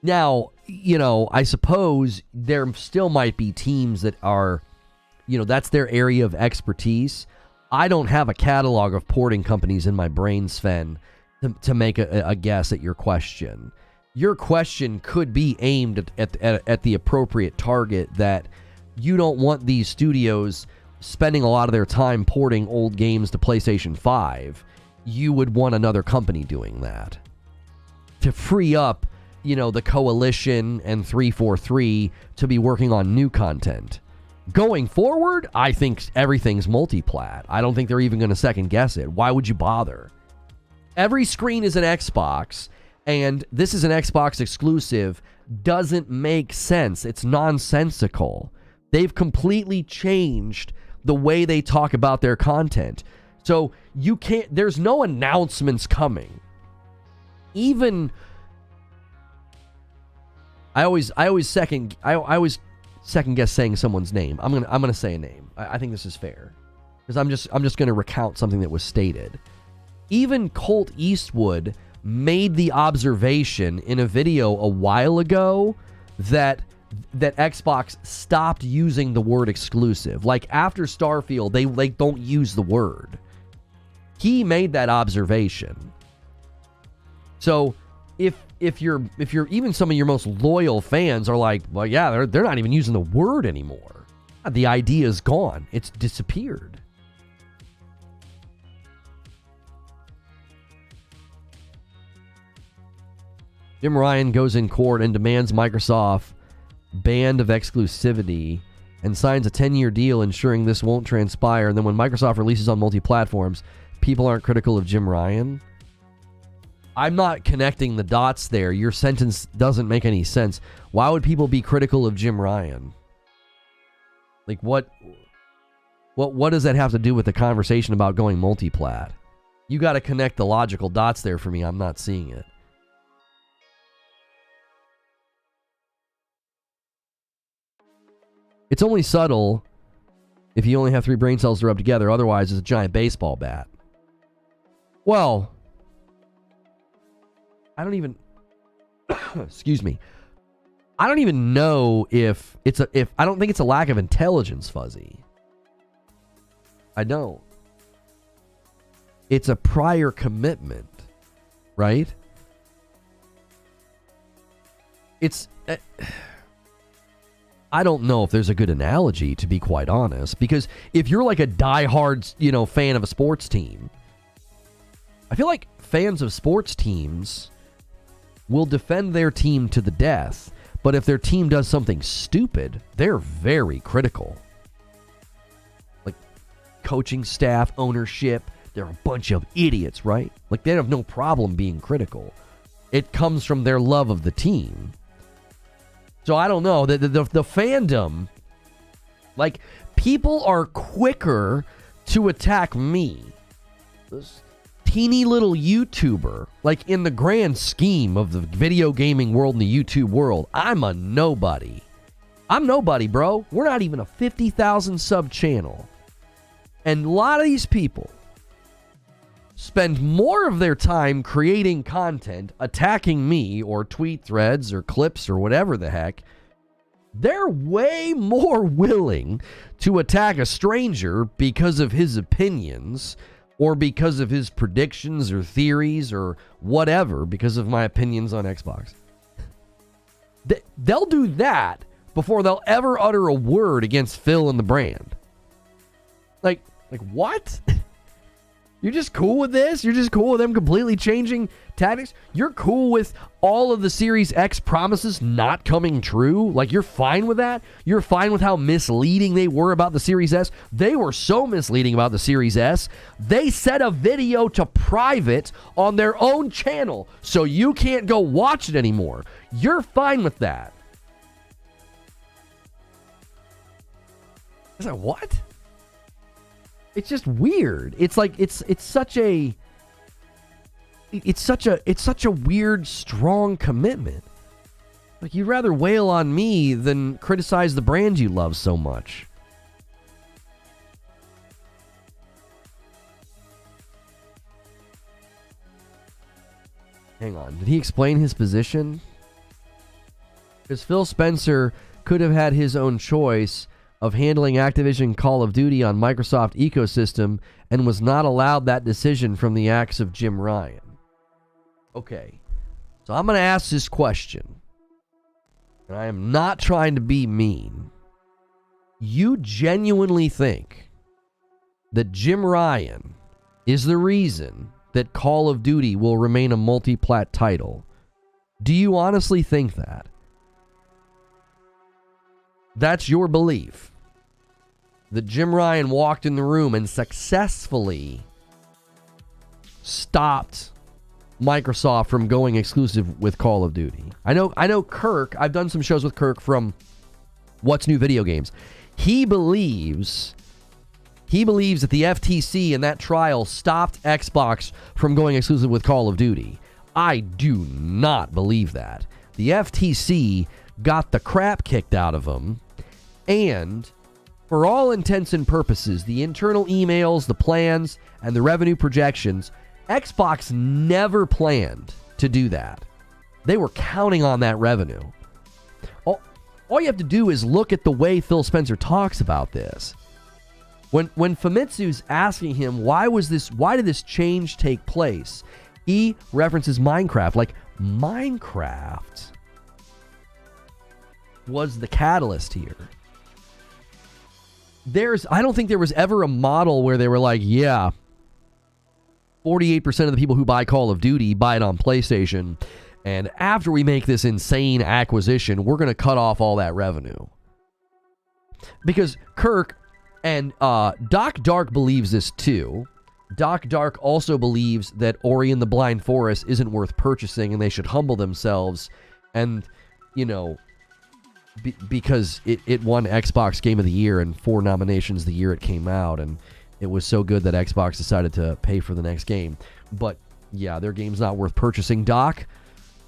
Now, I suppose there still might be teams that are, that's their area of expertise. I don't have a catalog of porting companies in my brain, Sven, to make a guess at your question. Your question could be aimed at the appropriate target, that you don't want these studios spending a lot of their time porting old games to PlayStation 5. You would want another company doing that to free up, the Coalition and 343 to be working on new content. Going forward, I think everything's multi-plat. I don't think they're even going to second guess it. Why would you bother? Every screen is an Xbox, and this is an Xbox exclusive. Doesn't make sense. It's nonsensical. They've completely changed the way they talk about their content. So you can't, there's no announcements coming. Even, I always second guess saying someone's name. I'm gonna say a name. I think this is fair, because I'm just gonna recount something that was stated. Even Colt Eastwood made the observation in a video a while ago that Xbox stopped using the word exclusive. Like after Starfield, they don't use the word. He made that observation. So if you're even some of your most loyal fans are like, well, yeah, they're not even using the word anymore. The idea is gone. It's disappeared. Jim Ryan goes in court and demands Microsoft banned of exclusivity and signs a 10-year deal ensuring this won't transpire. And then when Microsoft releases on multi-platforms, people aren't critical of Jim Ryan. I'm not connecting the dots there. Your sentence doesn't make any sense. Why would people be critical of Jim Ryan? Like what does that have to do with the conversation about going multi-plat? You got to connect the logical dots there for me. I'm not seeing it. It's only subtle if you only have 3 brain cells to rub together. Otherwise, it's a giant baseball bat. Well, I don't even... excuse me. I don't even know if I don't think it's a lack of intelligence, Fuzzy. I don't. It's a prior commitment, right? It's... I don't know if there's a good analogy, to be quite honest, because if you're like a diehard, fan of a sports team, I feel like fans of sports teams will defend their team to the death, but if their team does something stupid, they're very critical. Like coaching staff, ownership, they're a bunch of idiots, right? Like they have no problem being critical. It comes from their love of the team. So I don't know, the fandom, like, people are quicker to attack me, this teeny little YouTuber, like, in the grand scheme of the video gaming world and the YouTube world. I'm a nobody. I'm nobody, bro. We're not even a 50,000 sub channel. And a lot of these people spend more of their time creating content, attacking me, or tweet threads, or clips, or whatever the heck. They're way more willing to attack a stranger because of his opinions, or because of his predictions, or theories, or whatever, because of my opinions on Xbox. They'll do that before they'll ever utter a word against Phil and the brand. Like what? You're just cool with this? You're just cool with them completely changing tactics? You're cool with all of the Series X promises not coming true? Like, you're fine with that? You're fine with how misleading they were about the Series S? They were so misleading about the Series S, they set a video to private on their own channel, so you can't go watch it anymore. You're fine with that. I said, what? It's just weird. It's like it's such a weird, strong commitment. Like, you'd rather wail on me than criticize the brand you love so much. Hang on. Did he explain his position? Because Phil Spencer could have had his own choice of handling Activision Call of Duty on Microsoft ecosystem and was not allowed that decision from the acts of Jim Ryan. Okay. So I'm going to ask this question. And I am not trying to be mean. You genuinely think that Jim Ryan is the reason that Call of Duty will remain a multi-plat title? Do you honestly think that? That's your belief? That Jim Ryan walked in the room and successfully stopped Microsoft from going exclusive with Call of Duty? I know Kirk, I've done some shows with Kirk from What's New Video Games. He believes that the FTC in that trial stopped Xbox from going exclusive with Call of Duty. I do not believe that. The FTC got the crap kicked out of them, and for all intents and purposes, the internal emails, the plans, and the revenue projections, Xbox never planned to do that. They were counting on that revenue. All you have to do is look at the way Phil Spencer talks about this. When Famitsu's asking him, why did this change take place? He references Minecraft. Like, Minecraft was the catalyst here. I don't think there was ever a model where they were like, yeah, 48% of the people who buy Call of Duty buy it on PlayStation, and after we make this insane acquisition, we're going to cut off all that revenue. Because Kirk and Doc Dark believes this too. Doc Dark also believes that Ori and the Blind Forest isn't worth purchasing and they should humble themselves. And, you know, because it won Xbox Game of the Year and 4 nominations the year it came out. And it was so good that Xbox decided to pay for the next game. But, yeah, their game's not worth purchasing. Doc,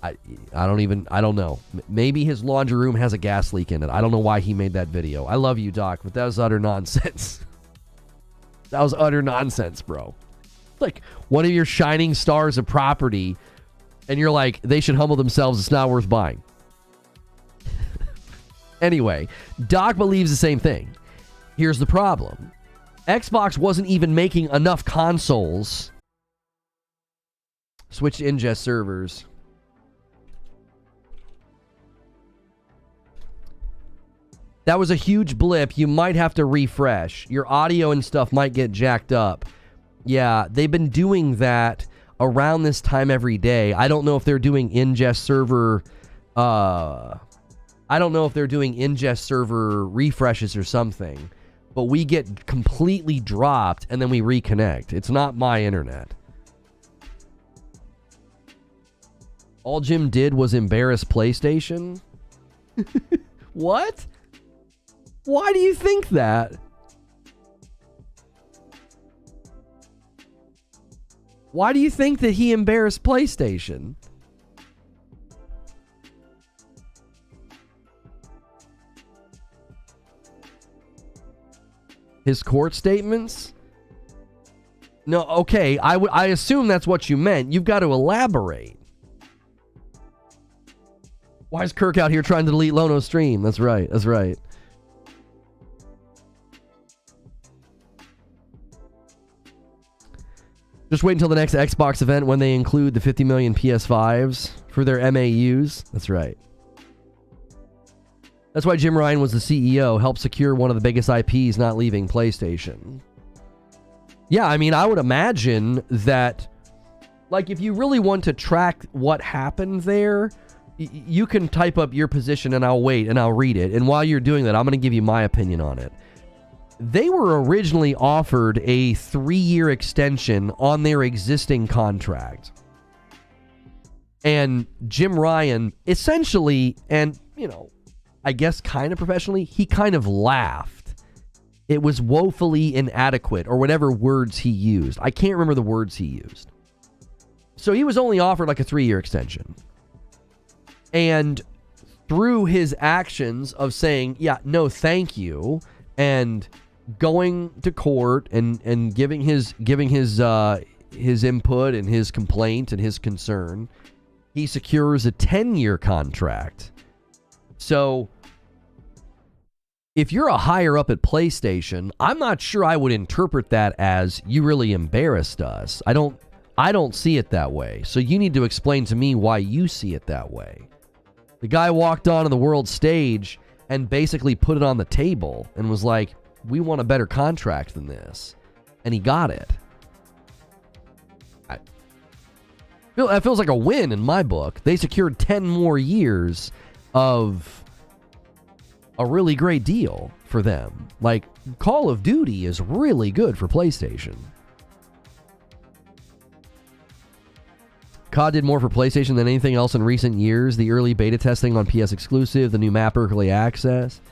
I don't know. Maybe his laundry room has a gas leak in it. I don't know why he made that video. I love you, Doc, but that was utter nonsense. That was utter nonsense, bro. Like, one of your shining stars of property, and you're like, they should humble themselves. It's not worth buying. Anyway, Doc believes the same thing. Here's the problem. Xbox wasn't even making enough consoles. Switch to ingest servers. That was a huge blip. You might have to refresh. Your audio and stuff might get jacked up. Yeah, they've been doing that around this time every day. I don't know if they're doing ingest server... I don't know if they're doing ingest server refreshes or something. But we get completely dropped and then we reconnect. It's not my internet. All Jim did was embarrass PlayStation? What? Why do you think that? Why do you think that he embarrassed PlayStation? His court statements? No, okay, I assume that's what you meant. You've got to elaborate. Why is Kirk out here trying to delete Lono's stream? That's right, that's right. Just wait until the next Xbox event when they include the 50 million PS5s for their MAUs. That's right. That's why Jim Ryan was the CEO, helped secure one of the biggest IPs not leaving PlayStation. Yeah, I mean, I would imagine that, like, if you really want to track what happened there, you can type up your position and I'll wait and I'll read it. And while you're doing that, I'm going to give you my opinion on it. They were originally offered a 3-year extension on their existing contract. And Jim Ryan essentially, and, you know, I guess kind of professionally, he kind of laughed. It was woefully inadequate, or whatever words he used. I can't remember the words he used. So he was only offered like a 3-year extension. And through his actions of saying, yeah, no, thank you, and going to court and giving his input and his complaint and his concern, he secures a 10-year contract. So if you're a higher up at PlayStation, I'm not sure I would interpret that as you really embarrassed us. I don't see it that way. So you need to explain to me why you see it that way. The guy walked onto the world stage and basically put it on the table and was like, we want a better contract than this. And he got it. That feels like a win in my book. They secured 10 more years of a really great deal for them. Like, Call of Duty is really good for PlayStation. COD did more for PlayStation than anything else in recent years. The early beta testing on PS exclusive, the new map early access,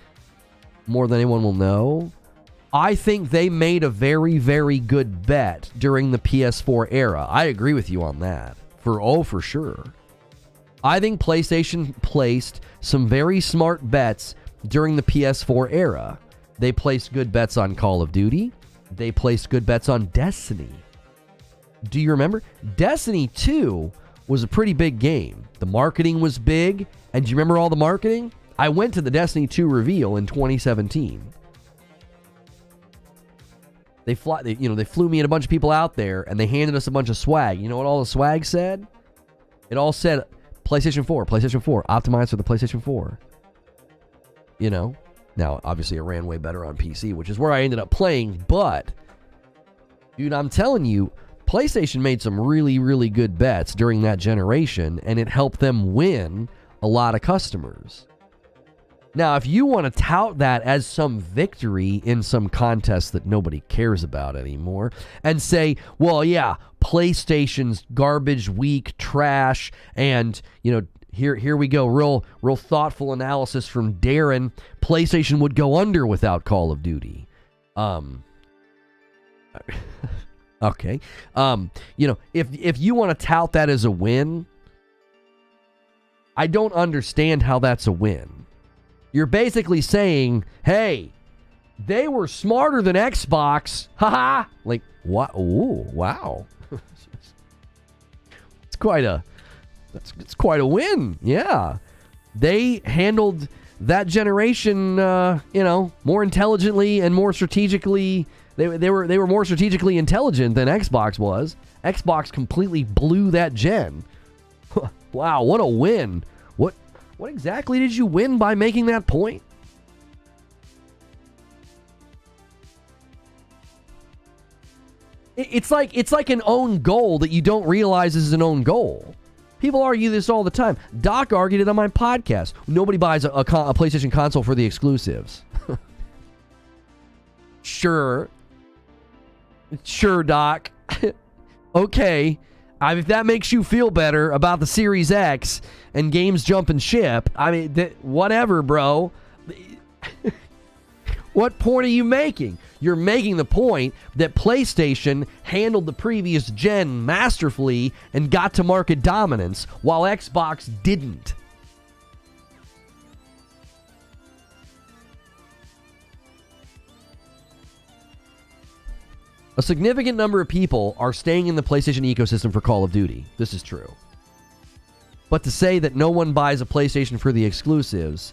more than anyone will know. I think they made a very, very good bet during the PS4 era. I agree with you on that. For sure. I think PlayStation placed some very smart bets during the PS4 era. They placed good bets on Call of Duty. They placed good bets on Destiny. Do you remember? Destiny 2 was a pretty big game. The marketing was big. And do you remember all the marketing? I went to the Destiny 2 reveal in 2017. They flew me and a bunch of people out there, and they handed us a bunch of swag. You know what all the swag said? It all said PlayStation 4, optimized for the PlayStation 4. You know? Now, obviously, it ran way better on PC, which is where I ended up playing, but, dude, I'm telling you, PlayStation made some really, really good bets during that generation, and it helped them win a lot of customers. Now, if you want to tout that as some victory in some contest that nobody cares about anymore, and say, well, yeah, PlayStation's garbage, weak, trash, and, you know, here we go, real thoughtful analysis from Darren, PlayStation would go under without Call of Duty. Okay. You know, if you want to tout that as a win, I don't understand how that's a win. You're basically saying, hey, they were smarter than Xbox. Haha. Like, what? Ooh, wow. It's quite a win. Yeah. They handled that generation, more intelligently and more strategically. They were more strategically intelligent than Xbox was. Xbox completely blew that gen. Wow, what a win. What exactly did you win by making that point? It's like an own goal that you don't realize is an own goal. People argue this all the time. Doc argued it on my podcast. Nobody buys a PlayStation console for the exclusives. Sure, Doc. Okay. If that makes you feel better about the Series X and games jump and ship, I mean, whatever, bro. What point are you making? You're making the point that PlayStation handled the previous gen masterfully and got to market dominance, while Xbox didn't. A significant number of people are staying in the PlayStation ecosystem for Call of Duty. This is true. But to say that no one buys a PlayStation for the exclusives,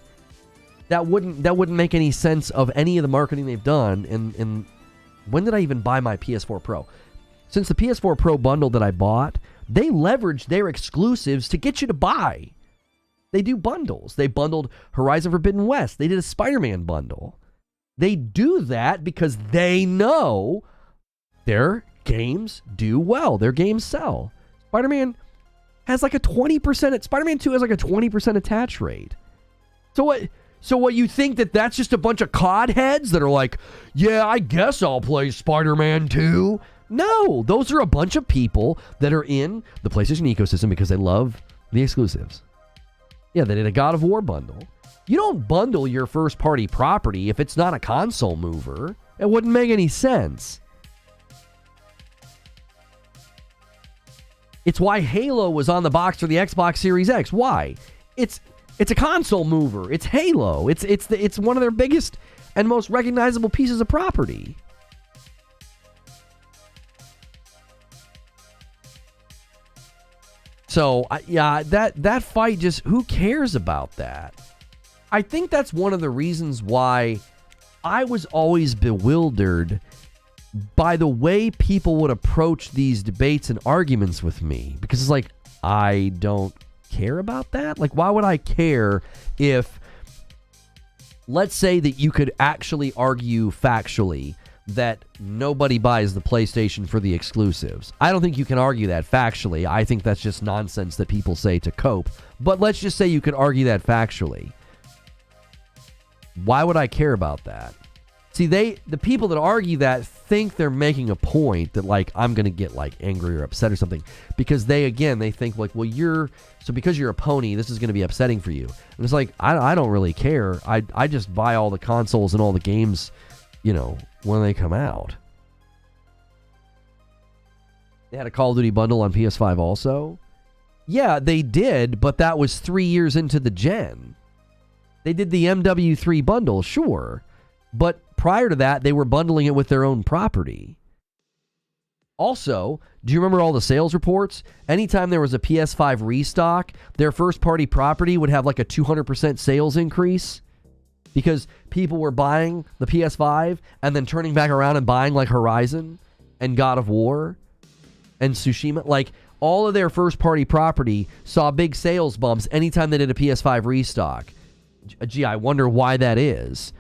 that wouldn't make any sense of any of the marketing they've done. And when did I even buy my PS4 Pro? Since the PS4 Pro bundle that I bought, they leveraged their exclusives to get you to buy. They do bundles. They bundled Horizon Forbidden West. They did a Spider-Man bundle. They do that because they know their games do well. Their games sell. Spider-Man has like a 20%. Spider-Man 2 has like a 20% attach rate. So what you think that's just a bunch of COD heads that are like, yeah, I guess I'll play Spider-Man 2? No, those are a bunch of people that are in the PlayStation ecosystem because they love the exclusives. Yeah, they did a God of War bundle. You don't bundle your first-party property if it's not a console mover. It wouldn't make any sense. It's why Halo was on the box for the Xbox Series X. Why? It's a console mover. It's Halo. It's one of their biggest and most recognizable pieces of property. So, yeah, that fight just, who cares about that? I think that's one of the reasons why I was always bewildered by the way people would approach these debates and arguments with me. Because it's like, I don't care about that. Like, why would I care if, let's say that you could actually argue factually that nobody buys the PlayStation for the exclusives. I don't think you can argue that factually. I think that's just nonsense that people say to cope. But let's just say you could argue that factually. Why would I care about that? See, the people that argue that think they're making a point that, like, I'm going to get, like, angry or upset or something. Because they think, like, well, because you're a pony, this is going to be upsetting for you. And it's like, I don't really care. I just buy all the consoles and all the games, when they come out. They had a Call of Duty bundle on PS5 also. Yeah, they did, but that was 3 years into the gen. They did the MW3 bundle, sure. But prior to that, they were bundling it with their own property. Also, do you remember all the sales reports? Anytime there was a PS5 restock, their first-party property would have like a 200% sales increase because people were buying the PS5 and then turning back around and buying like Horizon and God of War and Tsushima. Like, all of their first-party property saw big sales bumps anytime they did a PS5 restock. Gee, I wonder why that is.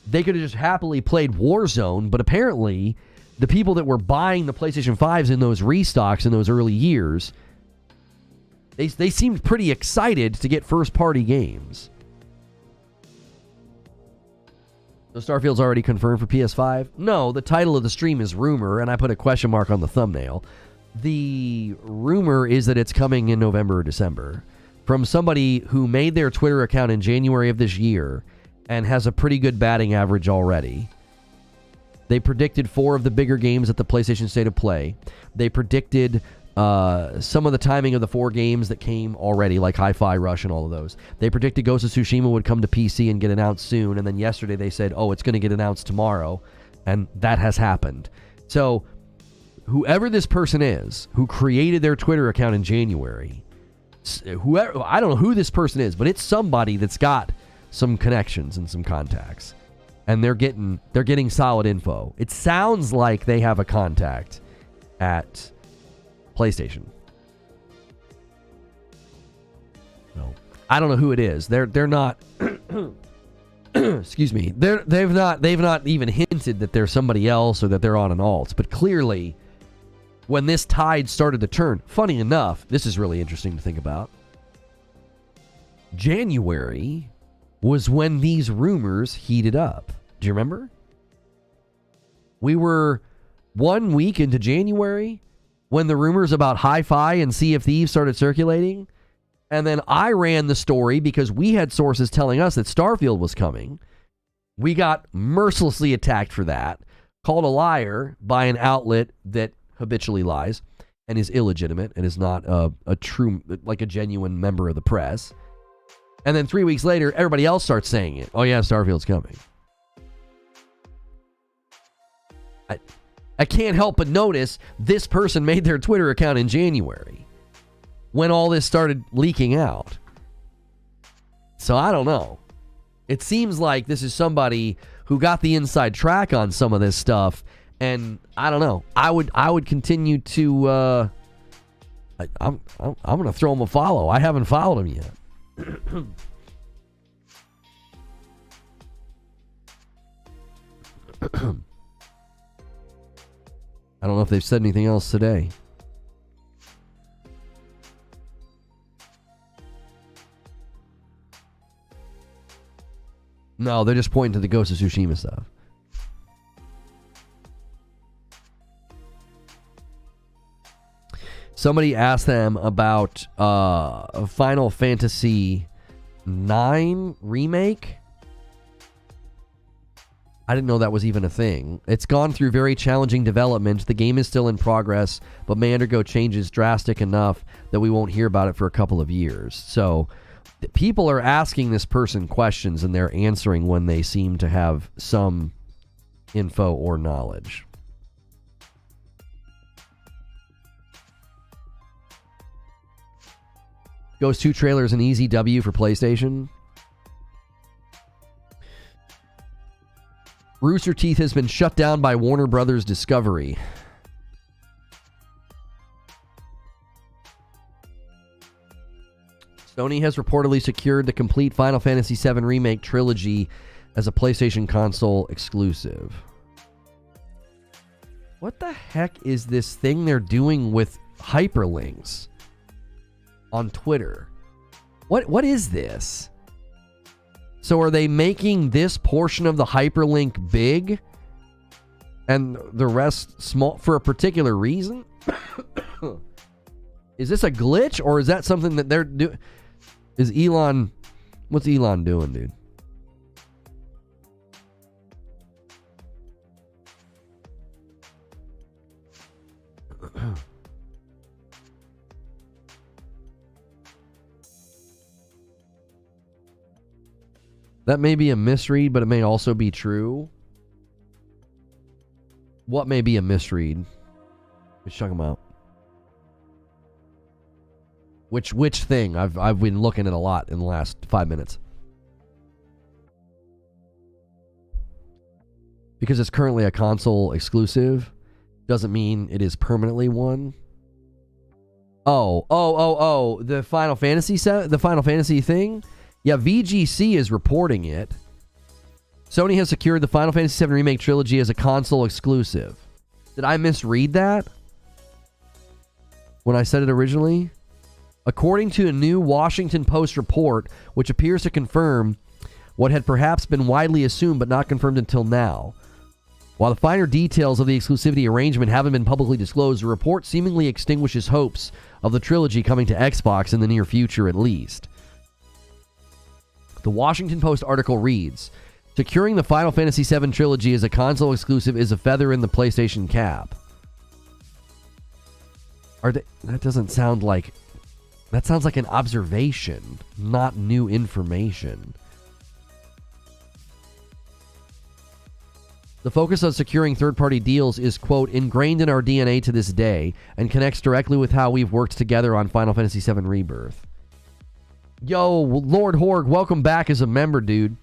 They could have just happily played Warzone, but apparently the people that were buying the PlayStation 5s in those restocks in those early years, they seemed pretty excited to get first-party games. So Starfield's already confirmed for PS5? No, the title of the stream is rumor, and I put a question mark on the thumbnail. The rumor is that it's coming in November or December from somebody who made their Twitter account in January of this year and has a pretty good batting average already. They predicted 4 of the bigger games at the PlayStation State of Play. They predicted some of the timing of the 4 games that came already, like Hi-Fi Rush and all of those. They predicted Ghost of Tsushima would come to PC and get announced soon, and then yesterday they said, it's going to get announced tomorrow, and that has happened. So, whoever this person is who created their Twitter account in January, I don't know who this person is, but it's somebody that's got some connections and some contacts, and they're getting solid info. It sounds like they have a contact at PlayStation. No, I don't know who it is. They're not. Excuse me. They've not even hinted that there's somebody else or that they're on an alt. But clearly, when this tide started to turn, funny enough, this is really interesting to think about. January was when these rumors heated up. Do you remember? We were 1 week into January when the rumors about Hi-Fi and Sea of Thieves started circulating. And then I ran the story because we had sources telling us that Starfield was coming. We got mercilessly attacked for that, called a liar by an outlet that habitually lies and is illegitimate and is not a true, like a genuine member of the press. And then 3 weeks later, everybody else starts saying it. Oh yeah, Starfield's coming. I can't help but notice this person made their Twitter account in January when all this started leaking out. So I don't know. It seems like this is somebody who got the inside track on some of this stuff, and I don't know. I would continue to. I'm gonna throw him a follow. I haven't followed him yet. I don't know if they've said anything else today. No, they're just pointing to the Ghost of Tsushima stuff. Somebody asked them about a Final Fantasy IX remake. I didn't know that was even a thing. It's gone through very challenging development. The game is still in progress, but may undergo changes drastic enough that we won't hear about it for a couple of years. So people are asking this person questions, and they're answering when they seem to have some info or knowledge. Ghost 2 trailer is an easy W for PlayStation. Rooster Teeth has been shut down by Warner Brothers Discovery. Sony has reportedly secured the complete Final Fantasy VII Remake trilogy as a PlayStation console exclusive. What the heck is this thing they're doing with hyperlinks on Twitter? What is this? So are they making this portion of the hyperlink big and the rest small for a particular reason? Is this a glitch, or is that something that they're doing? Is Elon... What's Elon doing, dude? That may be a misread, but it may also be true. What may be a misread? Let's check them out. Which thing? I've been looking at a lot in the last 5 minutes. Because it's currently a console exclusive doesn't mean it is permanently one. Oh, the Final Fantasy thing? Yeah, VGC is reporting it. Sony has secured the Final Fantasy VII Remake trilogy as a console exclusive. Did I misread that when I said it originally? According to a new Washington Post report, which appears to confirm what had perhaps been widely assumed but not confirmed until now. While the finer details of the exclusivity arrangement haven't been publicly disclosed, the report seemingly extinguishes hopes of the trilogy coming to Xbox in the near future at least. The Washington Post article reads, securing the Final Fantasy VII trilogy as a console exclusive is a feather in the PlayStation cap. That doesn't sound like... That sounds like an observation, not new information. The focus on securing third-party deals is, quote, ingrained in our DNA to this day and connects directly with how we've worked together on Final Fantasy VII Rebirth. Yo, Lord Horg, welcome back as a member, dude.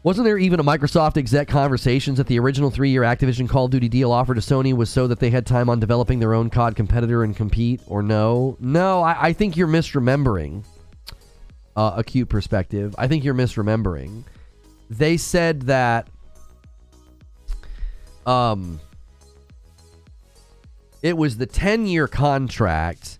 Wasn't there even a Microsoft exec conversations that the original 3-year Activision Call of Duty deal offered to Sony was so that they had time on developing their own COD competitor and compete, or no? No, I think you're misremembering. Acute perspective. I think you're misremembering. They said that it was the 10-year contract.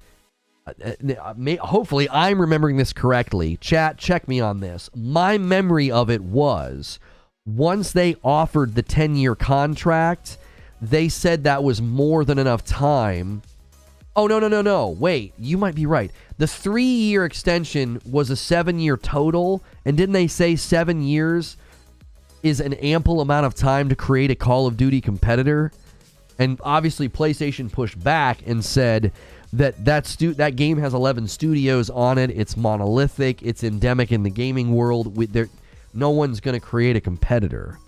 Hopefully I'm remembering this correctly. Chat, check me on this. My memory of it was once they offered the 10-year contract, they said that was more than enough time. Oh, no. Wait, you might be right. The 3-year extension was a 7-year total, and didn't they say 7 years is an ample amount of time to create a Call of Duty competitor? And obviously PlayStation pushed back and said that game has 11 studios on it. It's monolithic. It's endemic in the gaming world. No one's going to create a competitor.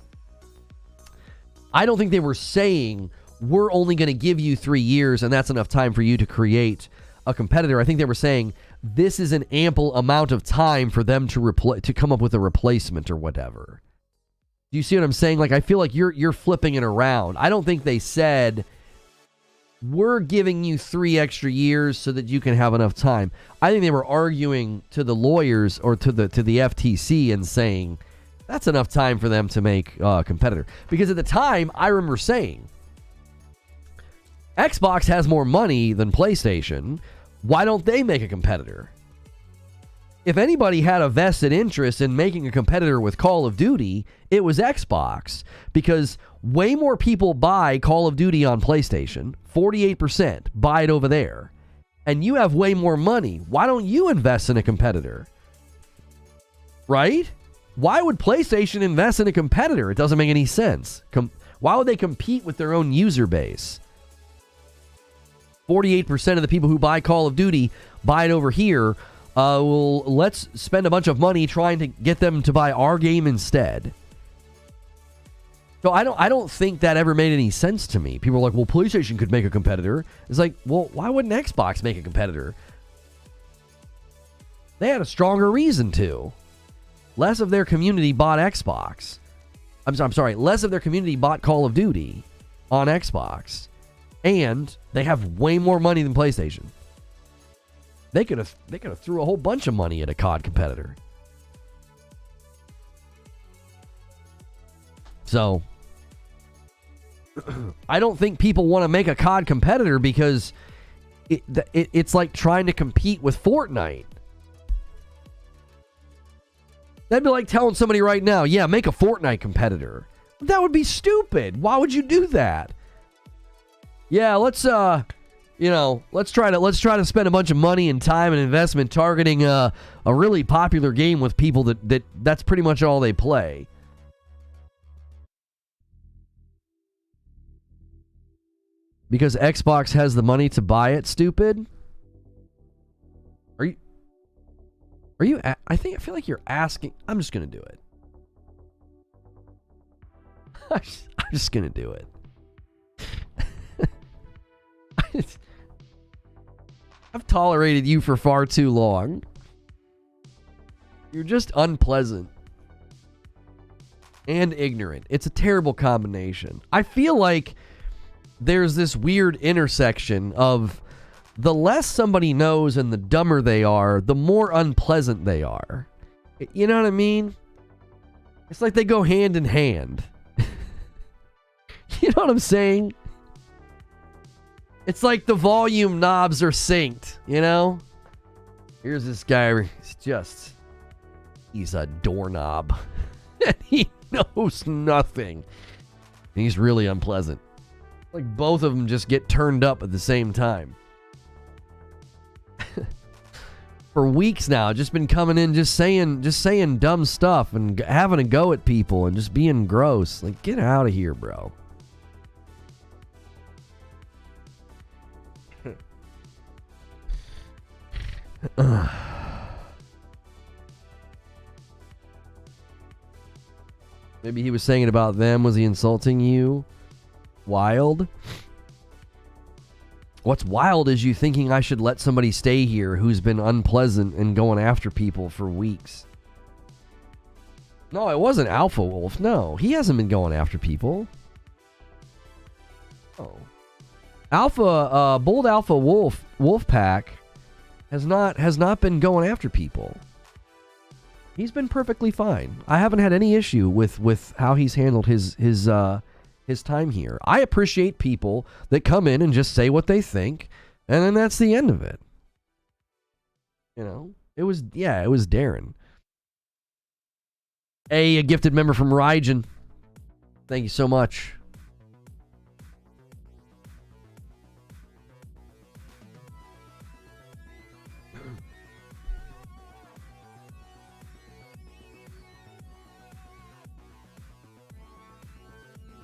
I don't think they were saying we're only going to give you 3 years and that's enough time for you to create a competitor. I think they were saying this is an ample amount of time for them to come up with a replacement or whatever. Do you see what I'm saying? Like, I feel like you're flipping it around. I don't think they said we're giving you 3 extra years so that you can have enough time. I think they were arguing to the lawyers or to the FTC and saying that's enough time for them to make a competitor. Because at the time, I remember saying Xbox has more money than PlayStation. Why don't they make a competitor? If anybody had a vested interest in making a competitor with Call of Duty, it was Xbox, because way more people buy Call of Duty on PlayStation. 48% buy it over there. And you have way more money. Why don't you invest in a competitor? Right? Why would PlayStation invest in a competitor? It doesn't make any sense. Why would they compete with their own user base? 48% of the people who buy Call of Duty buy it over here. Well, let's spend a bunch of money trying to get them to buy our game instead. So I don't think that ever made any sense to me. People are like, well, PlayStation could make a competitor. It's like, well, why wouldn't Xbox make a competitor? They had a stronger reason to. Less of their community bought Xbox. I'm sorry, less of their community bought Call of Duty on Xbox. And they have way more money than PlayStation. They could have threw a whole bunch of money at a COD competitor. So, I don't think people want to make a COD competitor because it's like trying to compete with Fortnite. That'd be like telling somebody right now, yeah, make a Fortnite competitor. That would be stupid. Why would you do that? Yeah, let's try to spend a bunch of money and time and investment targeting a really popular game with people that's pretty much all they play. Because Xbox has the money to buy it, stupid? Are you I feel like you're asking. I'm just going to do it. I'm just going to do it. I've tolerated you for far too long. You're just unpleasant. And ignorant. It's a terrible combination. I feel like there's this weird intersection of the less somebody knows and the dumber they are, the more unpleasant they are. You know what I mean? It's like they go hand in hand. You know what I'm saying? It's like the volume knobs are synced, you know? Here's this guy, he's a doorknob. And he knows nothing. And he's really unpleasant. Like both of them just get turned up at the same time. For weeks now, just been coming in, just saying dumb stuff and having a go at people and just being gross. Like, get out of here, bro. Maybe he was saying it about them. Was he insulting you? Wild. What's wild is you thinking I should let somebody stay here who's been unpleasant and going after people for weeks. No, it wasn't Alpha Wolf. No, he hasn't been going after people. Oh, Bold Alpha Wolf Pack has not been going after people. He's been perfectly fine. I haven't had any issue with how he's handled his time here. I appreciate people that come in and just say what they think, and then that's the end of it. You know, it was Darren. A gifted member from Rygen. Thank you so much.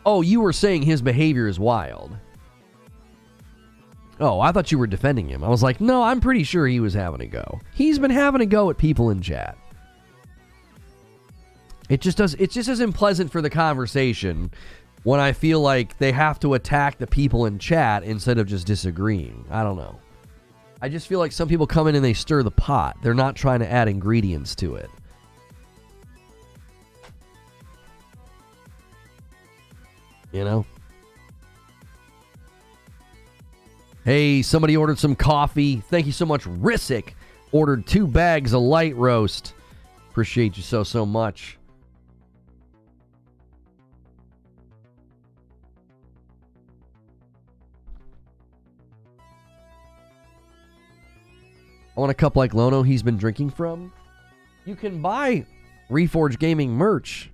Oh, you were saying his behavior is wild. Oh, I thought you were defending him. I was like, no, I'm pretty sure he was having a go. He's been having a go at people in chat. It just isn't pleasant for the conversation when I feel like they have to attack the people in chat instead of just disagreeing. I don't know. I just feel like some people come in and they stir the pot. They're not trying to add ingredients to it. You know? Hey, somebody ordered some coffee. Thank you so much. Rissick ordered 2 bags of light roast. Appreciate you so much. I want a cup like Lono he's been drinking from. You can buy Reforge Gaming merch.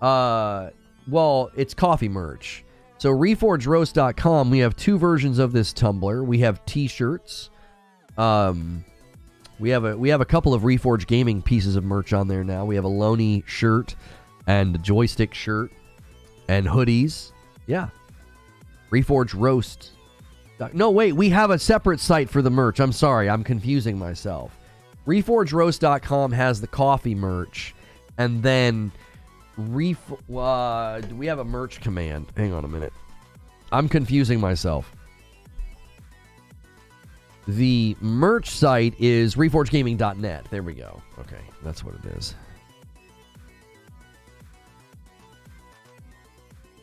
Well, it's coffee merch. So reforgeroast.com, we have 2 versions of this tumbler. We have t-shirts. We have a couple of Reforge Gaming pieces of merch on there now. We have a Lono shirt and a joystick shirt and hoodies. Yeah. Reforge Roast. No, wait, we have a separate site for the merch. I'm sorry, I'm confusing myself. Reforgeroast.com has the coffee merch, and then Do we have a merch command? Hang on a minute. I'm confusing myself. The merch site is reforgegaming.net. There we go. Okay, that's what it is.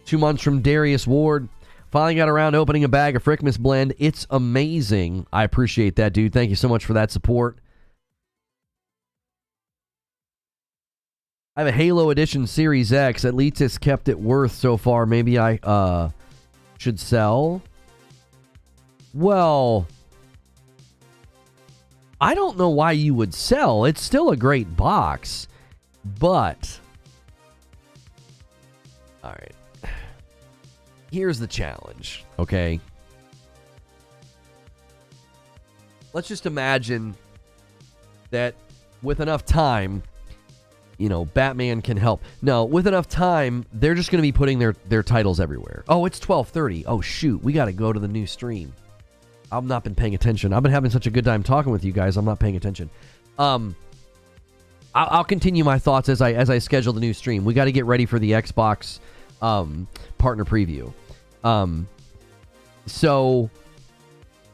2 months from Darius Ward. Finally got around to opening a bag of Frickmas Blend. It's amazing. I appreciate that, dude. Thank you so much for that support. I have a Halo Edition Series X. At least it's kept it worth so far. Maybe I should sell. Well, I don't know why you would sell. It's still a great box. But, all right. Here's the challenge, okay? Let's just imagine that with enough time, you know, Batman can help. No, with enough time, they're just going to be putting their titles everywhere. Oh, it's 12:30. Oh, shoot. We got to go to the new stream. I've not been paying attention. I've been having such a good time talking with you guys. I'm not paying attention. I'll continue my thoughts as I schedule the new stream. We got to get ready for the Xbox partner preview. So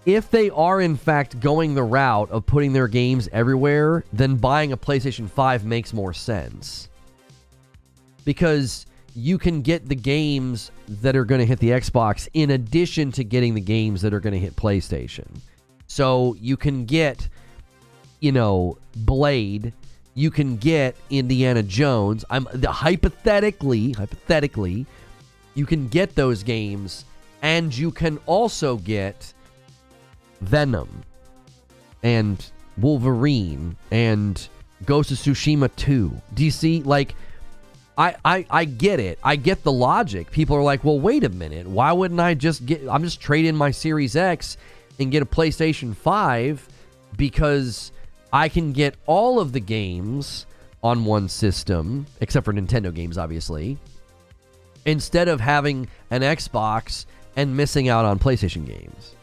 if they are in fact going the route of putting their games everywhere, then buying a PlayStation 5 makes more sense. Because you can get the games that are going to hit the Xbox in addition to getting the games that are going to hit PlayStation. So you can get, you know, Blade, you can get Indiana Jones. Hypothetically, you can get those games, and you can also get Venom and Wolverine and Ghost of Tsushima 2. Do you see? Like, I get it. I get the logic. People are like, well, wait a minute. Why wouldn't I just I'm just trade in my Series X and get a PlayStation 5 because I can get all of the games on one system, except for Nintendo games, obviously, instead of having an Xbox and missing out on PlayStation games,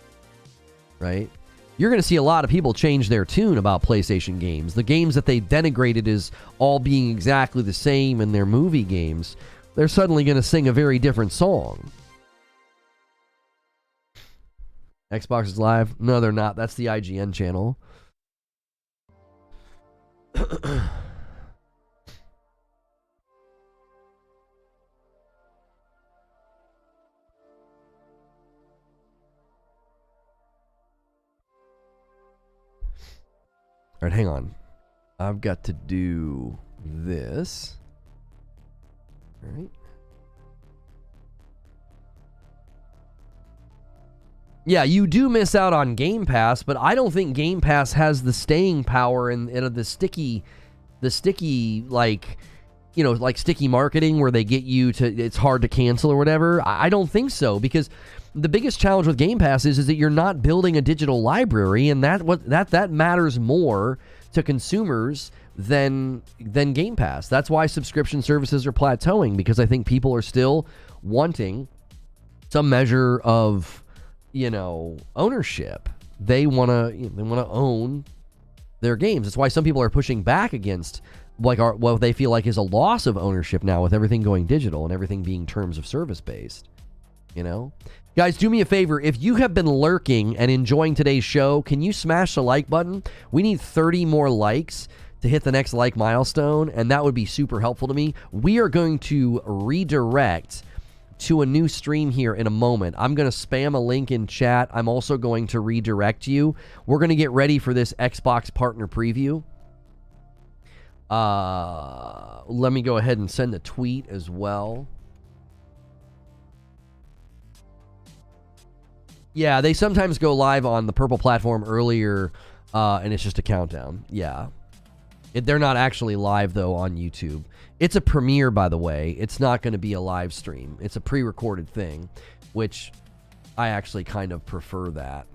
right? You're going to see a lot of people change their tune about PlayStation games. The games that they denigrated as all being exactly the same in their movie games, they're suddenly going to sing a very different song. Xbox is live? No, they're not. That's the IGN channel. All right, hang on. I've got to do this. All right. Yeah, you do miss out on Game Pass, but I don't think Game Pass has the staying power and the sticky, like, you know, like sticky marketing where they get you to, it's hard to cancel or whatever. I don't think so, because the biggest challenge with Game Pass is that you're not building a digital library, and that matters more to consumers than Game Pass. That's why subscription services are plateauing, because I think people are still wanting some measure of, you know, ownership. They want to own their games. That's why some people are pushing back against what they feel like is a loss of ownership now, with everything going digital and everything being terms of service based. You know, guys, do me a favor. If you have been lurking and enjoying today's show, can you smash the like button? We need 30 more likes to hit the next like milestone, and that would be super helpful to me. We are going to redirect to a new stream here in a moment. I'm going to spam a link in chat. I'm also going to redirect you. We're going to get ready for this Xbox partner preview. Let me go ahead and send a tweet as well. Yeah, they sometimes go live on the purple platform earlier, and it's just a countdown. Yeah. They're not actually live, though, on YouTube. It's a premiere, by the way. It's not going to be a live stream. It's a pre-recorded thing, which I actually kind of prefer that.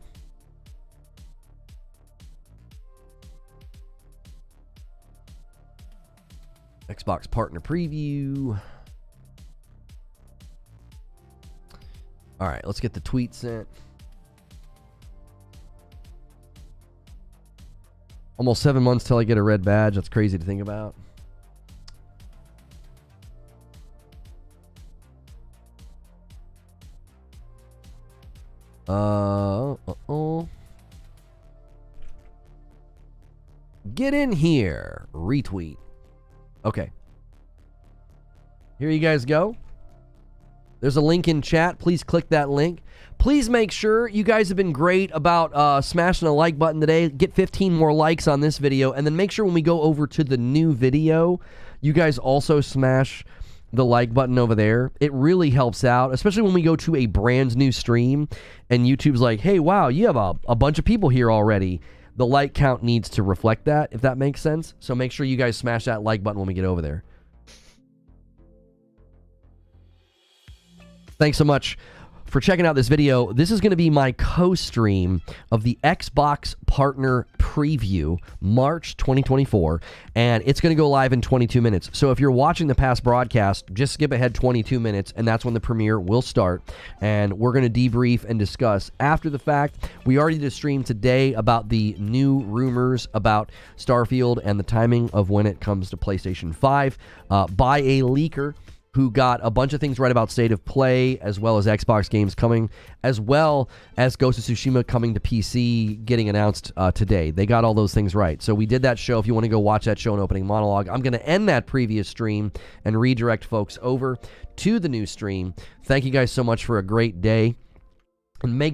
Xbox partner preview. All right, let's get the tweet sent. Almost 7 months till I get a red badge. That's crazy to think about. Get in here. Retweet. Okay. Here you guys go. There's a link in chat. Please click that link. Please make sure, you guys have been great about smashing a like button today. Get 15 more likes on this video. And then make sure when we go over to the new video, you guys also smash the like button over there. It really helps out, especially when we go to a brand new stream and YouTube's like, hey, wow, you have a bunch of people here already. The like count needs to reflect that, if that makes sense. So make sure you guys smash that like button when we get over there. Thanks so much for checking out this video. This is going to be my co-stream of the Xbox Partner Preview, March 2024, and it's going to go live in 22 minutes. So if you're watching the past broadcast, just skip ahead 22 minutes, and that's when the premiere will start, and we're going to debrief and discuss after the fact. We already did a stream today about the new rumors about Starfield and the timing of when it comes to PlayStation 5 by a leaker who got a bunch of things right about State of Play, as well as Xbox games coming, as well as Ghost of Tsushima coming to PC, getting announced today. They got all those things right. So we did that show. If you want to go watch that show and opening monologue, I'm going to end that previous stream and redirect folks over to the new stream. Thank you guys so much for a great day. And make